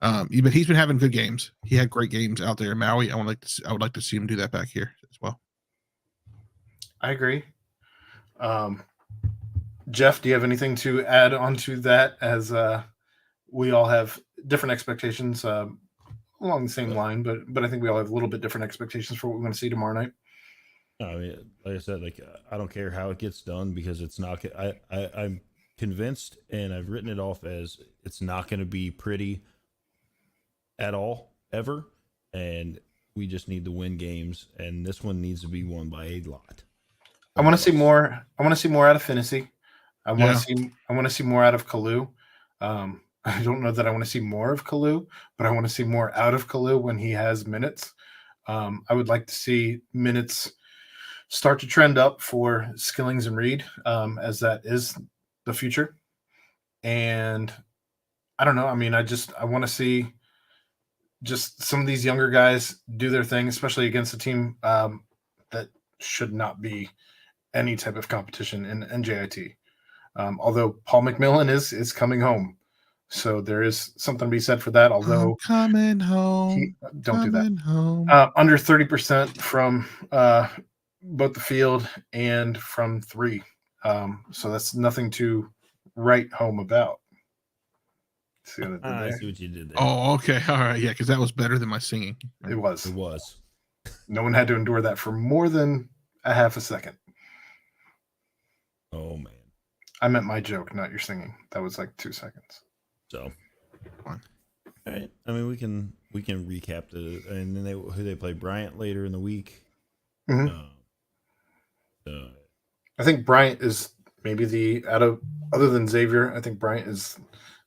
[SPEAKER 2] But he's been having good games. He had great games out there in Maui. I would like to see him do that back here as well.
[SPEAKER 1] I agree. Jeff, do you have anything to add on to that, as we all have different expectations? along the same line, but I think we all have a little bit different expectations for what we're going to see tomorrow night.
[SPEAKER 3] I mean, like I said, like I don't care how it gets done because it's not. I'm convinced, and I've written it off as it's not going to be pretty at all ever, and we just need to win games, and this one needs to be won by a lot.
[SPEAKER 1] I want to see more. I want to see more out of Finney. I want
[SPEAKER 2] Yeah.
[SPEAKER 1] to see. I want to see more out of Kalu. I don't know that I want to see more of Kalu, but I want to see more out of Kalu when he has minutes. I would like to see minutes start to trend up for Skillings and Reed, as that is the future. And I don't know. I mean, I want to see just some of these younger guys do their thing, especially against a team that should not be any type of competition in NJIT. Although Paul McMillan is coming home. So there is something to be said for that. Although
[SPEAKER 2] I'm coming home.
[SPEAKER 1] Don't do that.
[SPEAKER 2] Home.
[SPEAKER 1] Under 30% from both the field and from three. So that's nothing to write home about. See what I did
[SPEAKER 3] I
[SPEAKER 1] there?
[SPEAKER 3] see what you did there.
[SPEAKER 2] Oh, okay. All right. Yeah, because that was better than my singing.
[SPEAKER 1] It was.
[SPEAKER 3] It was.
[SPEAKER 1] No one had to endure that for more than a half a second.
[SPEAKER 3] Oh man.
[SPEAKER 1] I meant my joke, not your singing. That was like 2 seconds.
[SPEAKER 3] So,
[SPEAKER 2] Fine.
[SPEAKER 3] all right. I mean, we can recap and then who they play Bryant later in the week.
[SPEAKER 1] Mhm. I think Bryant is maybe other than Xavier, I think Bryant is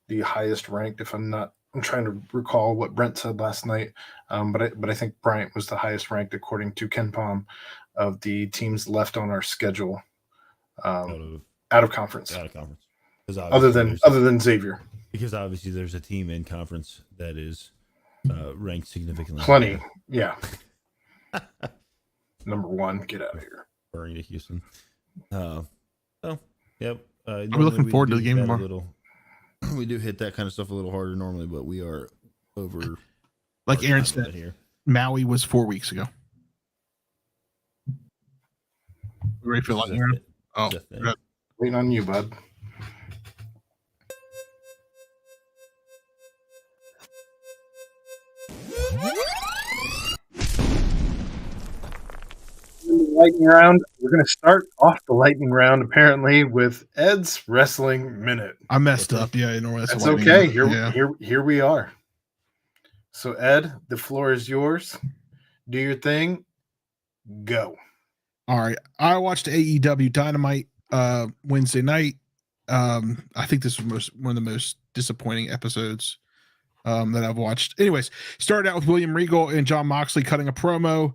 [SPEAKER 1] the highest ranked. I'm trying to recall what Brent said last night, but I think Bryant was the highest ranked according to Ken Palm of the teams left on our schedule out of conference.
[SPEAKER 3] Out of conference.
[SPEAKER 1] Other than Xavier.
[SPEAKER 3] Because obviously there's a team in conference that is ranked significantly.
[SPEAKER 1] Plenty,
[SPEAKER 3] higher.
[SPEAKER 1] yeah. Number one, get out of here.
[SPEAKER 3] Referring to Houston. So, yep.
[SPEAKER 2] I'm looking forward to the game tomorrow.
[SPEAKER 3] We do hit that kind of stuff a little harder normally, but we are over.
[SPEAKER 2] Like
[SPEAKER 3] our
[SPEAKER 2] Aaron
[SPEAKER 3] time limit
[SPEAKER 2] said,
[SPEAKER 3] here.
[SPEAKER 2] Maui was 4 weeks ago. You ready for
[SPEAKER 3] This is
[SPEAKER 2] lightning round? Oh,
[SPEAKER 3] the thing.
[SPEAKER 2] good.
[SPEAKER 1] Waiting on you, bud. Lightning round. We're going to start off the lightning round apparently with Ed's Wrestling Minute.
[SPEAKER 2] I messed up. Yeah, you know
[SPEAKER 1] That's
[SPEAKER 2] a lightning
[SPEAKER 1] okay.
[SPEAKER 2] round. Yeah.
[SPEAKER 1] Here we are. So Ed, the floor is yours. Do your thing. Go.
[SPEAKER 2] All right. I watched AEW Dynamite Wednesday night. I think this was one of the most disappointing episodes that I've watched. Anyways, started out with William Regal and John Moxley cutting a promo.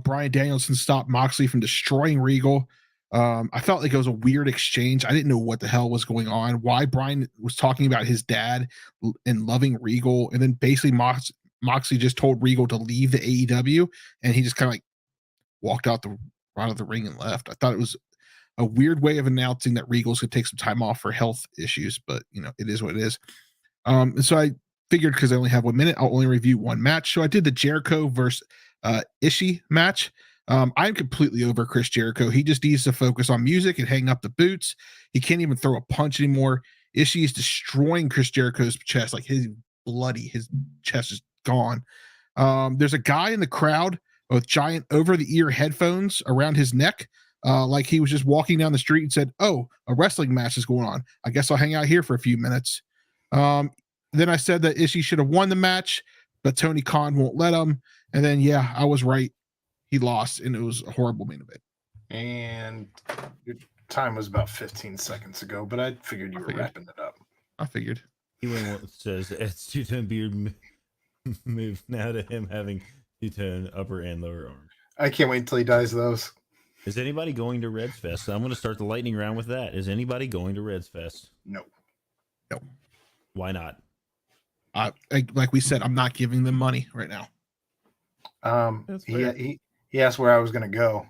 [SPEAKER 2] Bryan Danielson stopped Moxley from destroying Regal. I felt like it was a weird exchange. I didn't know what the hell was going on, why Bryan was talking about his dad and loving Regal. And then basically Moxley just told Regal to leave the AEW, and he just kind of like walked out of the ring and left. I thought it was a weird way of announcing that Regal's could take some time off for health issues, but it is what it is. And so I figured because I only have 1 minute, I'll only review one match. So I did the Jericho versus Ishii match. I'm completely over Chris Jericho. He just needs to focus on music and hang up the boots. He can't even throw a punch anymore. Ishii is destroying Chris Jericho's chest. Like his chest is gone. There's a guy in the crowd with giant over-the-ear headphones around his neck. Like he was just walking down the street and said, "Oh, a wrestling match is going on. I guess I'll hang out here for a few minutes." Then I said that Ishii should have won the match, but Tony Khan won't let him. And then, yeah, I was right. He lost, and it was a horrible main event.
[SPEAKER 1] And your time was about 15 seconds ago, but I figured you were wrapping it up.
[SPEAKER 2] I figured.
[SPEAKER 3] He says it's two-tone beard move now to him having two-tone upper and lower arm.
[SPEAKER 1] I can't wait until he dies those.
[SPEAKER 3] Is anybody going to Reds Fest? I'm going to start the lightning round with that. Is anybody going to Reds Fest?
[SPEAKER 1] No.
[SPEAKER 3] Why not?
[SPEAKER 2] Like we said, I'm not giving them money right now.
[SPEAKER 1] He asked where I was going to go.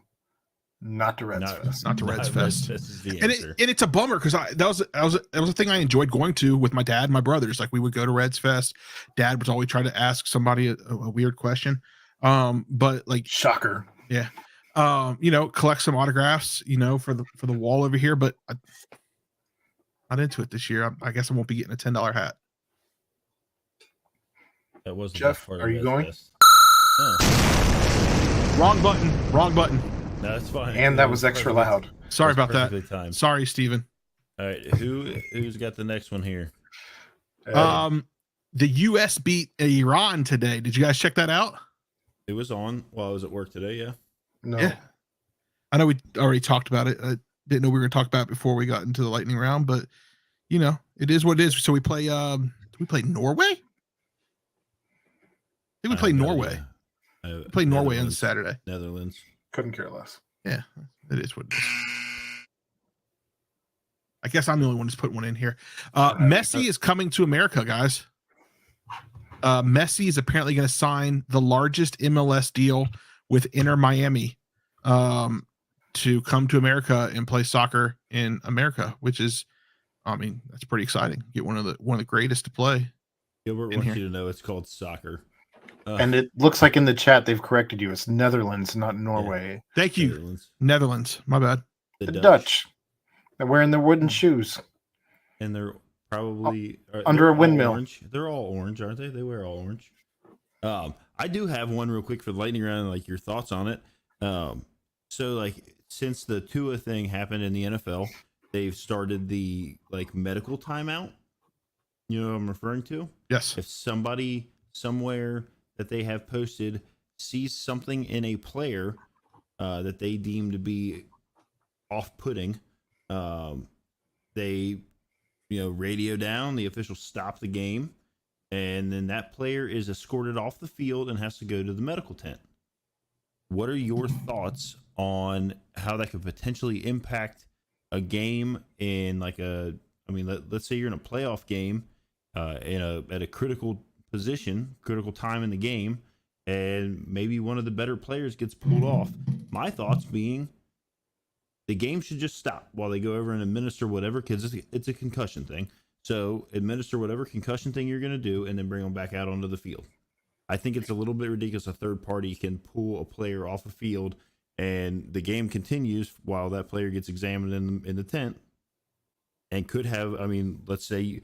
[SPEAKER 1] Not to Reds Fest.
[SPEAKER 2] Not to Reds Fest.
[SPEAKER 3] Fest is the
[SPEAKER 2] And
[SPEAKER 3] answer.
[SPEAKER 2] it's a bummer because that was a thing I enjoyed going to with my dad and my brothers. Like we would go to Reds Fest. Dad would always try to ask somebody a weird question. But like
[SPEAKER 1] shocker.
[SPEAKER 2] Yeah. Collect some autographs, for the wall over here, but I'm not into it this year. I guess I won't be getting a $10 hat.
[SPEAKER 3] That was the
[SPEAKER 1] Jeff,
[SPEAKER 3] best part
[SPEAKER 1] are
[SPEAKER 3] of
[SPEAKER 1] you
[SPEAKER 3] Res
[SPEAKER 1] going?
[SPEAKER 3] Fest. Oh,
[SPEAKER 2] Wrong button. Wrong button.
[SPEAKER 3] no, that's fine.
[SPEAKER 1] And that was extra loud.
[SPEAKER 2] Sorry
[SPEAKER 3] That's
[SPEAKER 2] about that.
[SPEAKER 3] perfectly timed.
[SPEAKER 2] Sorry, Steven.
[SPEAKER 3] All right, who's got the next one here?
[SPEAKER 2] The U.S. beat Iran today. Did you guys check that out?
[SPEAKER 3] It was on while I was at work today. Yeah.
[SPEAKER 1] No.
[SPEAKER 2] Yeah. I know we already talked about it. I didn't know we were going to talk about it before we got into the lightning round, but you know, it is what it is. So we play, we play Norway? I think we play Norway. We play Norway on Saturday.
[SPEAKER 3] Netherlands.
[SPEAKER 1] Couldn't care less.
[SPEAKER 2] Yeah, it is what it is. I guess I'm the only one who's put one in here. Messi is coming to America, guys. Messi is apparently going to sign the largest MLS deal with Inter Miami to come to America and play soccer in America, which is, I mean, that's pretty exciting. Get one of the greatest to play.
[SPEAKER 3] Gilbert wants you to know it's called soccer.
[SPEAKER 1] And it looks like in the chat they've corrected you. It's Netherlands, not Norway.
[SPEAKER 2] Yeah. Thank you. Netherlands. My bad.
[SPEAKER 1] The Dutch. They're wearing their wooden shoes.
[SPEAKER 3] And they're probably
[SPEAKER 1] under a windmill.
[SPEAKER 3] Orange. They're all orange, aren't they? They wear all orange. I do have one real quick for the lightning round, like your thoughts on it. So like since the Tua thing happened in the NFL, they've started the like medical timeout. You know what I'm referring to?
[SPEAKER 2] Yes.
[SPEAKER 3] If somebody somewhere that they have posted sees something in a player that they deem to be off-putting, they radio down, the officials stop the game, and then that player is escorted off the field and has to go to the medical tent. What are your thoughts on how that could potentially impact a game in like let's say you're in a playoff game at a critical position, critical time in the game, and maybe one of the better players gets pulled off. My thoughts being the game should just stop while they go over and administer whatever, because it's a concussion thing. So administer whatever concussion thing you're going to do and then bring them back out onto the field. I think it's a little bit ridiculous a third party can pull a player off a field and the game continues while that player gets examined in the tent and could have, let's say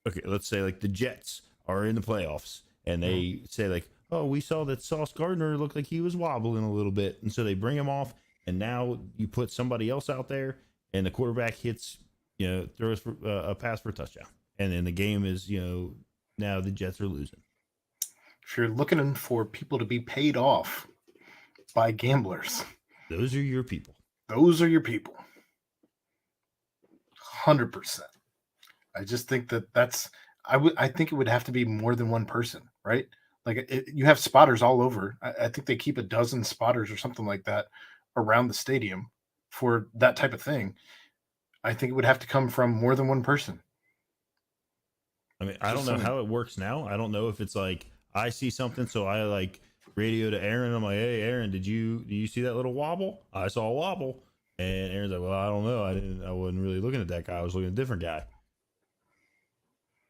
[SPEAKER 3] like the Jets are in the playoffs and they say like, oh, we saw that Sauce Gardner looked like he was wobbling a little bit. And so they bring him off. And now you put somebody else out there, and the quarterback hits, throws for, a pass for a touchdown, and then the game is, now the Jets are losing.
[SPEAKER 1] If you're looking for people to be paid off by gamblers,
[SPEAKER 3] those are your people.
[SPEAKER 1] Those are your people. 100%. I just think I think it would have to be more than one person, right? Like you have spotters all over. I think they keep a dozen spotters or something like that around the stadium for that type of thing. I think it would have to come from more than one person.
[SPEAKER 3] I don't know how it works now. I don't know if it's like I see something, so I like radio to Aaron. I'm like, hey, Aaron, do you see that little wobble? I saw a wobble. And Aaron's like, well, I don't know. I wasn't really looking at that guy. I was looking at a different guy.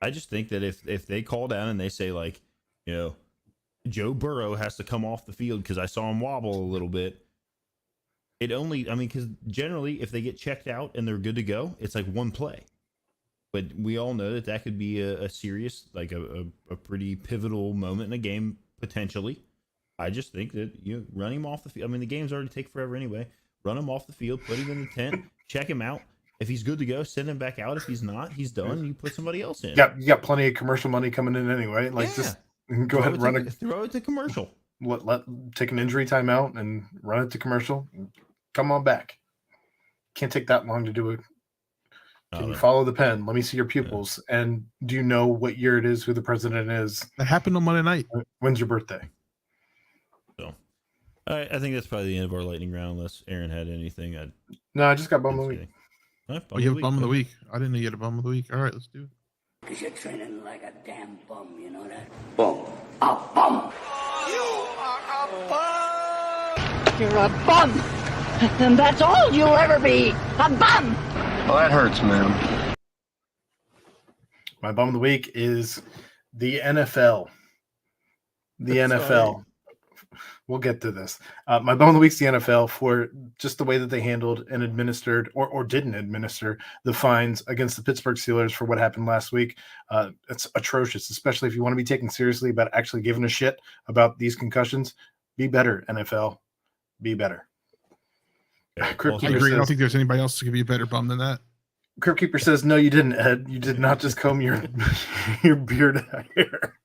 [SPEAKER 3] I just think that if they call down and they say like, Joe Burrow has to come off the field because I saw him wobble a little bit. It only, because generally if they get checked out and they're good to go, it's like one play. But we all know that could be a serious, like a pretty pivotal moment in a game, potentially. I just think that you run him off the field. The games already take forever anyway. Run him off the field, put him in the tent, check him out. If he's good to go, send him back out. If he's not, he's done. You put somebody else in.
[SPEAKER 1] Yeah, you got plenty of commercial money coming in anyway. Just go ahead and run it.
[SPEAKER 3] Throw it to commercial.
[SPEAKER 1] Take an injury timeout and run it to commercial. Come on back. Can't take that long to do it. Can you follow the pen? Let me see your pupils. Yeah. And do you know what year it is, who the president is?
[SPEAKER 2] That happened on Monday night.
[SPEAKER 1] When's your birthday?
[SPEAKER 3] So, I think that's probably the end of our lightning round, unless Aaron had anything.
[SPEAKER 1] No, I just got bum of the week.
[SPEAKER 2] You have a bum of the week. I didn't know you had a bum of the week. All right, let's do it.
[SPEAKER 5] Because you're training like a damn bum, you know that? Bum. A bum. You are a bum. You're a bum. And that's all you'll ever be. A bum.
[SPEAKER 6] Well, that hurts, man.
[SPEAKER 1] My bum of the week is the NFL. The NFL. We'll get to this. My bone of the week's the NFL for just the way that they handled and administered or didn't administer the fines against the Pittsburgh Steelers for what happened last week. It's atrocious, especially if you want to be taken seriously about actually giving a shit about these concussions. Be better, NFL. Be better. Crypt
[SPEAKER 2] I
[SPEAKER 1] Keeper
[SPEAKER 2] agree. I don't
[SPEAKER 1] says,
[SPEAKER 2] think there's anybody else to give you a better bum than that.
[SPEAKER 1] Crypt Keeper says, no, you didn't, Ed. You did not just comb your beard hair.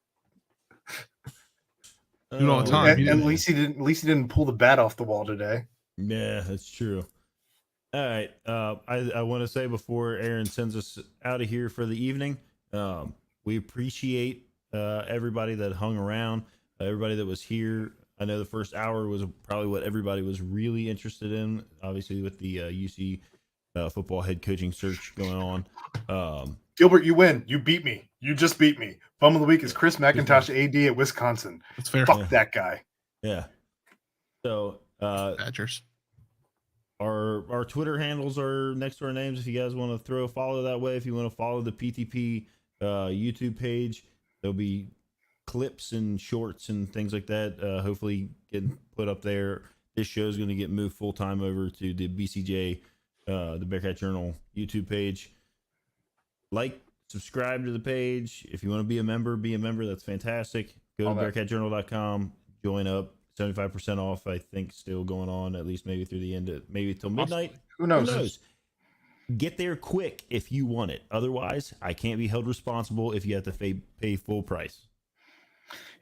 [SPEAKER 2] Do it all the time.
[SPEAKER 1] At least he didn't pull the bat off the wall today.
[SPEAKER 3] Yeah, that's true. All right. I want to say before Aaron sends us out of here for the evening, we appreciate everybody that hung around, everybody that was here. I know the first hour was probably what everybody was really interested in, obviously with the UC football head coaching search going on.
[SPEAKER 1] Gilbert, you win. You beat me. You just beat me. Bum of the week is Chris McIntosh, AD at Wisconsin.
[SPEAKER 2] That's fair.
[SPEAKER 1] Fuck that guy.
[SPEAKER 3] Yeah. So
[SPEAKER 2] Badgers.
[SPEAKER 3] our Twitter handles are next to our names. If you guys want to throw a follow that way, if you want to follow the PTP YouTube page, there'll be clips and shorts and things like that. Hopefully getting put up there. This show is going to get moved full time over to the BCJ, the Bearcat Journal YouTube page. Like, subscribe to the page. If you want to be a member, that's fantastic. Go to bearcatjournal.com, join up. 75% off, I think, still going on, at least maybe through the end of maybe till midnight.
[SPEAKER 1] Who knows?
[SPEAKER 3] Get there quick if you want it. Otherwise, I can't be held responsible if you have to pay full price.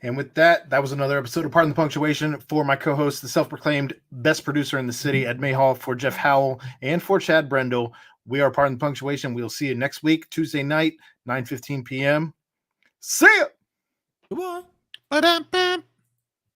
[SPEAKER 1] And with that, that was another episode of Pardon the Punctuation. For my co-host, the self-proclaimed best producer in the city, Ed Mayhall, for Jeff Howell, and for Chad Brendel, we are Pardon the Punctuation. We'll see you next week, Tuesday night, 9:15 p.m. See ya!
[SPEAKER 3] Goodbye.
[SPEAKER 2] Ba-dum-bum.